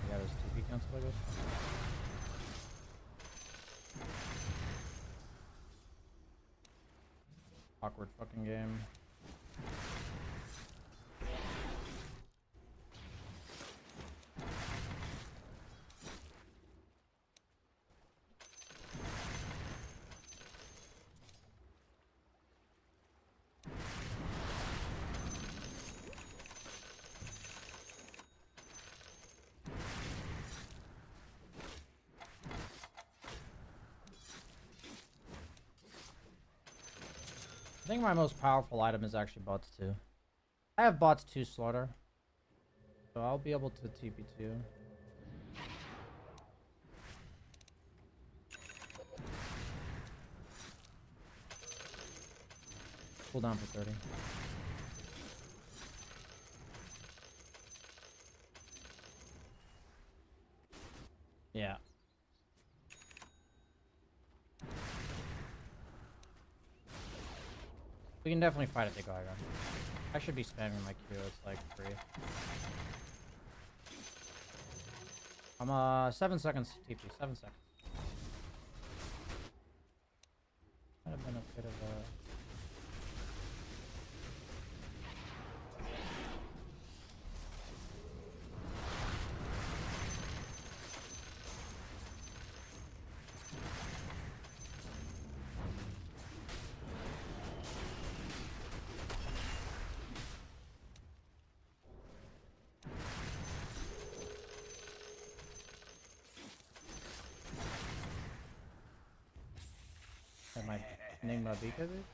Yeah, there's TP cancel, I guess. Awkward fucking game. I think my most powerful item is actually bots 2. I have bots 2 slaughter. So I'll be able to TP2. Cool down for 30. Yeah. We can definitely fight at the Gyron. I should be spamming my Q, it's like free. I'm 7 seconds TP, 7 seconds. Might have been a bit of a... Am I name my because it?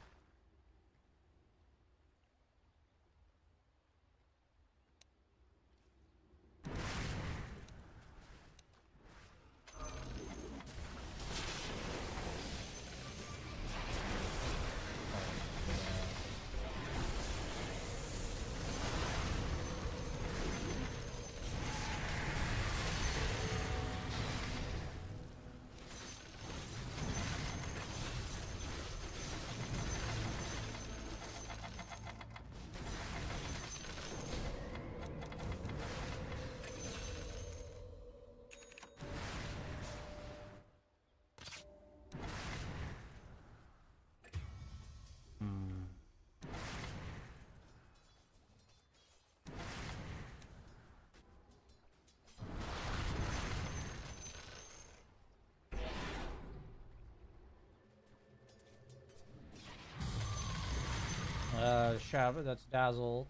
Shav, that's Dazzled.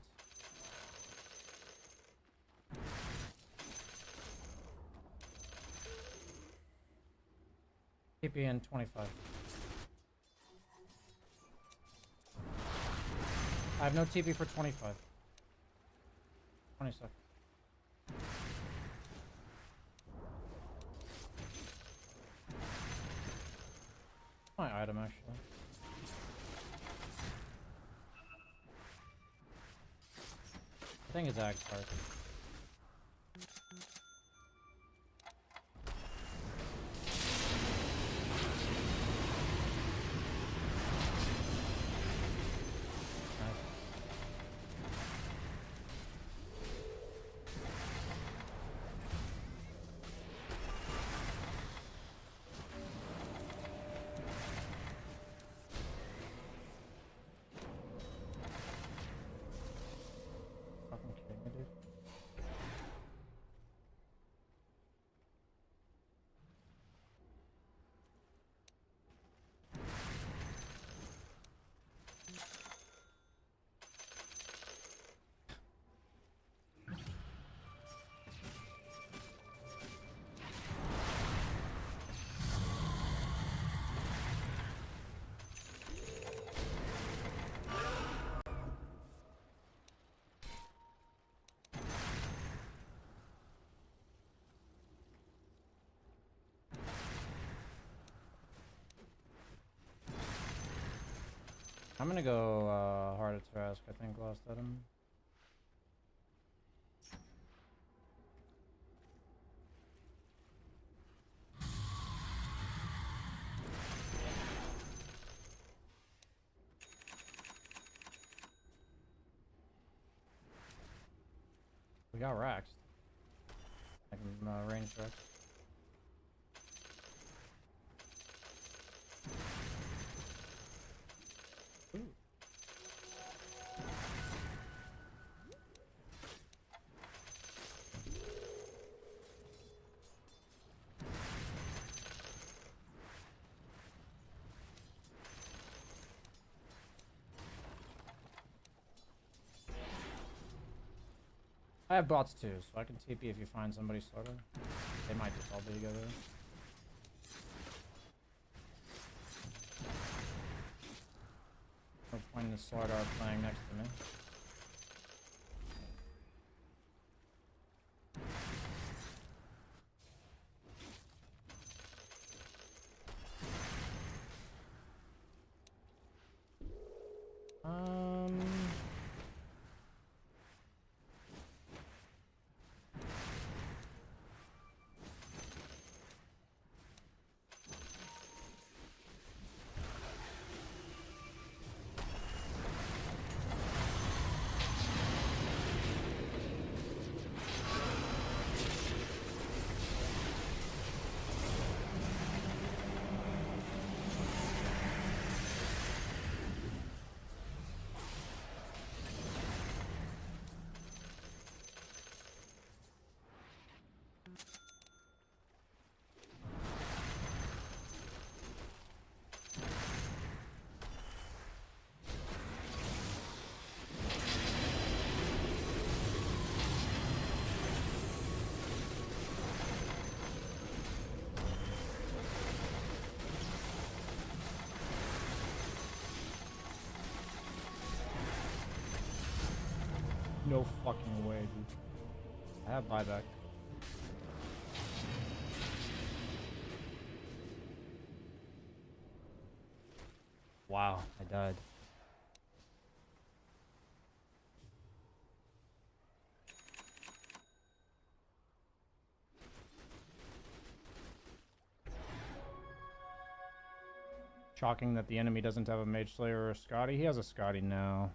TP in 25. I have no TP for 25. 20 seconds. My item actually. I think it's Axe Heart. Fucking kidding me, dude. I'm gonna go Heart of Trask, I think, last item. We got Raxed. I can range Rax. Ooh. I have bots too, so I can TP if you find somebody starter. They might just all be together. No point in the Slardar playing next to me. No fucking way, dude. I have buyback. Wow, I died. Shocking that the enemy doesn't have a Mage Slayer or a Scotty. He has a Scotty now.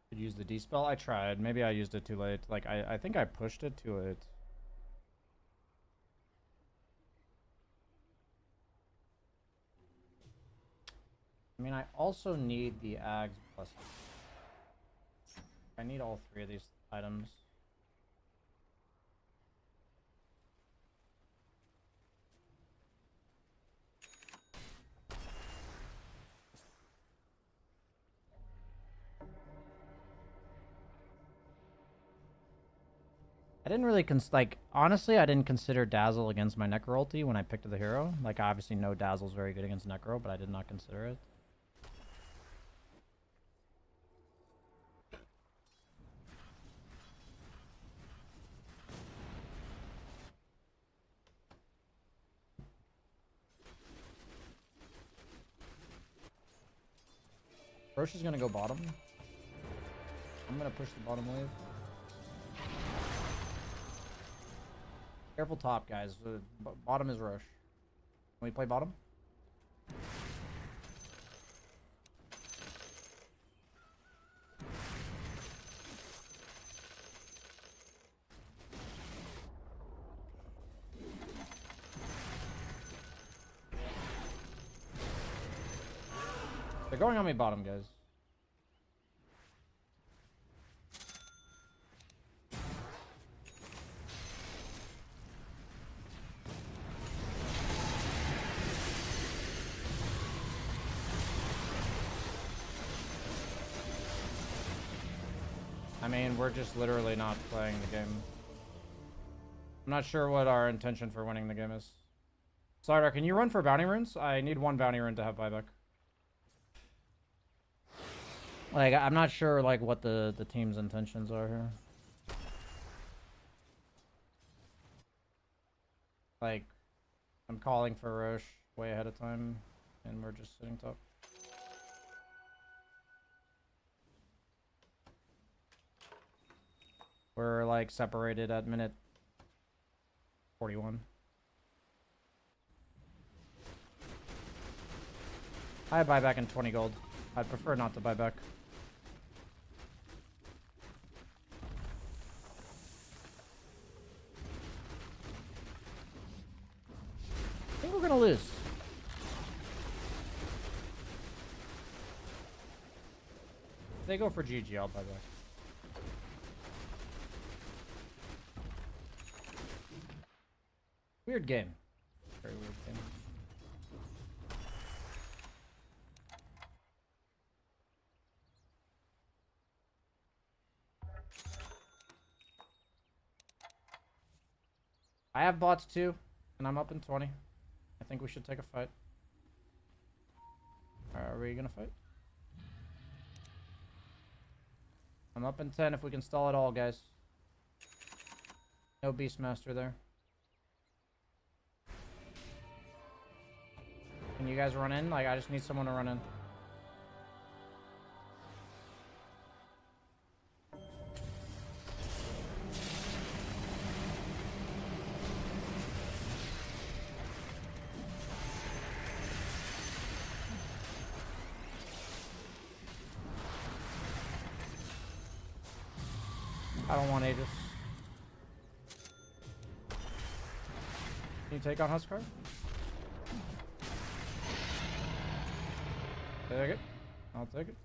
Could use the D-spell. I tried. Maybe I used it too late. Like, I think I pushed it too late. I mean, I also need the Ags plus. I need all three of these items. I didn't really like, honestly, I didn't consider Dazzle against my Necro ulti when I picked the hero. Like, I obviously know Dazzle's very good against Necro, but I did not consider it. Roche is gonna go bottom. I'm gonna push the bottom wave. Careful top, guys. Bottom is Roche. Can we play bottom? They're going on me bottom, guys. I mean, we're just literally not playing the game. I'm not sure what our intention for winning the game is. Slardar, can you run for bounty runes? I need 1 bounty rune to have buyback. Like, I'm not sure, like, what the team's intentions are here. Like, I'm calling for Roche way ahead of time, and we're just sitting top. We're, like, separated at minute 41. I buy back in 20 gold. I'd prefer not to buy back. I think we're gonna lose. If they go for GG, I'll buy back. Weird game. Very weird game. I have bots too, and I'm up in 20. I think we should take a fight. Are we gonna fight? I'm up in 10 if we can stall it all, guys. No Beastmaster there. Can you guys run in? Like, I just need someone to run in. I don't want Aegis. Can you take on Huskar? Take it. I'll take it.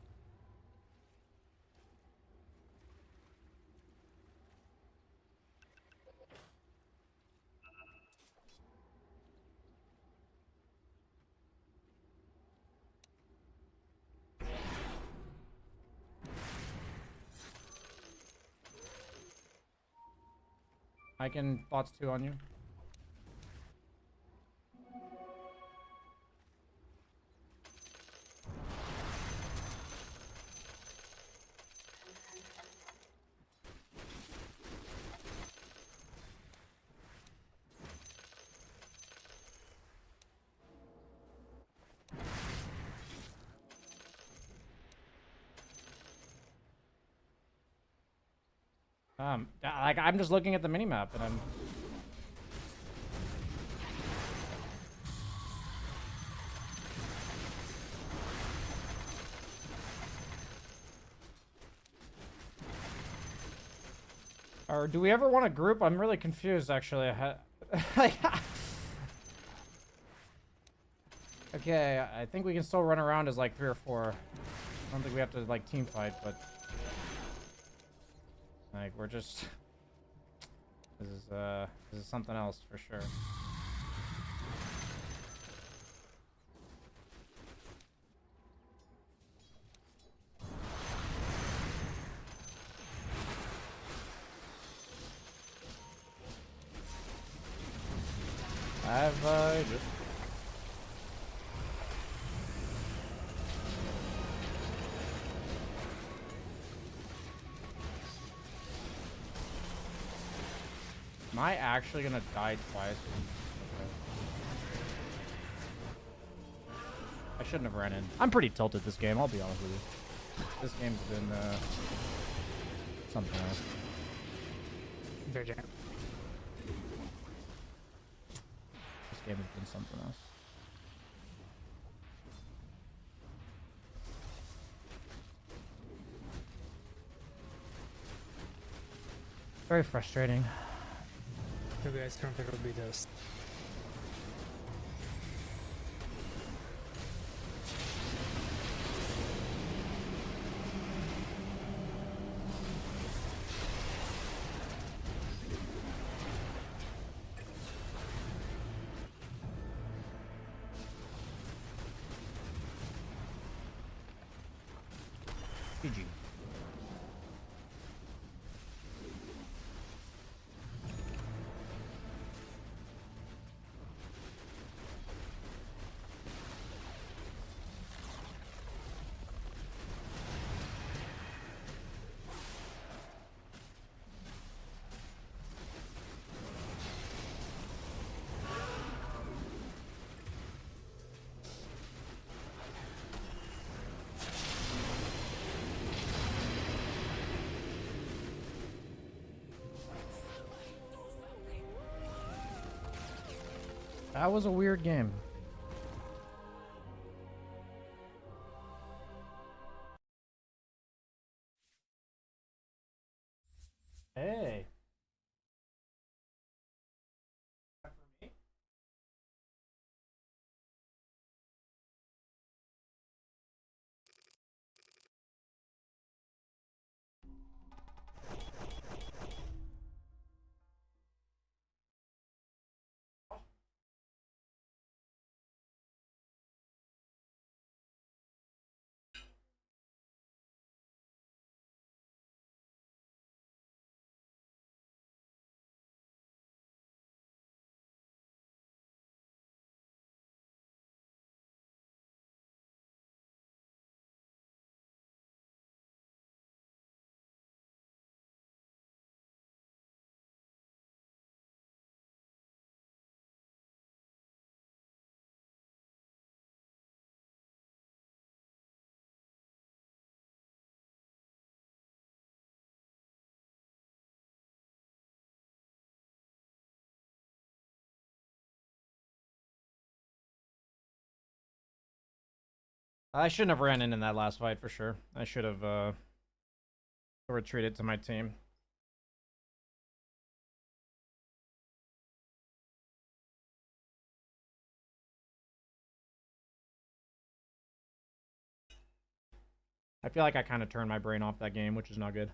I can bots 2 on you. Like, I'm just looking at the minimap and I'm... Or do we ever want to group? I'm really confused, actually. Okay, I think we can still run around as like 3 or 4. I don't think we have to like team fight, but like we're just this is something else for sure. 5 Aegis. Am I actually gonna die twice? Okay. I shouldn't have ran in. I'm pretty tilted this game, I'll be honest with you. This game's been something else. Very jam. This game has been something else. Very frustrating. You guys currently will be dust. GG. That was a weird game. Hey. I shouldn't have ran in that last fight for sure. I should have retreated to my team. I feel like I kind of turned my brain off that game, which is not good.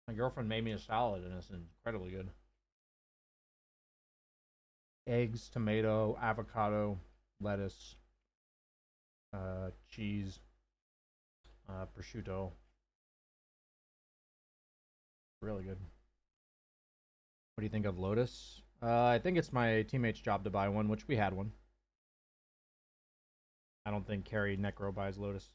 My girlfriend made me a salad and it's incredibly good. Eggs, tomato, avocado, lettuce, cheese, prosciutto. Really good. What do you think of Lotus? I think it's my teammate's job to buy one, which we had one. I don't think Carrie Necro buys Lotus.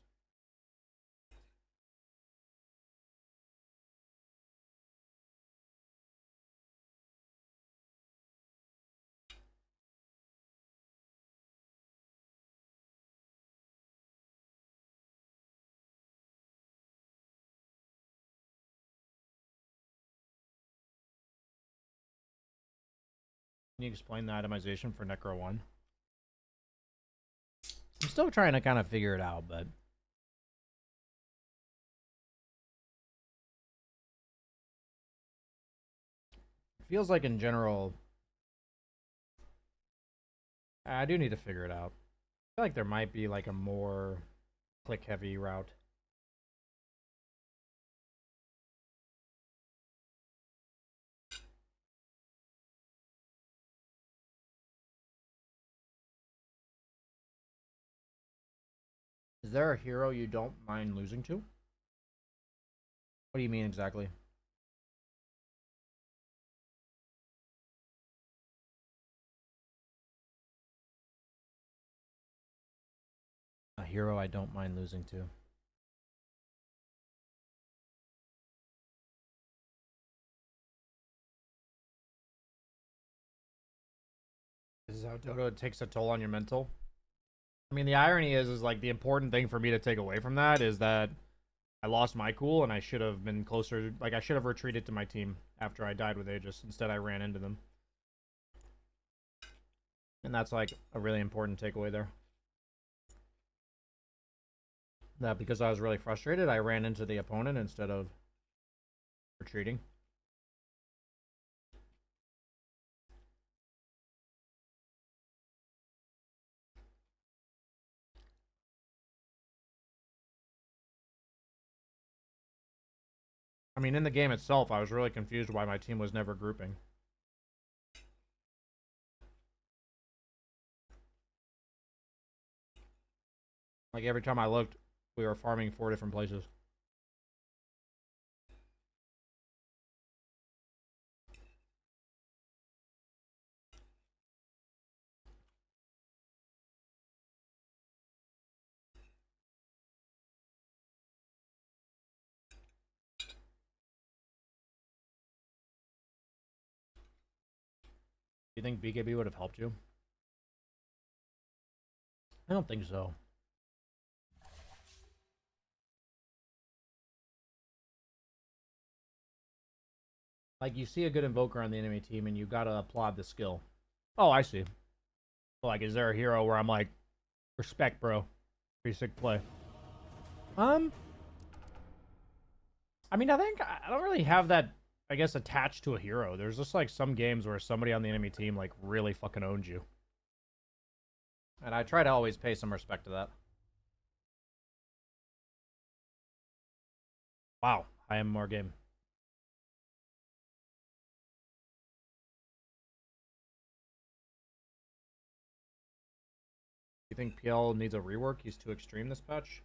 Can you explain the itemization for Necro 1? I'm still trying to kind of figure it out, but it feels like in general, I do need to figure it out. I feel like there might be like a more click heavy route. Is there a hero you don't mind losing to? What do you mean exactly? A hero I don't mind losing to. This is how Dota takes a toll on your mental. I mean, the irony is like the important thing for me to take away from that is that I lost my cool and I should have been closer. Like I should have retreated to my team after I died with Aegis. Instead, I ran into them. And that's like a really important takeaway there. That because I was really frustrated, I ran into the opponent instead of retreating. I mean, in the game itself, I was really confused why my team was never grouping. Like every time I looked, we were farming 4 different places. Do you think BKB would have helped you? I don't think so. Like, you see a good invoker on the enemy team and you gotta applaud the skill. Oh, I see. Like, is there a hero where I'm like, respect, bro. Pretty sick play. I mean, I think I don't really have that, I guess, attached to a hero. There's just like some games where somebody on the enemy team like really fucking owns you. And I try to always pay some respect to that. Wow, I am more game. You think PL needs a rework? He's too extreme this patch?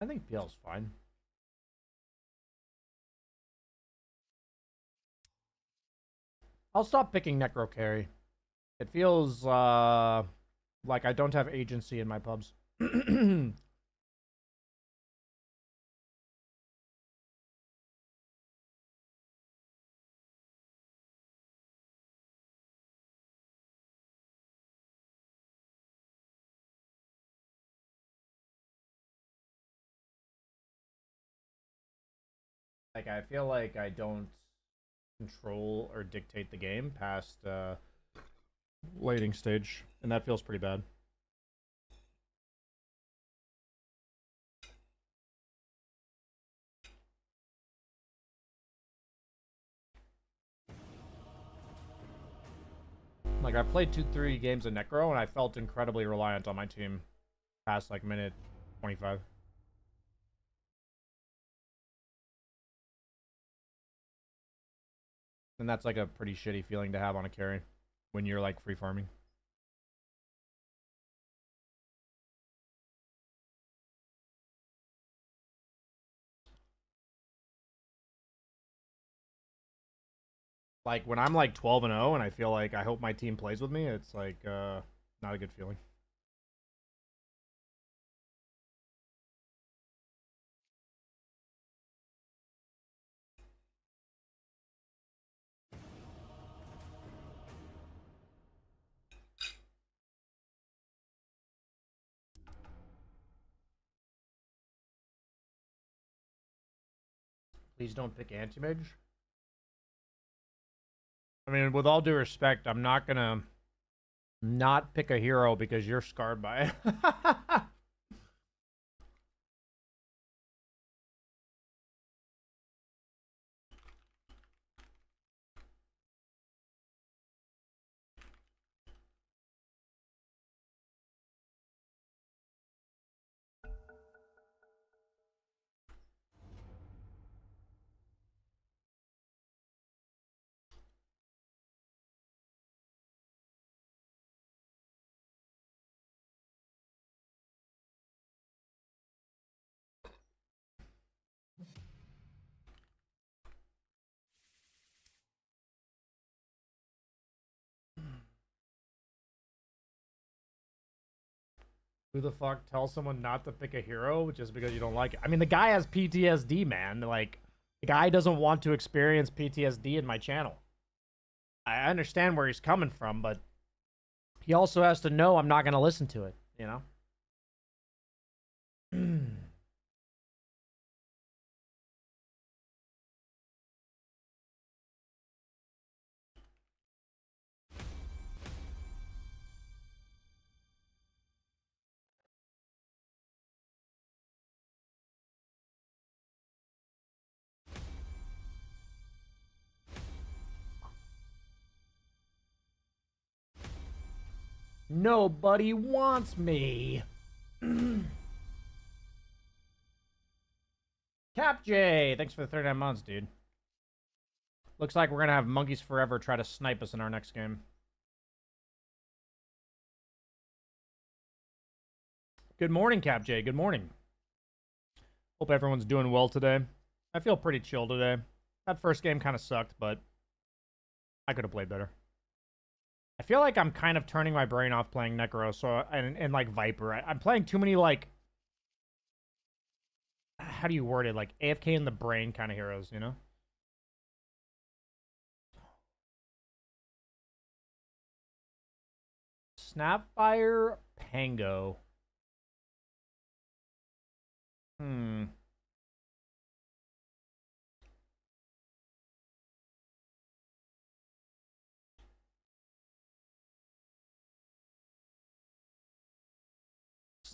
I think PL's fine. I'll stop picking Necro Carry. It feels like I don't have agency in my pubs. Like, I feel like I don't control or dictate the game past laning stage, and that feels pretty bad. Like, I played 2-3 games of Necro, and I felt incredibly reliant on my team past, like, minute 25. And that's, like, a pretty shitty feeling to have on a carry when you're, like, free farming. Like, when I'm, like, 12-0, and I feel like I hope my team plays with me, it's, like, not a good feeling. Please don't pick anti-mage. I mean, with all due respect, I'm not gonna not pick a hero because you're scarred by it. Who the fuck tells someone not to pick a hero just because you don't like it? I mean, the guy has PTSD, man. Like, the guy doesn't want to experience PTSD in my channel. I understand where he's coming from, but he also has to know I'm not going to listen to it, you know? Nobody wants me. Cap J, thanks for the 39 months, dude. Looks like we're going to have Monkeys Forever try to snipe us in our next game. Good morning, Cap J. Good morning. Hope everyone's doing well today. I feel pretty chill today. That first game kind of sucked, but I could have played better. I feel like I'm kind of turning my brain off playing Necro and like Viper. I'm playing too many, like, how do you word it? Like AFK in the brain kind of heroes, you know? Snapfire Pango.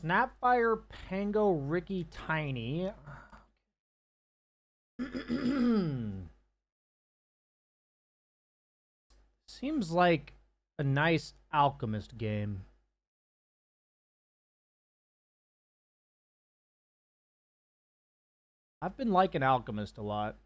Snapfire Pango Ricky Tiny. Seems like a nice Alchemist game. I've been liking Alchemist a lot.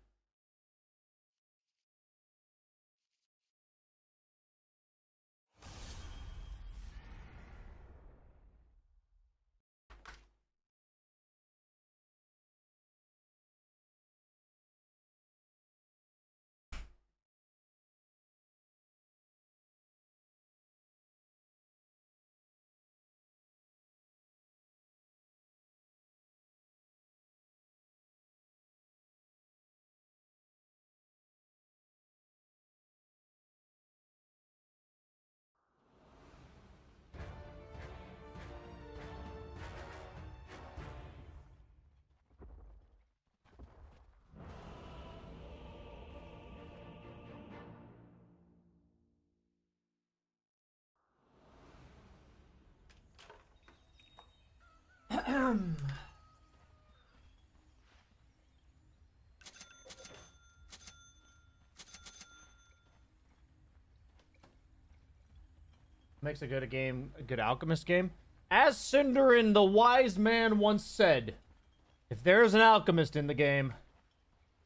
Makes a good Alchemist game. As Cinderin, the wise man, once said, if there's an Alchemist in the game,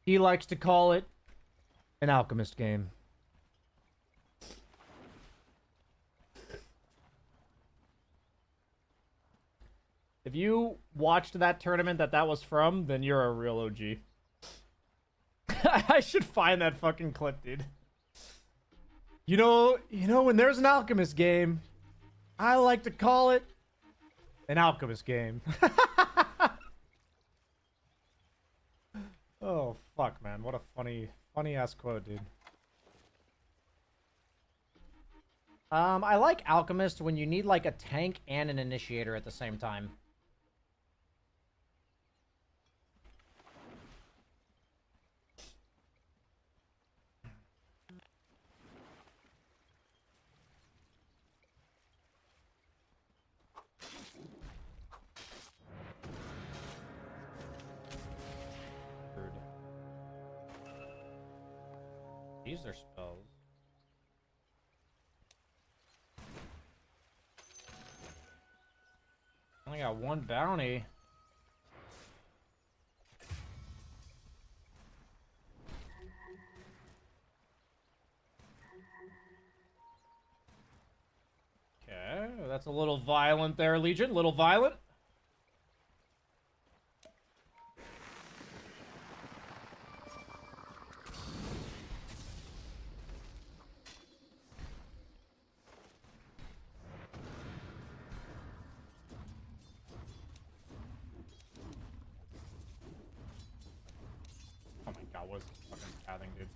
he likes to call it an Alchemist game. If you watched that tournament that was from, then you're a real OG. I should find that fucking clip, dude. You know, when there's an Alchemist game, I like to call it an Alchemist game. Oh, fuck, man. What a funny ass quote, dude. I like Alchemist when you need, like, a tank and an initiator at the same time. These are spells. Only got one bounty. Okay, that's a little violent there, Legion. Little violent. pathing, dude.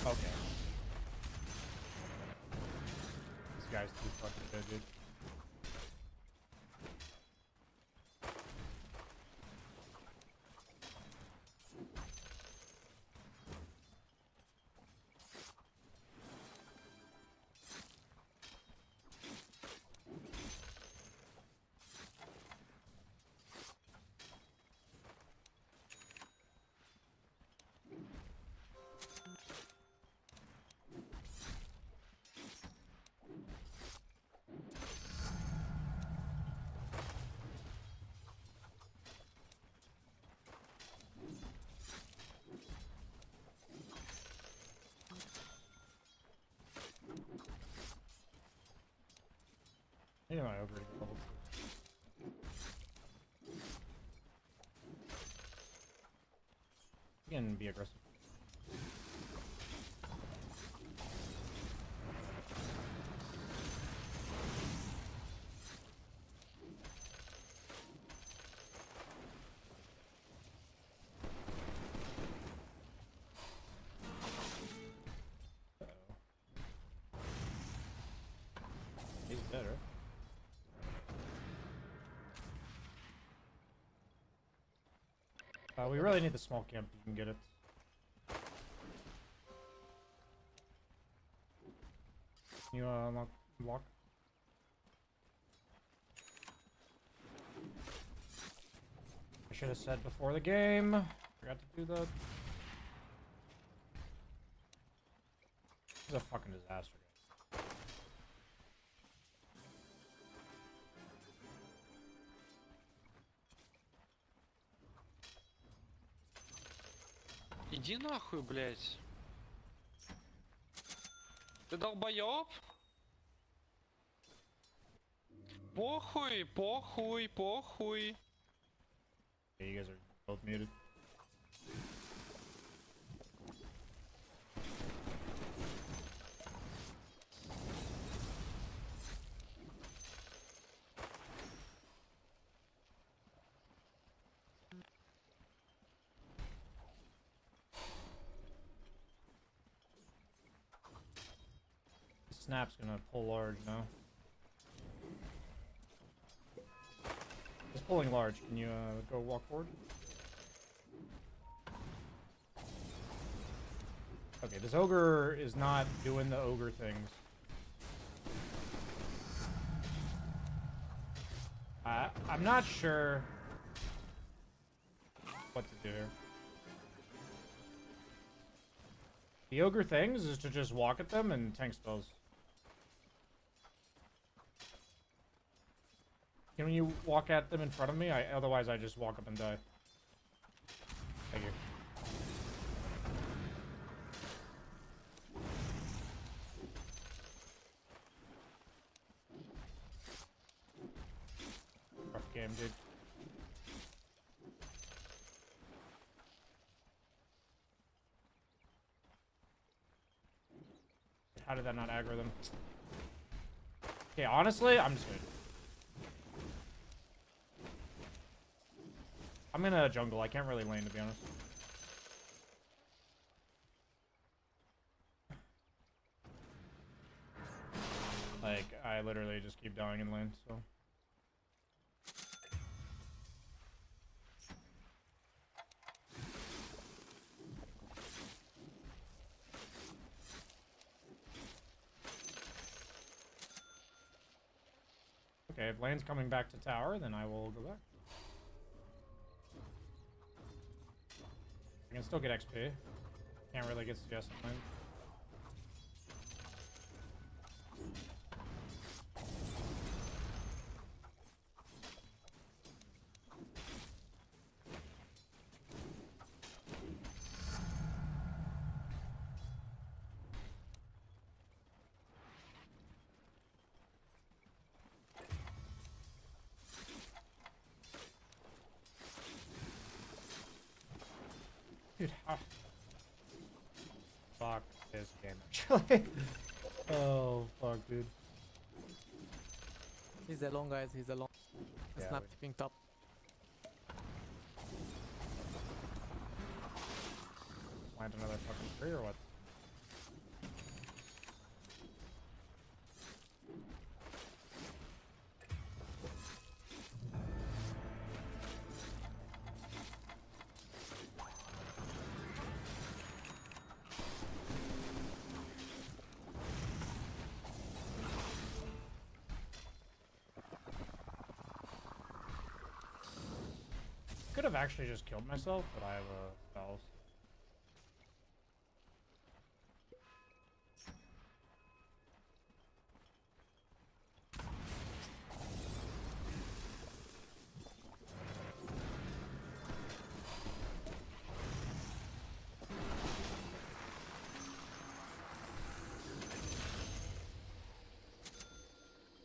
Okay. This guy's too fucking good, dude. I need my ogre to get level 2. You can be aggressive. He's better. We really need the small camp. You can get it. Can you unlock? I should have said before the game. Forgot to do that. This is a fucking disaster, guys. Иди нахуй, блядь. Ты долбоёб? Похуй, похуй, похуй. Yeah, you guys are both muted. Snap's gonna pull large now. He's pulling large. Can you go walk forward? Okay, this ogre is not doing the ogre things. I'm not sure what to do here. The ogre things is to just walk at them and tank spells. Can you walk at them in front of me? Otherwise I just walk up and die. Thank you. Rough game, dude. How did that not aggro them? Okay, honestly, I'm just good. I'm in a jungle. I can't really lane, to be honest. Like, I literally just keep dying in lane, so... Okay, if lane's coming back to tower, then I will go back. I can still get XP. Can't really get CS in lane. Dude, how... fuck this game, actually. Oh, fuck, dude. He's alone, guys. He's alone. Yeah, Snap we- tipping top. Plant another fucking tree or what? Could have actually just killed myself, but I have a spells.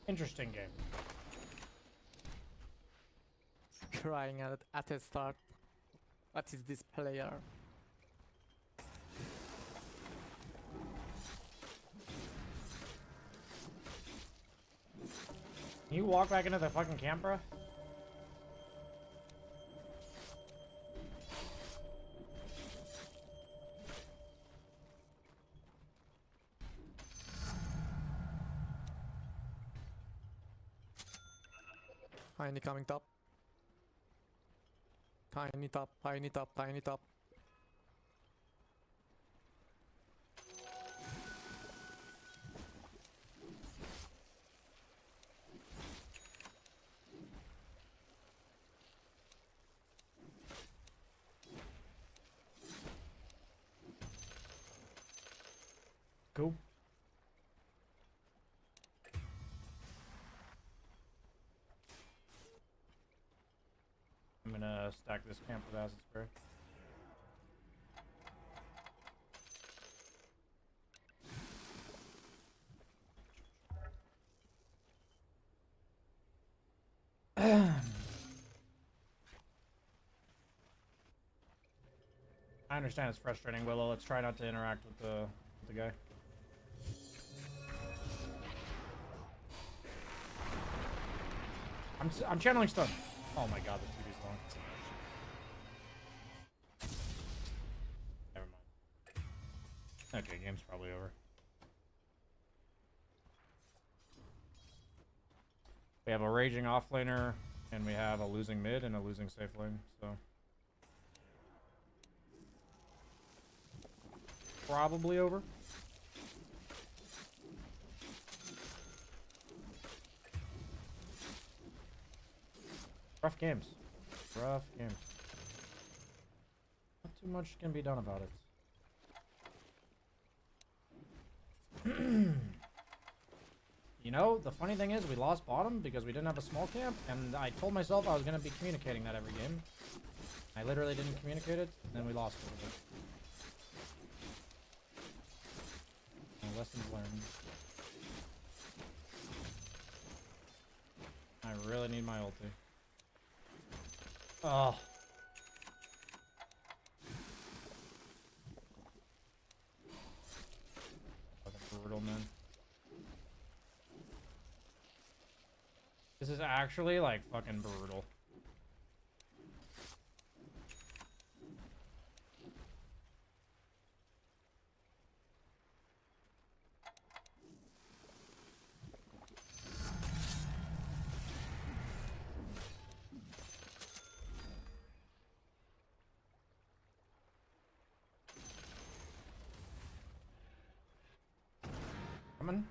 Interesting game. Crying at the start. What is this player? Can you walk back into the fucking camp, bro? Tiny coming top. Tiny top, tiny top, tiny top. Cool. I'm gonna stack this camp with acid spray. I understand it's frustrating, Willow. Let's try not to interact with the guy. I'm channeling stun. Oh my god, the TV's long. Never mind. Okay, game's probably over. We have a raging offlaner, and we have a losing mid and a losing safe lane, so. Probably over. Rough games. Rough games. Not too much can be done about it. You know, the funny thing is we lost bottom because we didn't have a small camp, and I told myself I was going to be communicating that every game. I literally didn't communicate it, and then we lost a little bit. Lessons learned. I really need my ulti. Oh. Fucking brutal, man. This is actually, like, fucking brutal. Coming.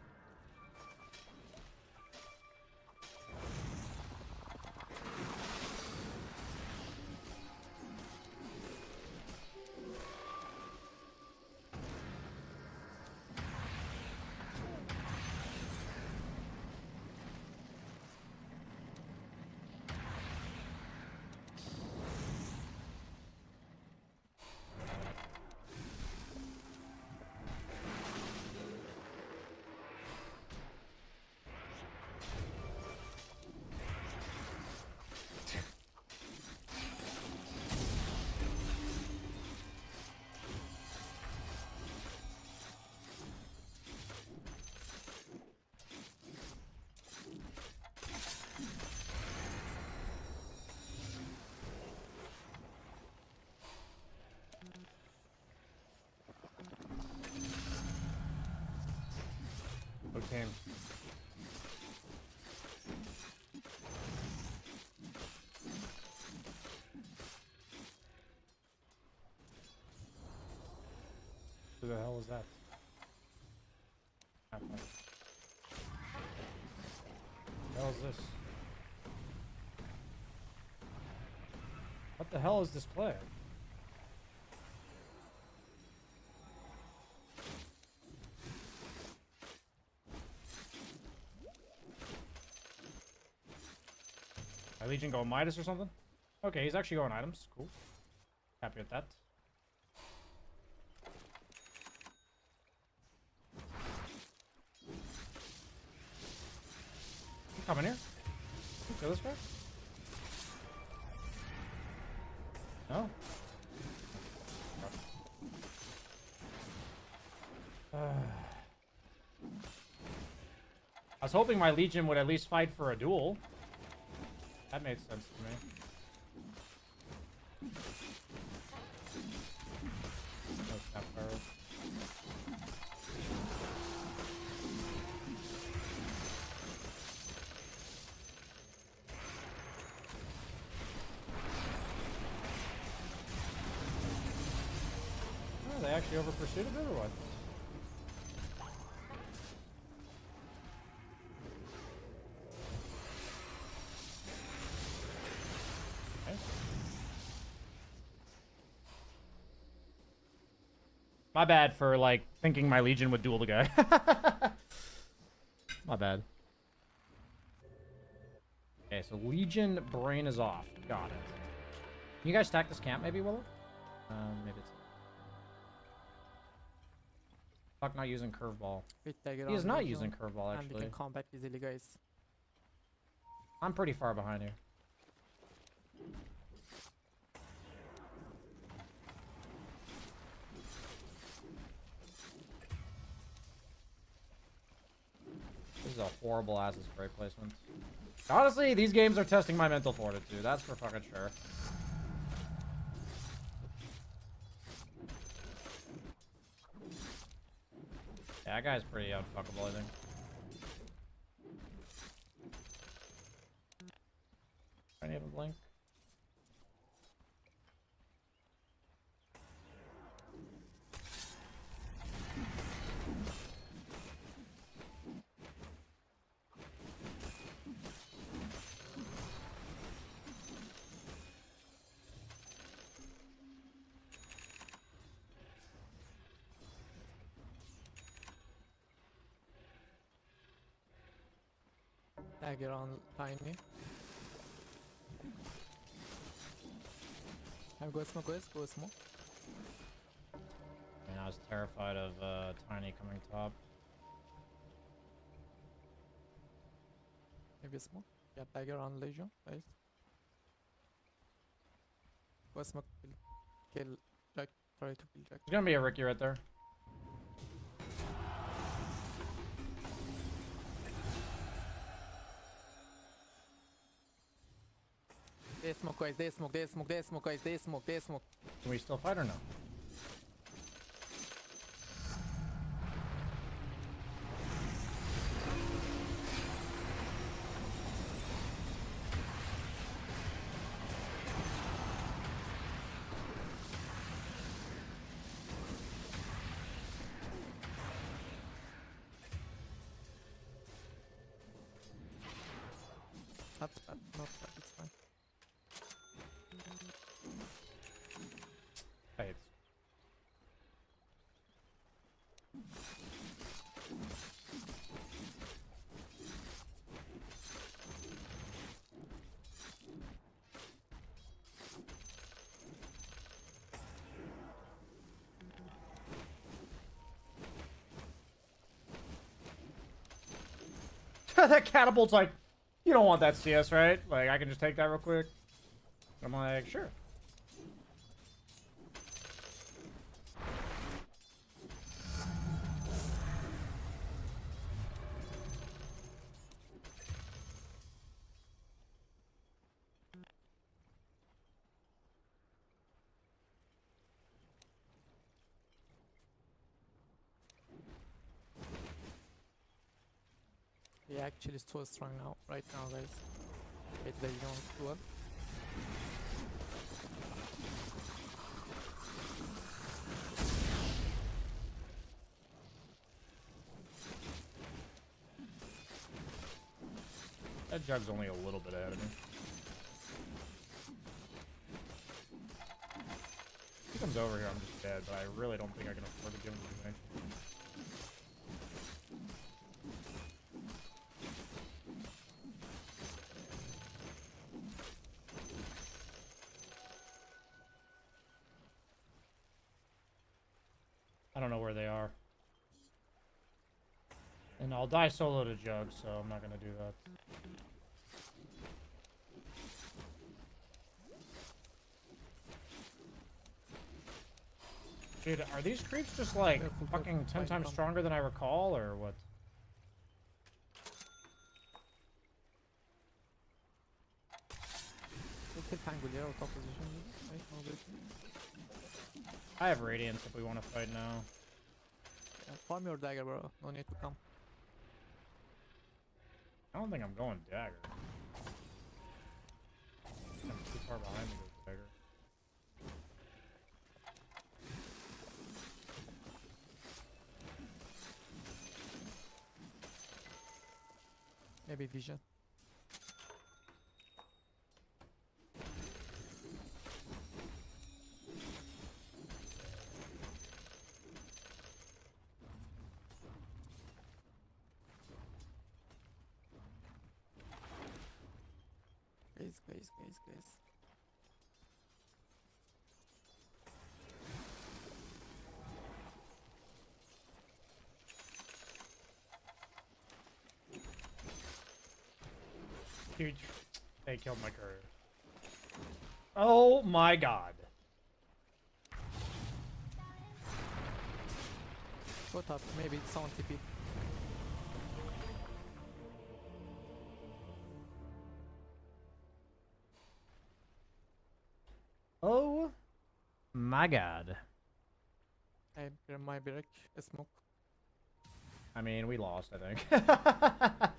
game. Who the hell is that? What the hell is this? What the hell is this play? My Legion going Midas or something? Okay, he's actually going items. Cool. Happy with that. Come in here. Kill this guy? No? I was hoping my Legion would at least fight for a duel. That made sense to me. No snap arrows. Oh, they actually over pursued a bit or what? My bad for, like, thinking my Legion would duel the guy. My bad. Okay, so Legion brain is off. Got it. Can you guys stack this camp, maybe, Willow? Maybe it's... Fuck, not using curveball. He is not using curveball, And we actually. can combat easily, guys. I'm pretty far behind here. This is a horrible ass spray placement. Honestly, these games are testing my mental fortitude. That's for fucking sure. Yeah, that guy's pretty unfuckable, I think. Any of them blink? Dagger on Tiny. I'm go smoke, guys. Go smoke. I mean, I was terrified of Tiny coming top. Maybe smoke. Yeah, dagger on Legion, guys. Go smoke. Kill Jack. Try to kill Jack. There's gonna be a Ricky right there. They smoke, guys. They smoke. They smoke. They smoke, guys. They smoke. They smoke. Can we still fight or no? Not bad. Not bad. It's fine. Hey, that catapult's like, you don't want that CS, right? Like, I can just take that real quick. I'm like, sure. He actually is so strong now, right now, guys. Wait, they don't do it. That jug's only a little bit ahead of me. If he comes over here, I'm just dead, but I really don't think I can afford to give him anything. I don't know where they are. And I'll die solo to Jug, so I'm not gonna do that. Dude, are these creeps just like Careful, fucking careful, 10 fight times come. stronger than I recall, or what? We'll take Tangle here, top position. Right, no good. I have Radiance if we want to fight now. Yeah, farm your dagger, bro. No need to come. I don't think I'm going dagger. I'm too far behind to go dagger. Maybe vision. Guys. Dude, they killed my courier. Oh my god. Go top, maybe someone TP. Oh my god. I might be like a smoke. I mean, we lost, I think.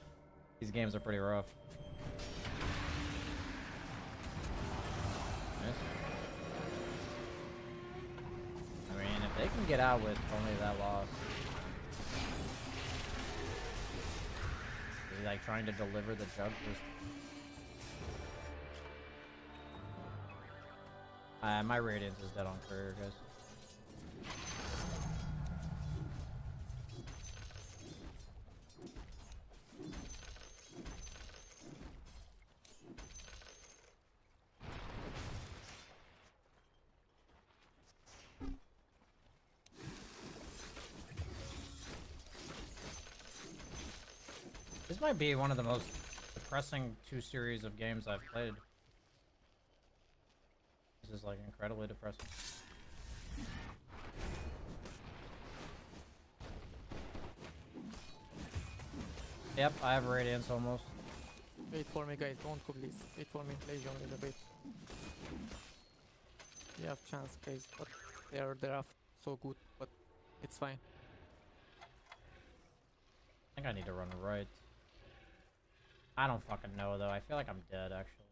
These games are pretty rough. Nice. I mean, if they can get out with only that loss. Is he like trying to deliver the jug first? My Radiance is dead on courier, guys. This might be one of the most depressing 2 series of games I've played. This is like incredibly depressing. Yep, I have Radiance almost. Wait for me, guys. Don't go, please. Wait for me. Legion a little bit. You have chance, guys, but they're off so good, but it's fine. I think I need to run right. I don't fucking know though. I feel like I'm dead actually.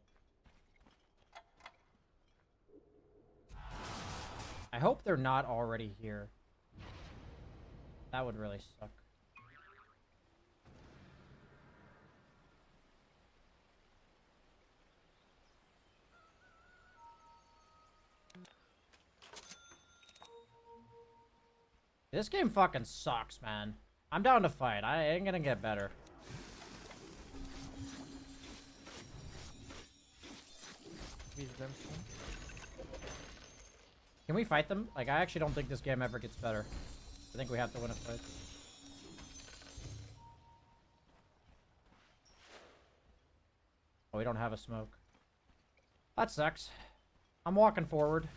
I hope they're not already here. That would really suck. This game fucking sucks, man. I'm down to fight. I ain't gonna get better. Wisdom soon. Can we fight them? Like, I actually don't think this game ever gets better. I think we have to win a fight. Oh, we don't have a smoke. That sucks. I'm walking forward.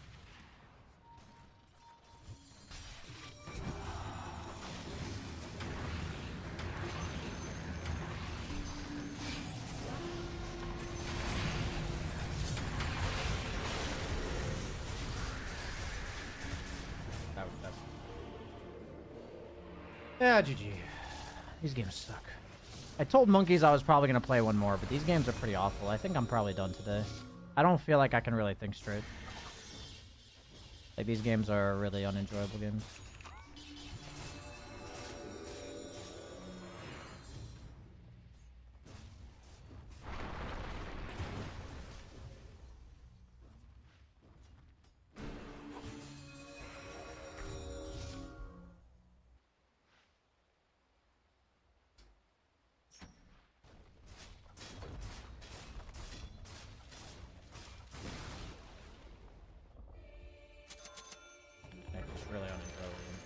That was tough. Yeah, GG. These games suck. I told Monkeys I was probably going to play one more, but these games are pretty awful. I think I'm probably done today. I don't feel like I can really think straight. Like, these games are really unenjoyable games. Like, just really unenjoyable games.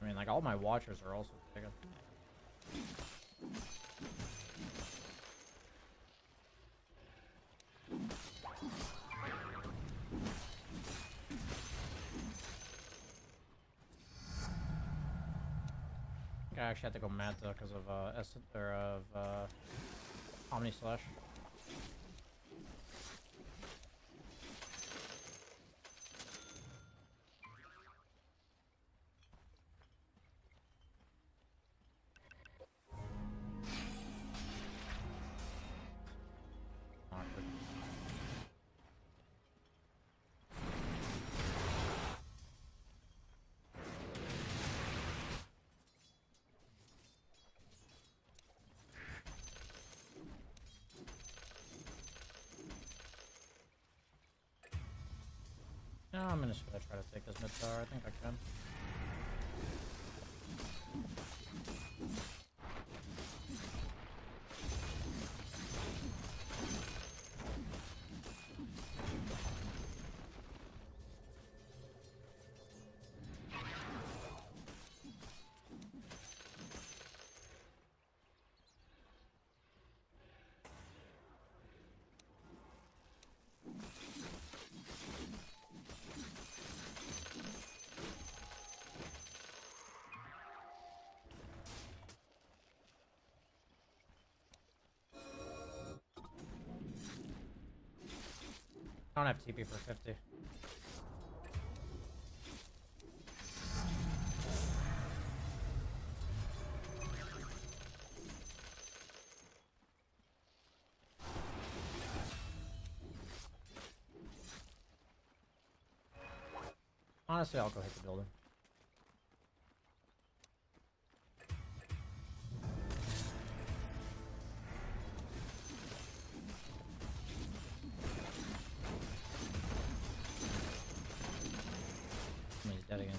I mean, like, all my watchers are also big. I think I actually had to go Manta because of Omni Slash. Awkward. No, I'm just gonna try to take this mid tower. I think I can. I don't have TP for 50. Honestly, I'll go hit the building. He's dead again.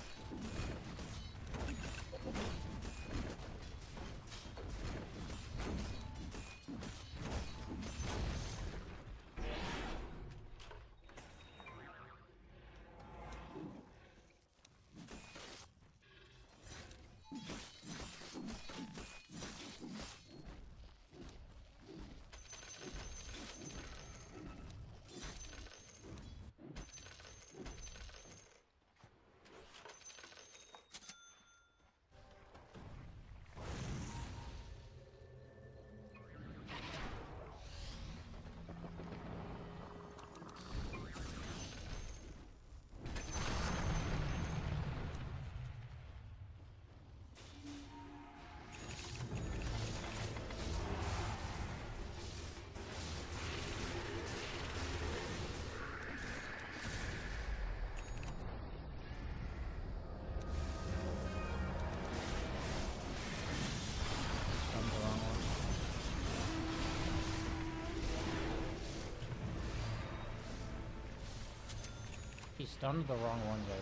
Stunned the wrong one. He stunned the wrong one, guys.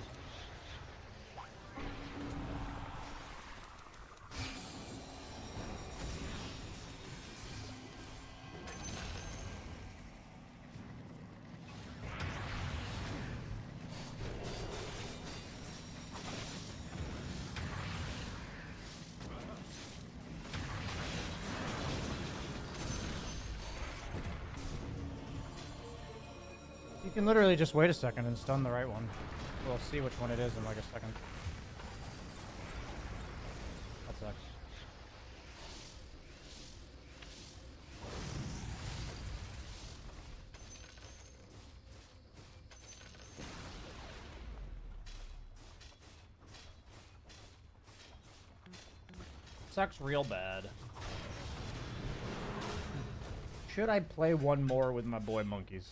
You can literally just wait a second and stun the right one. We'll see which one it is in like a second. That sucks. Sucks real bad. Should I play one more with my boy monkeys?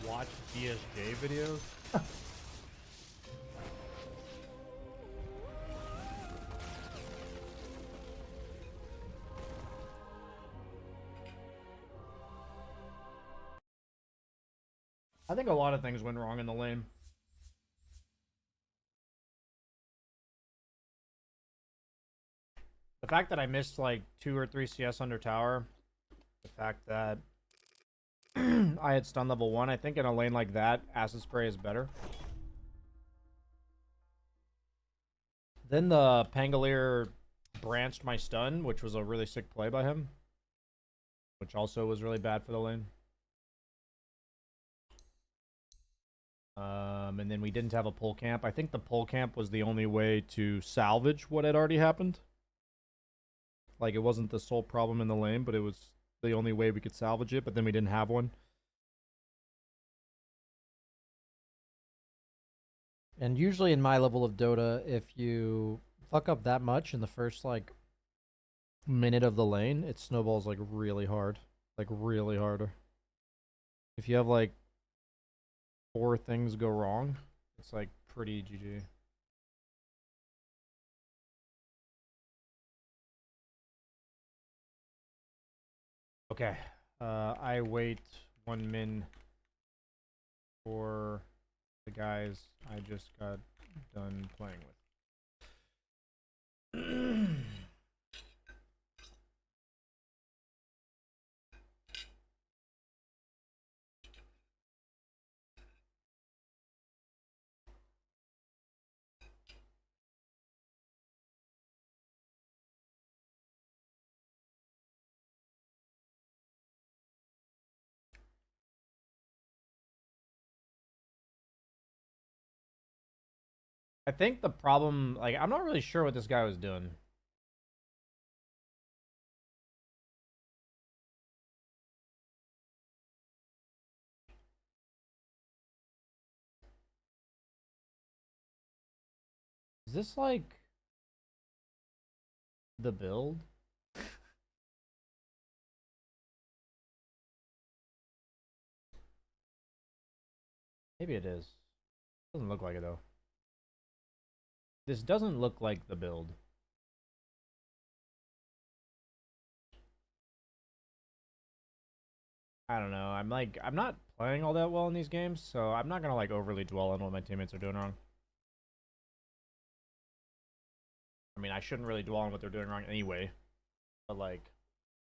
Watch DSJ videos? I think a lot of things went wrong in the lane. The fact that I missed like 2 or 3 CS under tower, the fact that I had stun level 1, I think in a lane like that, Acid Spray is better. Then the Pangolier branched my stun, which was a really sick play by him. Which also was really bad for the lane. And then we didn't have a pull camp. I think the pull camp was the only way to salvage what had already happened. Like, it wasn't the sole problem in the lane, but it was the only way we could salvage it, but then we didn't have one. And usually in my level of Dota, if you fuck up that much in the first, like, minute of the lane, it snowballs, like, really hard. Like, really hard. If you have, like, 4 things go wrong, it's, like, pretty GG. Okay. I wait 1 min for the guys I just got done playing with. I think the problem, like, I'm not really sure what this guy was doing. Is this, like, the build? Maybe it is. Doesn't look like it, though. This doesn't look like the build. I don't know. I'm not playing all that well in these games, so I'm not gonna, like, overly dwell on what my teammates are doing wrong. I mean, I shouldn't really dwell on what they're doing wrong anyway. But, like,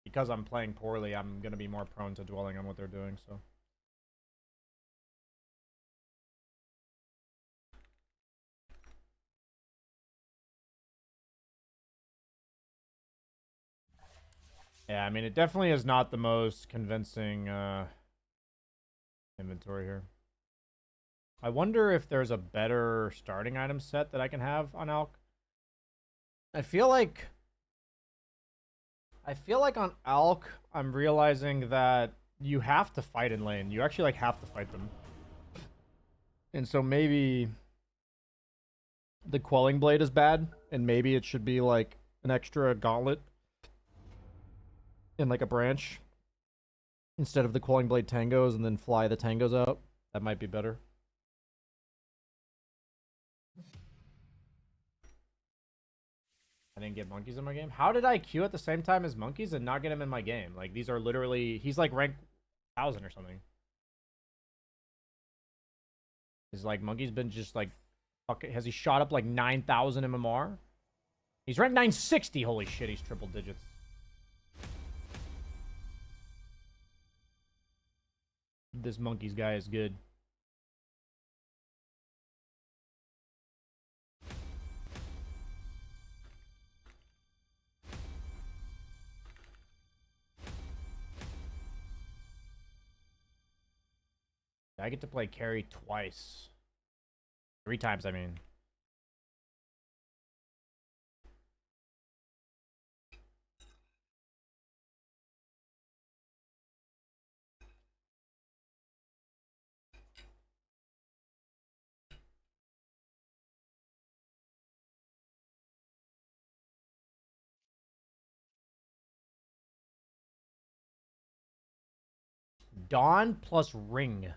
because I'm playing poorly, I'm gonna be more prone to dwelling on what they're doing, so. Yeah, I mean, it definitely is not the most convincing inventory here. I wonder if there's a better starting item set that I can have on Alk. I feel like on Alk, I'm realizing that you have to fight in lane. You actually, like, have to fight them. And so maybe the Quelling Blade is bad, and maybe it should be, like, an extra gauntlet in, like, a branch instead of the Quelling Blade tangos and then fly the tangos out. That might be better. I didn't get monkeys in my game. How did I queue at the same time as monkeys and not get him in my game? Like, these are literally... He's, like, rank 1,000 or something. Is, like, monkeys been just, like, Okay, has he shot up like 9,000 MMR? He's ranked 960. Holy shit, he's triple digits. This monkey's guy is good. I get to play carry twice. 3 times, I mean. Dawn plus Ring.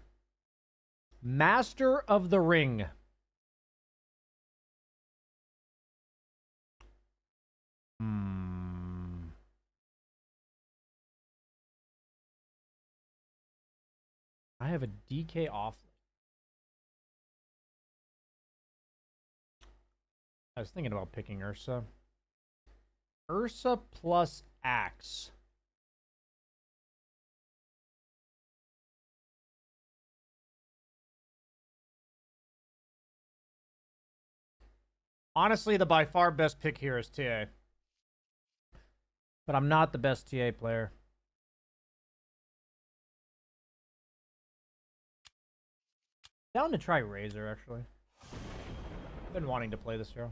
Master of the Ring. I have a DK off. I was thinking about picking Ursa. Ursa plus Axe. Honestly, the by far best pick here is TA. But I'm not the best TA player. Down to try Razor, actually. I've been wanting to play this hero.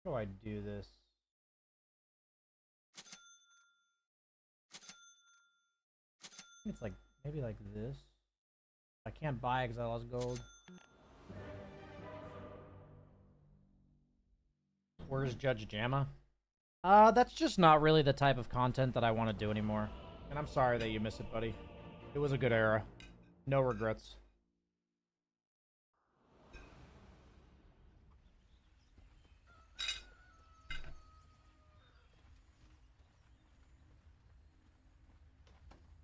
How do I do this? It's like, maybe like this. I can't buy because I lost gold. Where's Judge Jamma? That's just not really the type of content that I want to do anymore. And I'm sorry that you miss it, buddy. It was a good era. No regrets.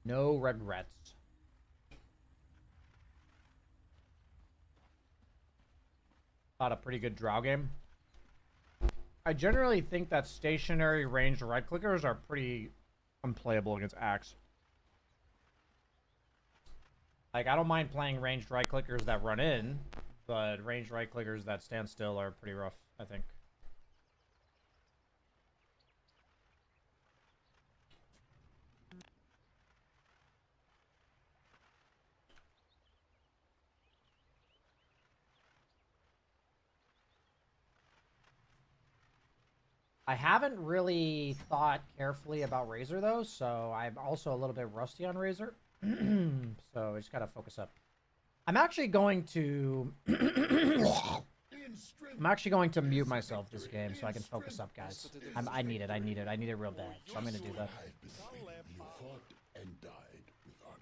No regrets. Thought a pretty good draw game. I generally think that stationary ranged right clickers are pretty unplayable against Axe. Like, I don't mind playing ranged right clickers that run in, but ranged right clickers that stand still are pretty rough, I think. I haven't really thought carefully about Razor, though, so I'm also a little bit rusty on Razor. So I just gotta focus up. I'm actually going to... I'm actually going to mute myself this game so I can focus up, guys. I need it real bad. So I'm gonna do that. You fought and died with honor.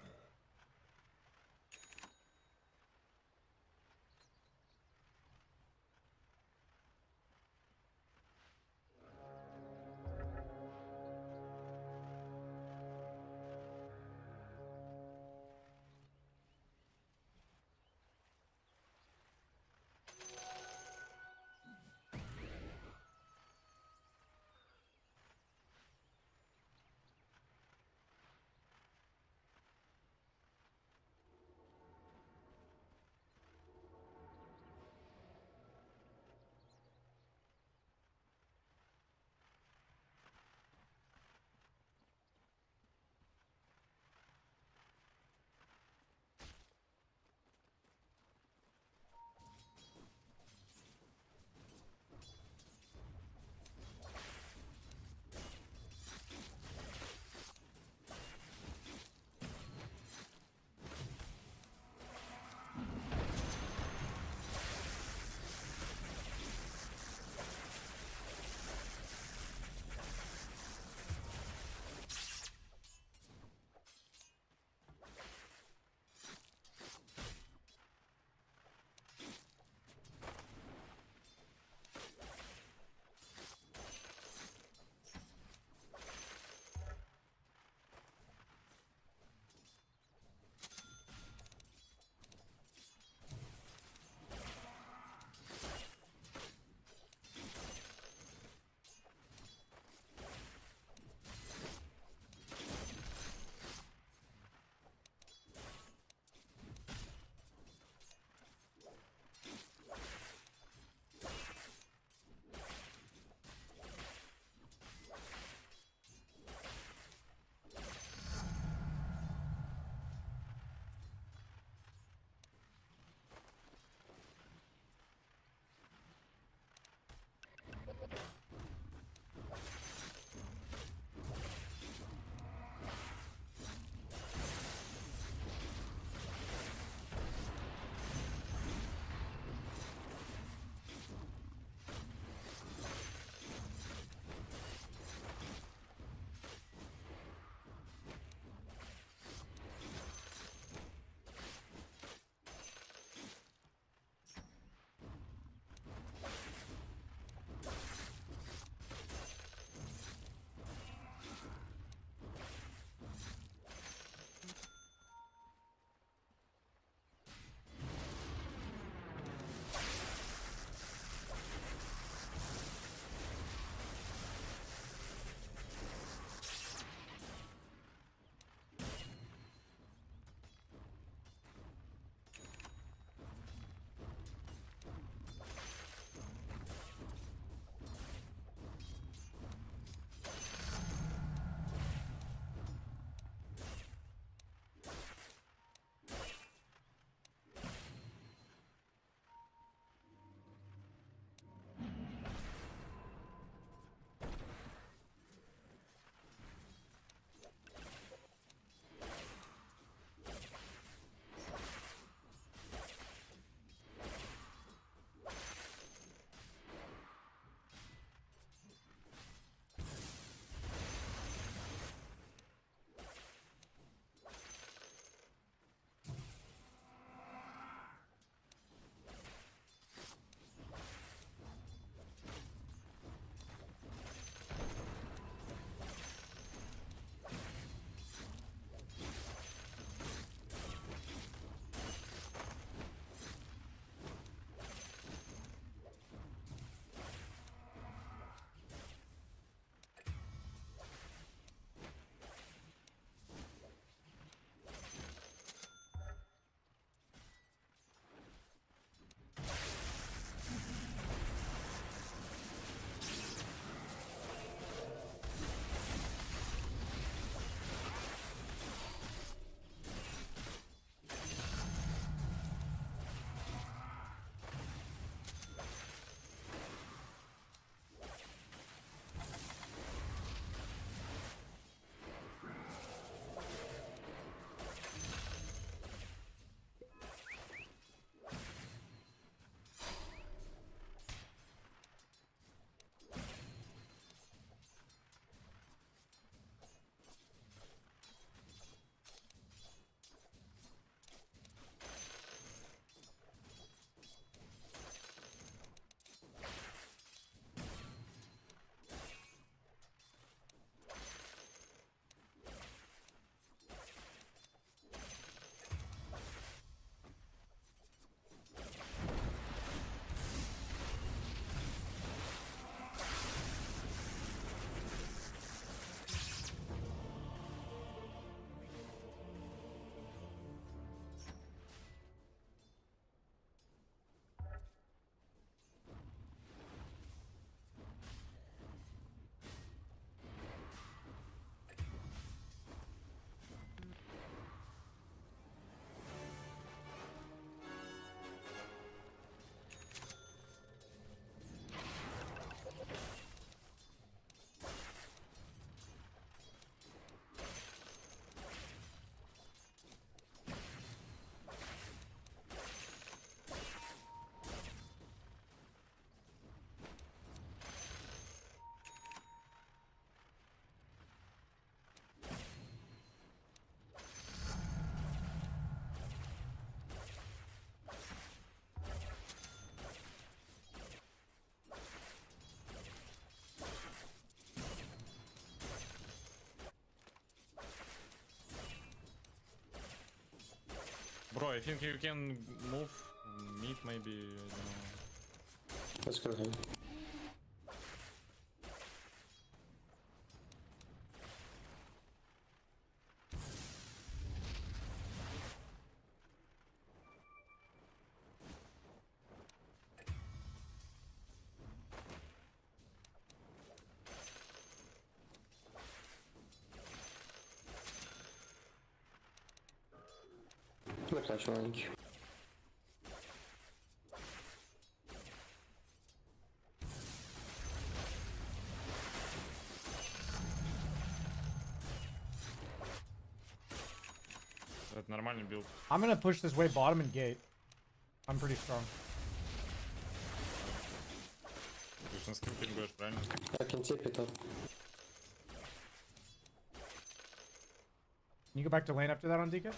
Bro, I think you can move mid maybe, I don't know. Let's go ahead. Look at range. Это нормальный билд. I'm gonna push this way bottom and gate. I'm pretty strong. Ты же на скрипт пингуешь, правильно? I can tip it up. Can you go back to lane after that on DK?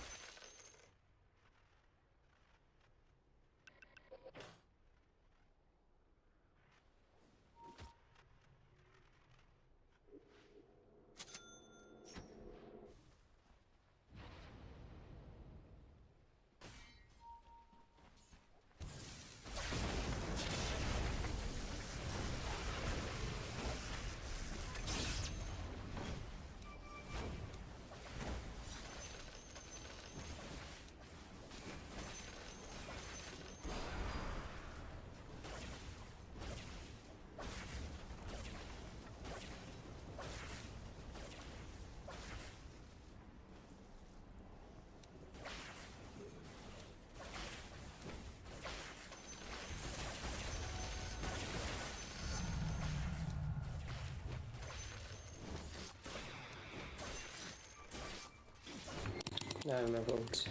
I have my votes.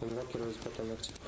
Invoker is bottom active.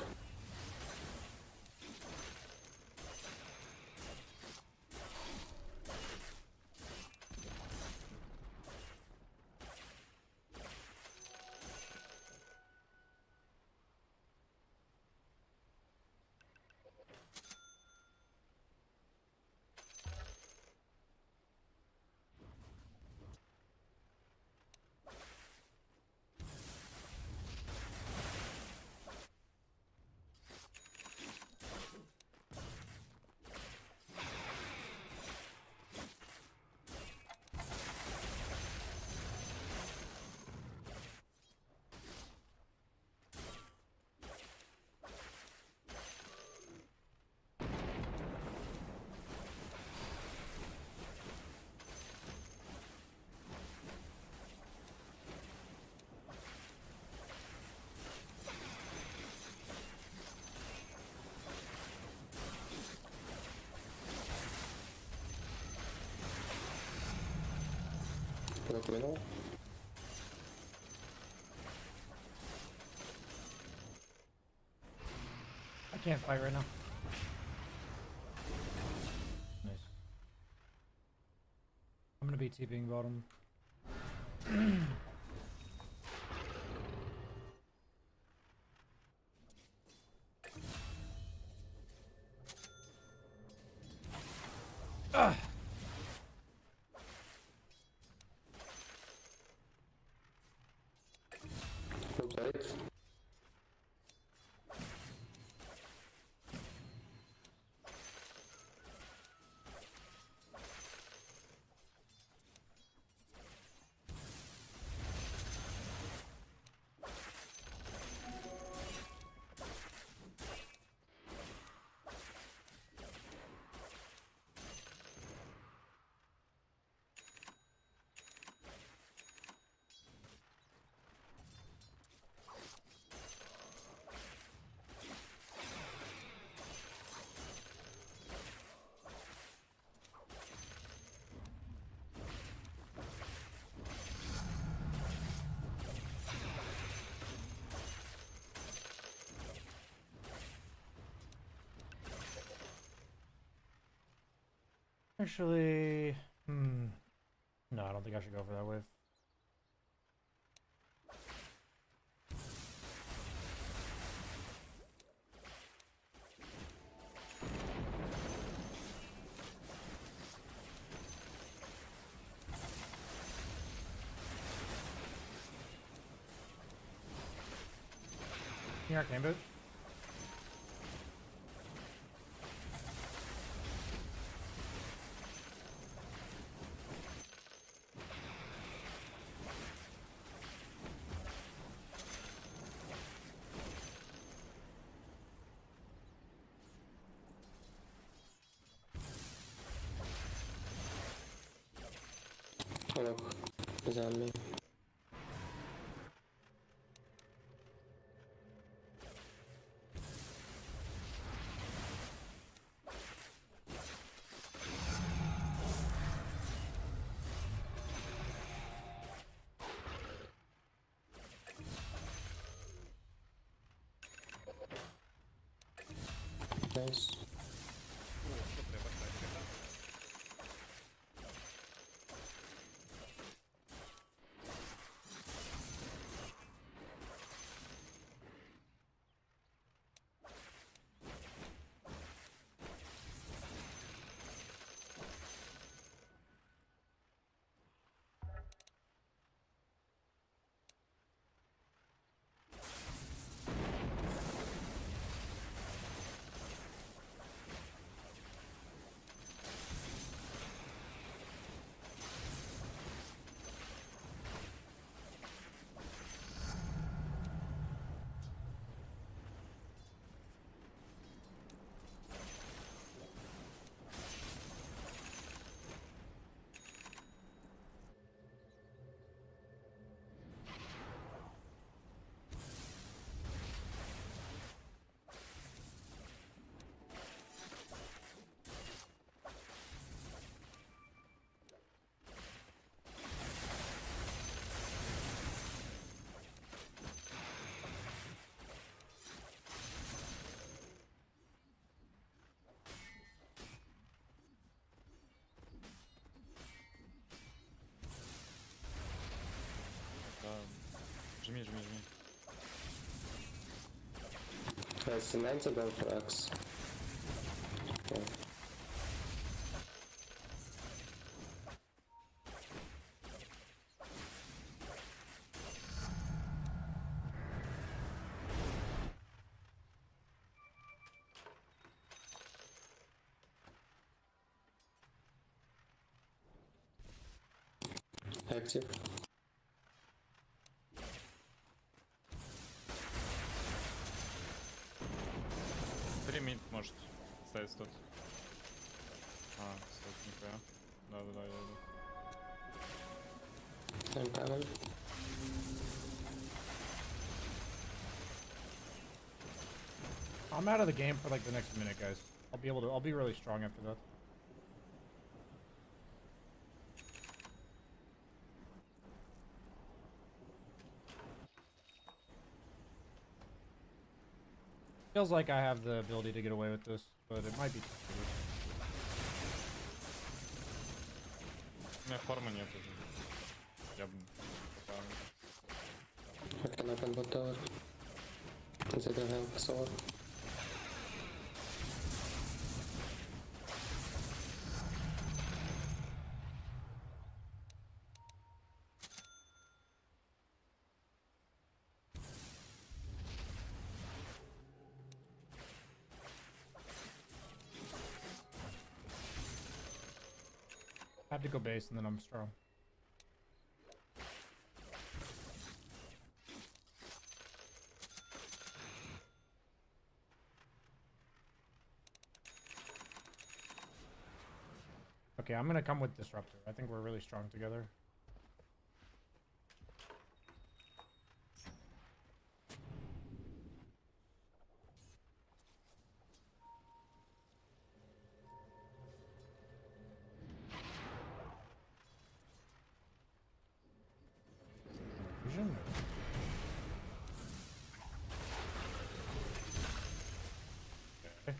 Look middle. I can't fight right now. Nice. I'm gonna be TPing bottom. Ugh. Look right. Actually, no, I don't think I should go for that wave. King Arcane Boot. Look, he's on me. Nice. Жми, жми, жми. It's an antidote for X. Okay. Active. 3 мид может ставить тут. А, кстати, нихуя. Да-да-да, я иду. I'm coming. I'm out of the game for like the next minute, guys. I'll be really strong after that. Feels like I have the ability to get away with this, but it might be complicated. У меня формы нет уже. Я бы поправил. I can open bot tower. They don't have sword. I have to go base and then I'm strong. Okay, I'm gonna come with Disruptor. I think we're really strong together. Vision? Okay.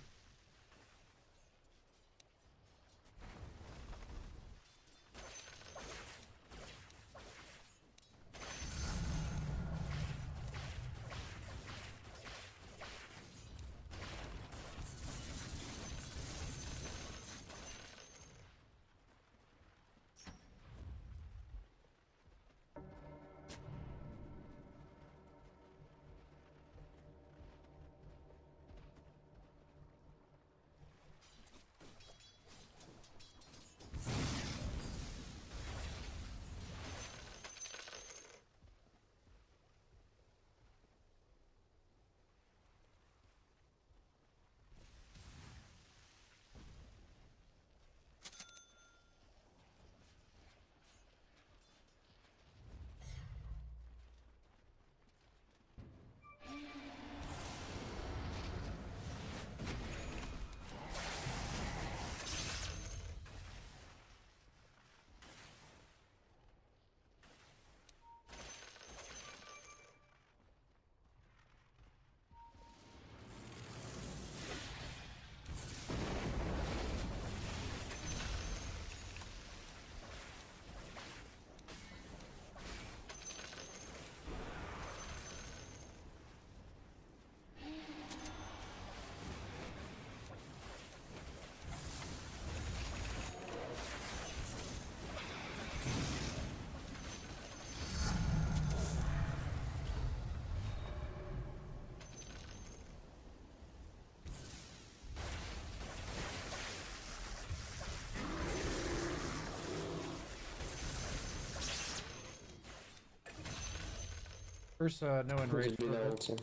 First, no enrage. Just below ulti.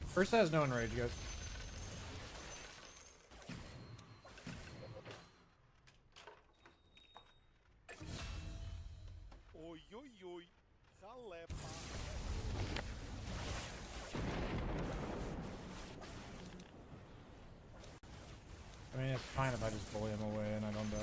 First has no enrage, guys. Oi, oi, oi. Jalepa. I mean, it's fine if I just bully him away and I don't die.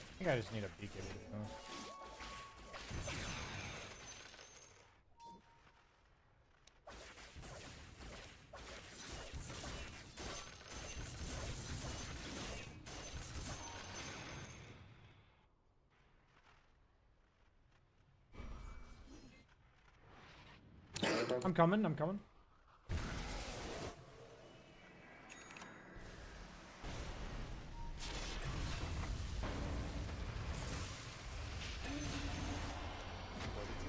I think I just need a beacon. I'm coming, I'm coming.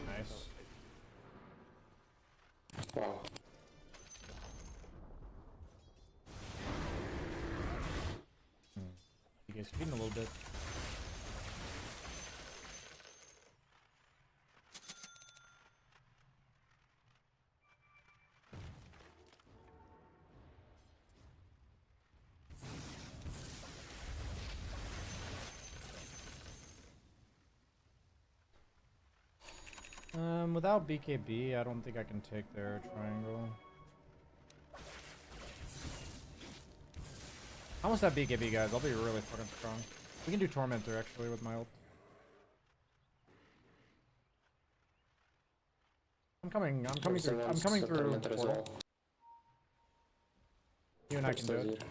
Nice. Wow. You guys feeding a little bit. Without BKB, I don't think I can take their triangle. I almost have BKB, guys. I'll be really fucking strong. We can do Tormentor, actually, with my ult. I'm coming through portal. You and I can do it.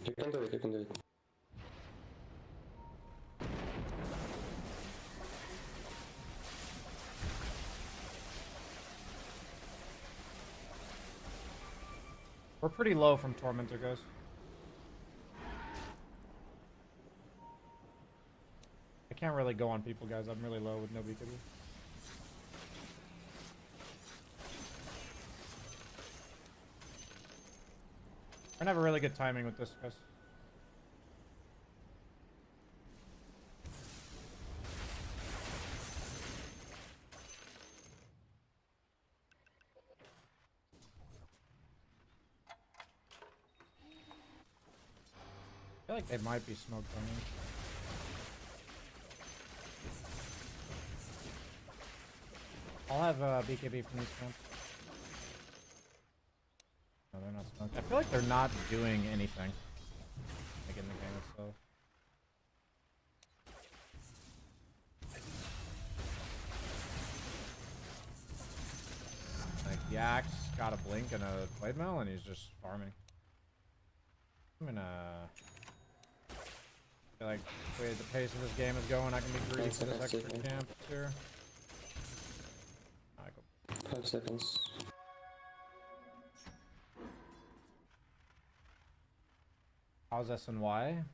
You can do it, you can do it. We're pretty low from Tormentor, guys. I can't really go on people, guys. I'm really low with no BKB. We're gonna have a really good timing with this, guys. I feel like they might be smoked on me. I'll have BKB from these camps. No, they're not smoked. I feel like they're not doing anything. Like in the game itself. Like Yak's got a blink and a blade mail and he's just farming. I'm gonna feel like the way the pace of this game is going, I can be greedy for this extra camp here. 5 seconds. How's SNY?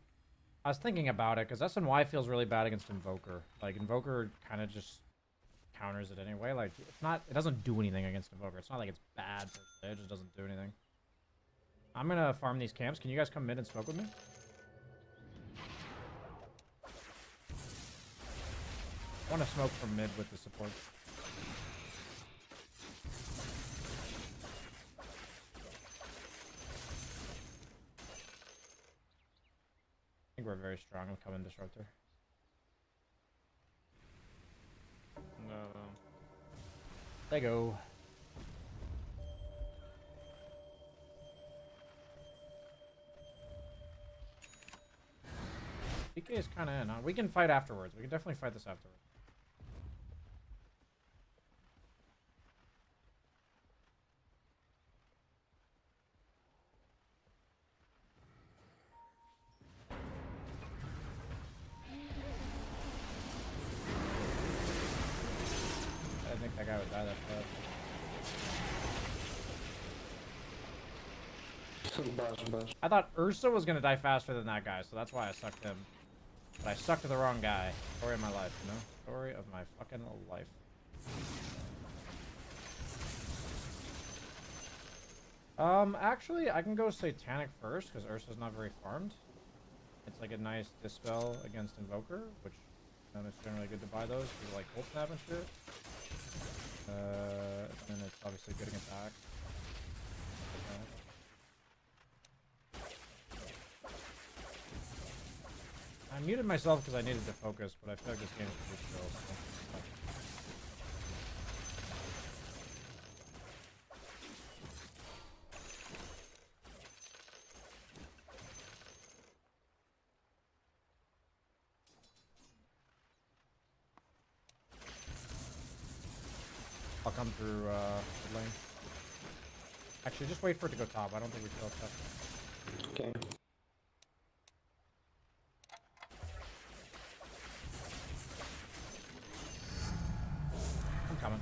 I was thinking about it because SNY feels really bad against Invoker. Like Invoker kind of just counters it anyway. Like it's not, it doesn't do anything against Invoker. It's not like it's bad per se. It just doesn't do anything. I'm gonna farm these camps. Can you guys come mid and smoke with me? I want to smoke from mid with the support. we're very strong with Common Disruptor. Да. They go. DK is kind of in, huh? We can fight afterwards. We can definitely fight this afterwards. I didn't think that guy would die that fast. Bash. I thought Ursa was gonna die faster than that guy, so that's why I sucked him. But I sucked the wrong guy. Story of my life, you know? Story of my fucking life. Actually, I can go Satanic first, because Ursa's not very farmed. It's like a nice dispel against Invoker, which it's generally good to buy those, for like cold snap and shit. And it's obviously good against Axe. I muted myself because I needed to focus, but I feel like this game is pretty chill. So. I'll come through mid lane. Actually, just wait for it to go top. I don't think we kill it top. Okay. I'm coming.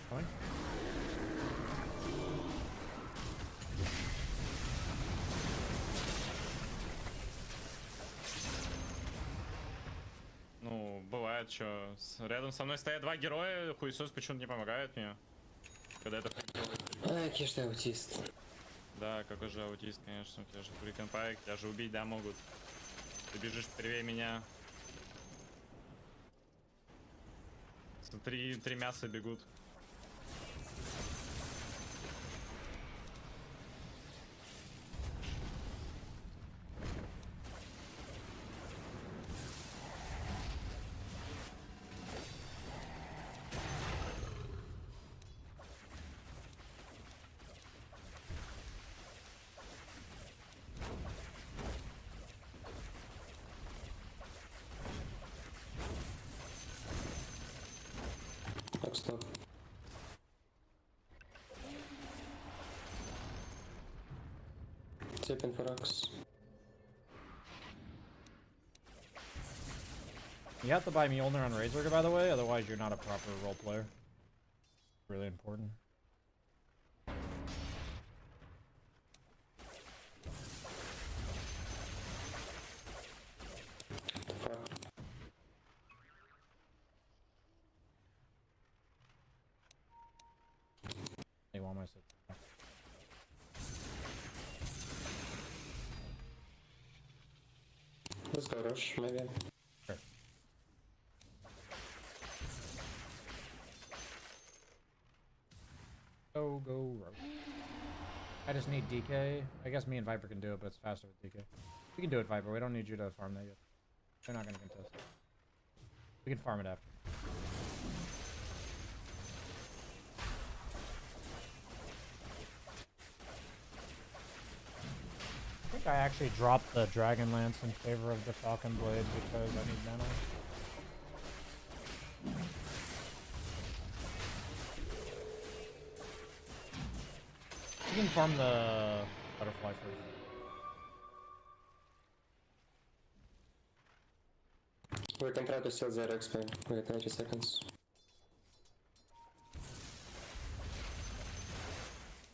Coming. Ну, бывает, что рядом со мной стоят два героя, хуесос почему-то не помогает мне. Когда это делает. Какие же ты аутист. Да, какой же аутист, конечно, у тебя же фрикенпайк, тебя же убить, да, могут. Ты бежишь первее меня. Смотри, 3 мяса бегут. Так, стоп. Цепин Фаракс. You have to buy Mjolnir on Razorga, by the way, otherwise you're not a proper role player. Really important. Fuck. They want my sit. Let's go rush, maybe. Sure. Go, rogue. I just need DK. I guess me and Viper can do it, but it's faster with DK. We can do it, Viper. We don't need you to farm that yet. They're not going to contest it. We can farm it after. I think I actually dropped the Dragon Lance in favor of the Falcon Blade because I need mana. You can farm the butterfly first. We can try to steal their XP. We have 90 seconds.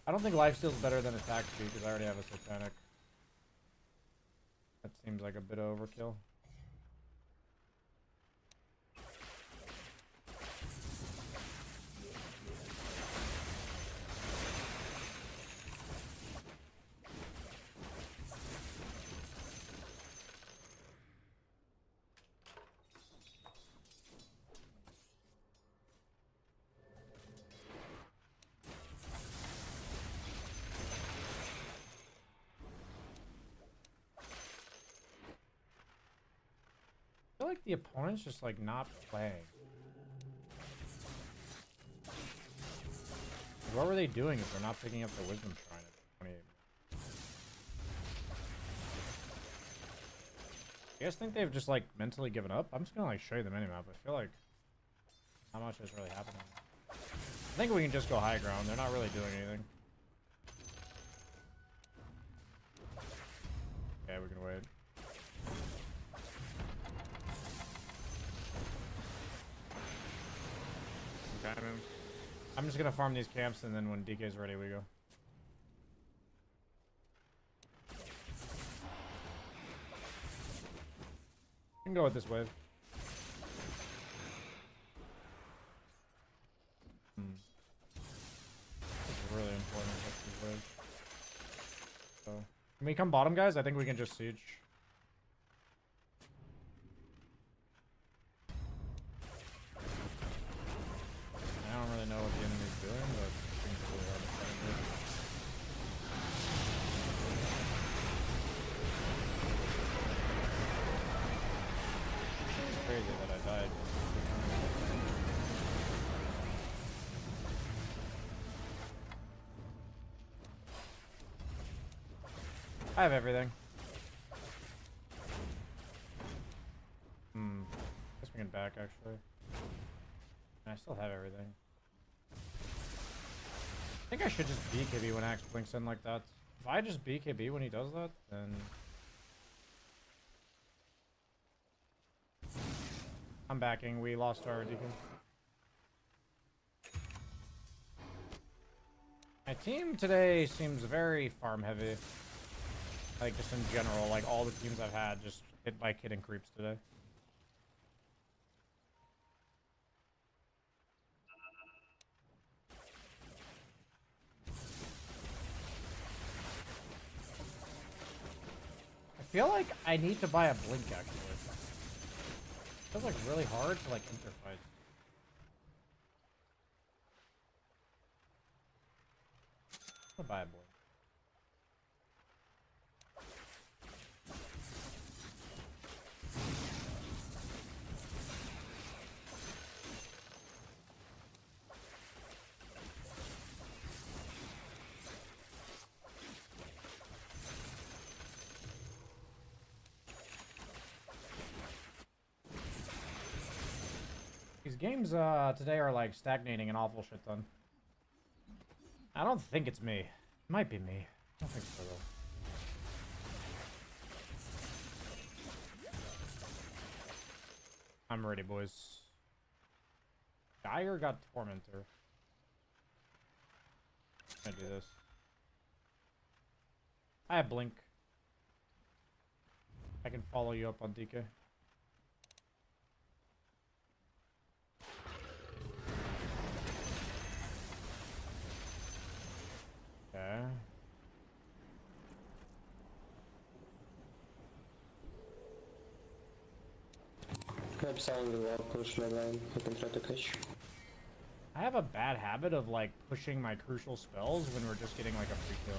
I don't think lifesteal's better than attack speed because I already have a satanic. That seems like a bit of overkill. I feel like the opponent's just like not playing. What were they doing if they're not picking up the wisdom shrine at 28? You guys think they've just like mentally given up? I'm just gonna like show you the minimap. I feel like not much is really happening. I think we can just go high ground. They're not really doing anything. Yeah, we can wait. Okay, man. I'm just gonna farm these camps and then when DK's ready, we go. We can go with this wave. This is really important with this wave. So, can we come bottom, guys? I think we can just siege. I don't really know what the enemy's doing, but it seems really hard to find it. It's crazy that I died. I have everything. Guess we can back actually. I still have everything. I think I should just BKB when Axe blinks in like that. If I just BKB when he does that, then... I'm backing. We lost our Deacon. My team today seems very farm heavy. Like, just in general, like all the teams I've had just hit by kidding creeps today. I feel like I need to buy a blink actually. It feels like really hard to like interfight. I'll buy a blink. These games today are like stagnating and awful shit ton. I don't think it's me. It might be me. I don't think so though. I'm ready, boys. Dire got Tormentor. I'm gonna do this. I have Blink. I can follow you up on DK. Okay. I'm selling the wall, push my line. I can try to catch. I have a bad habit of like pushing my crucial spells when we're just getting like a free kill.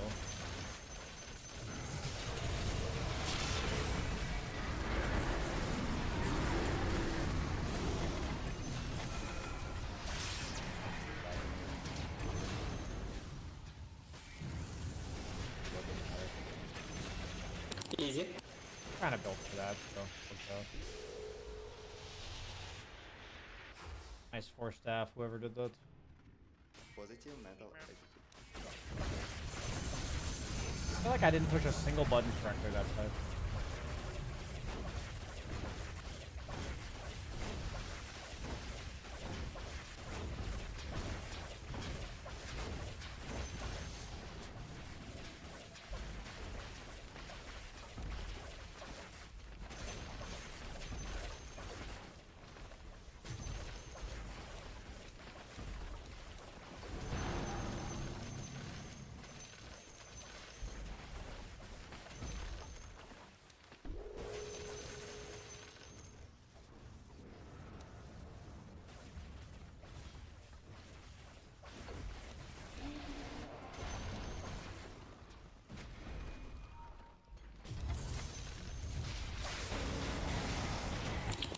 Easy. Kind of built for that, so let's go. Nice 4-staff, whoever did that. Positive metal attitude. I feel like I didn't push a single button correctly that time.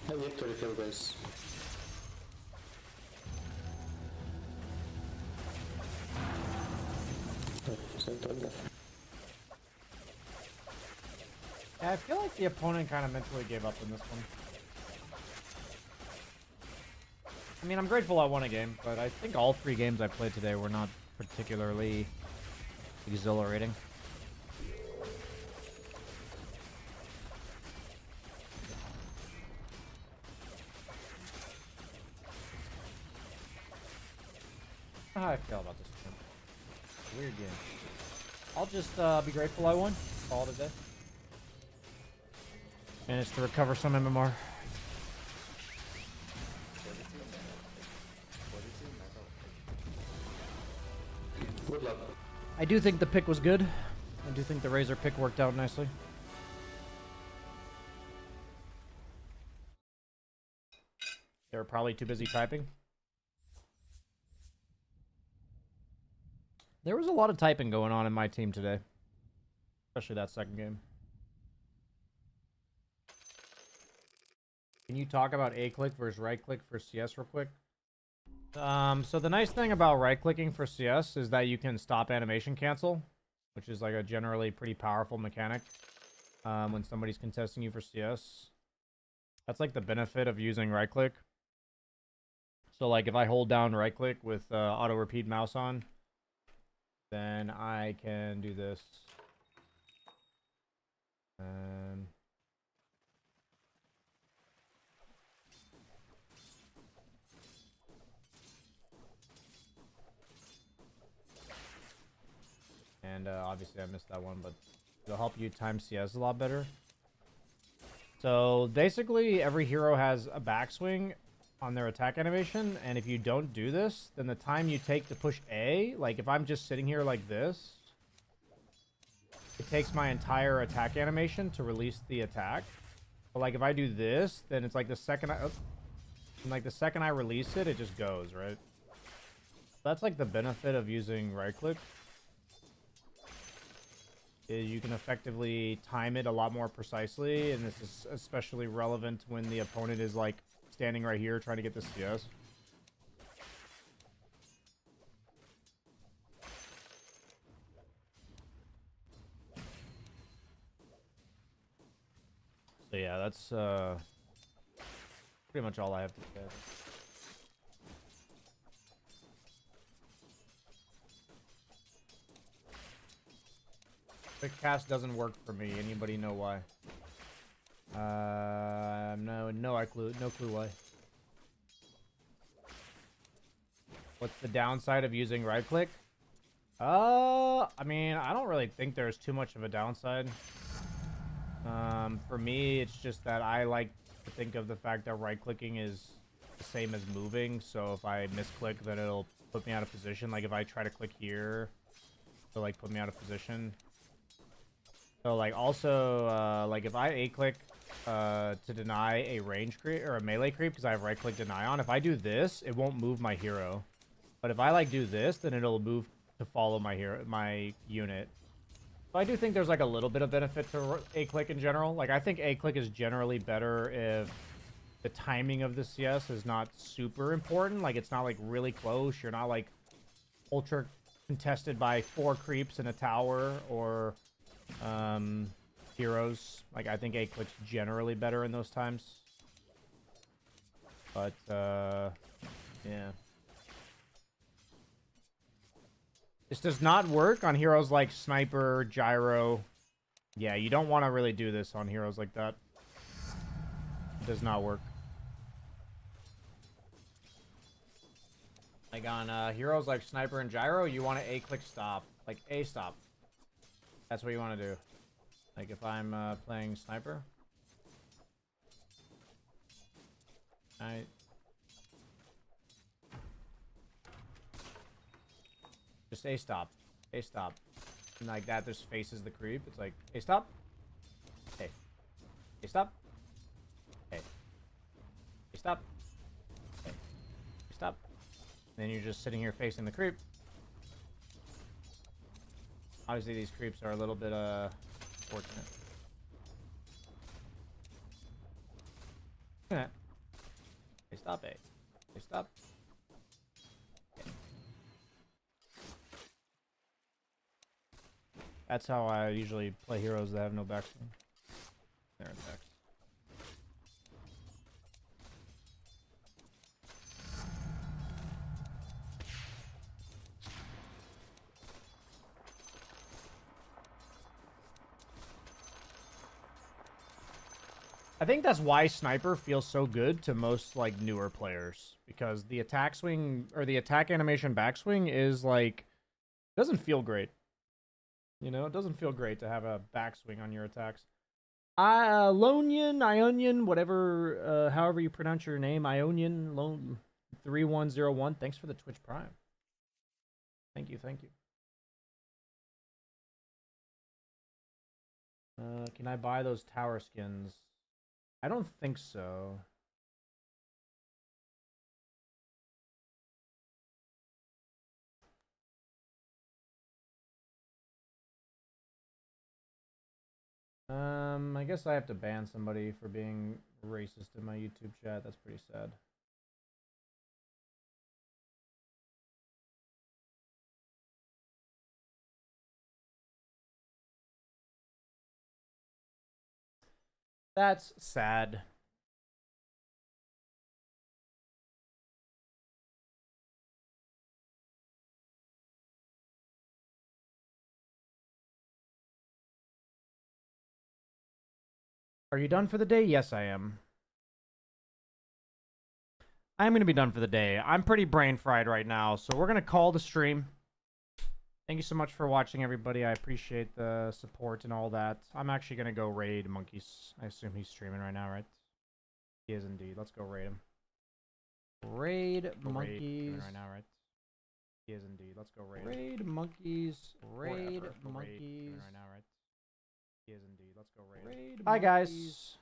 I need to refill this. Yeah, I feel like the opponent kind of mentally gave up in this one. I mean, I'm grateful I won a game, but I think all 3 games I played today were not particularly exhilarating. I don't know how I feel about this game. Weird game. I'll just be grateful I won. Call it a day. Managed to recover some MMR. Good luck. I do think the pick was good. I do think the Razor pick worked out nicely. They were probably too busy typing. There was a lot of typing going on in my team today. Especially that second game. Can you talk about A-click versus right-click for CS real quick? So the nice thing about right-clicking for CS is that you can stop animation cancel, which is like a generally pretty powerful mechanic when somebody's contesting you for CS. That's like the benefit of using right-click. So like if I hold down right-click with auto-repeat mouse on, then I can do this. And obviously I missed that one, but it'll help you time CS a lot better. So basically every hero has a backswing on their attack animation, and if you don't do this, then the time you take to push A, like if I'm just sitting here like this, it takes my entire attack animation to release the attack. But like if I do this, then it's like the second I release it, it just goes, right? That's like the benefit of using right click. You can effectively time it a lot more precisely, and this is especially relevant when the opponent is like standing right here trying to get the CS. So yeah, that's pretty much all I have to say. Quick cast doesn't work for me. Anybody know why? No clue why. What's the downside of using right click? I mean, I don't really think there's too much of a downside. For me, it's just that I like to think of the fact that right clicking is the same as moving. So if I misclick, then it'll put me out of position. Like if I try to click here, it'll like put me out of position. So like also like if I A-click to deny a range creep or a melee creep because I have right click deny on, if I do this, it won't move my hero. But if I like do this, then it'll move to follow my unit. So I do think there's like a little bit of benefit to A-click in general. Like I think A-click is generally better if the timing of the CS is not super important. Like it's not like really close. You're not like ultra contested by 4 creeps in a tower or heroes. Like I think A-click's generally better in those times. But yeah. This does not work on heroes like Sniper, Gyro. Yeah, you don't want to really do this on heroes like that. It does not work. Like on heroes like Sniper and Gyro, you want to A-click stop. Like A-stop. That's what you want to do. Like if I'm playing Sniper. Alright. Just A-stop. A-stop. And like that just faces the creep. It's like, A-stop. Hey. A-stop. Hey. A-stop. Hey. A-stop. Then you're just sitting here facing the creep. Obviously these creeps are a little bit fortunate. Look at that. stop, A. A, stop. Okay. That's how I usually play heroes that have no backswing. They're attacked. I think that's why Sniper feels so good to most, like, newer players. Because the attack swing, or the attack animation backswing is, like, doesn't feel great. You know, it doesn't feel great to have a backswing on your attacks. Ionian, whatever, however you pronounce your name, Ionian, 3101, thanks for the Twitch Prime. Thank you, thank you. Can I buy those tower skins? I don't think so. I guess I have to ban somebody for being racist in my YouTube chat. That's pretty sad. That's sad. Are you done for the day? Yes, I am. I'm going to be done for the day. I'm pretty brain fried right now, so we're going to call the stream. Thank you so much for watching, everybody. I appreciate the support and all that. I'm actually going to go raid Monkeys. I assume he's streaming right now, right? He is indeed. Let's go raid him. Raid Monkeys. Right now, right? He is indeed. Let's go raid him. Raid Monkeys. Raid Monkeys. Right now, right? He is indeed. Let's go raid him. Bye, guys.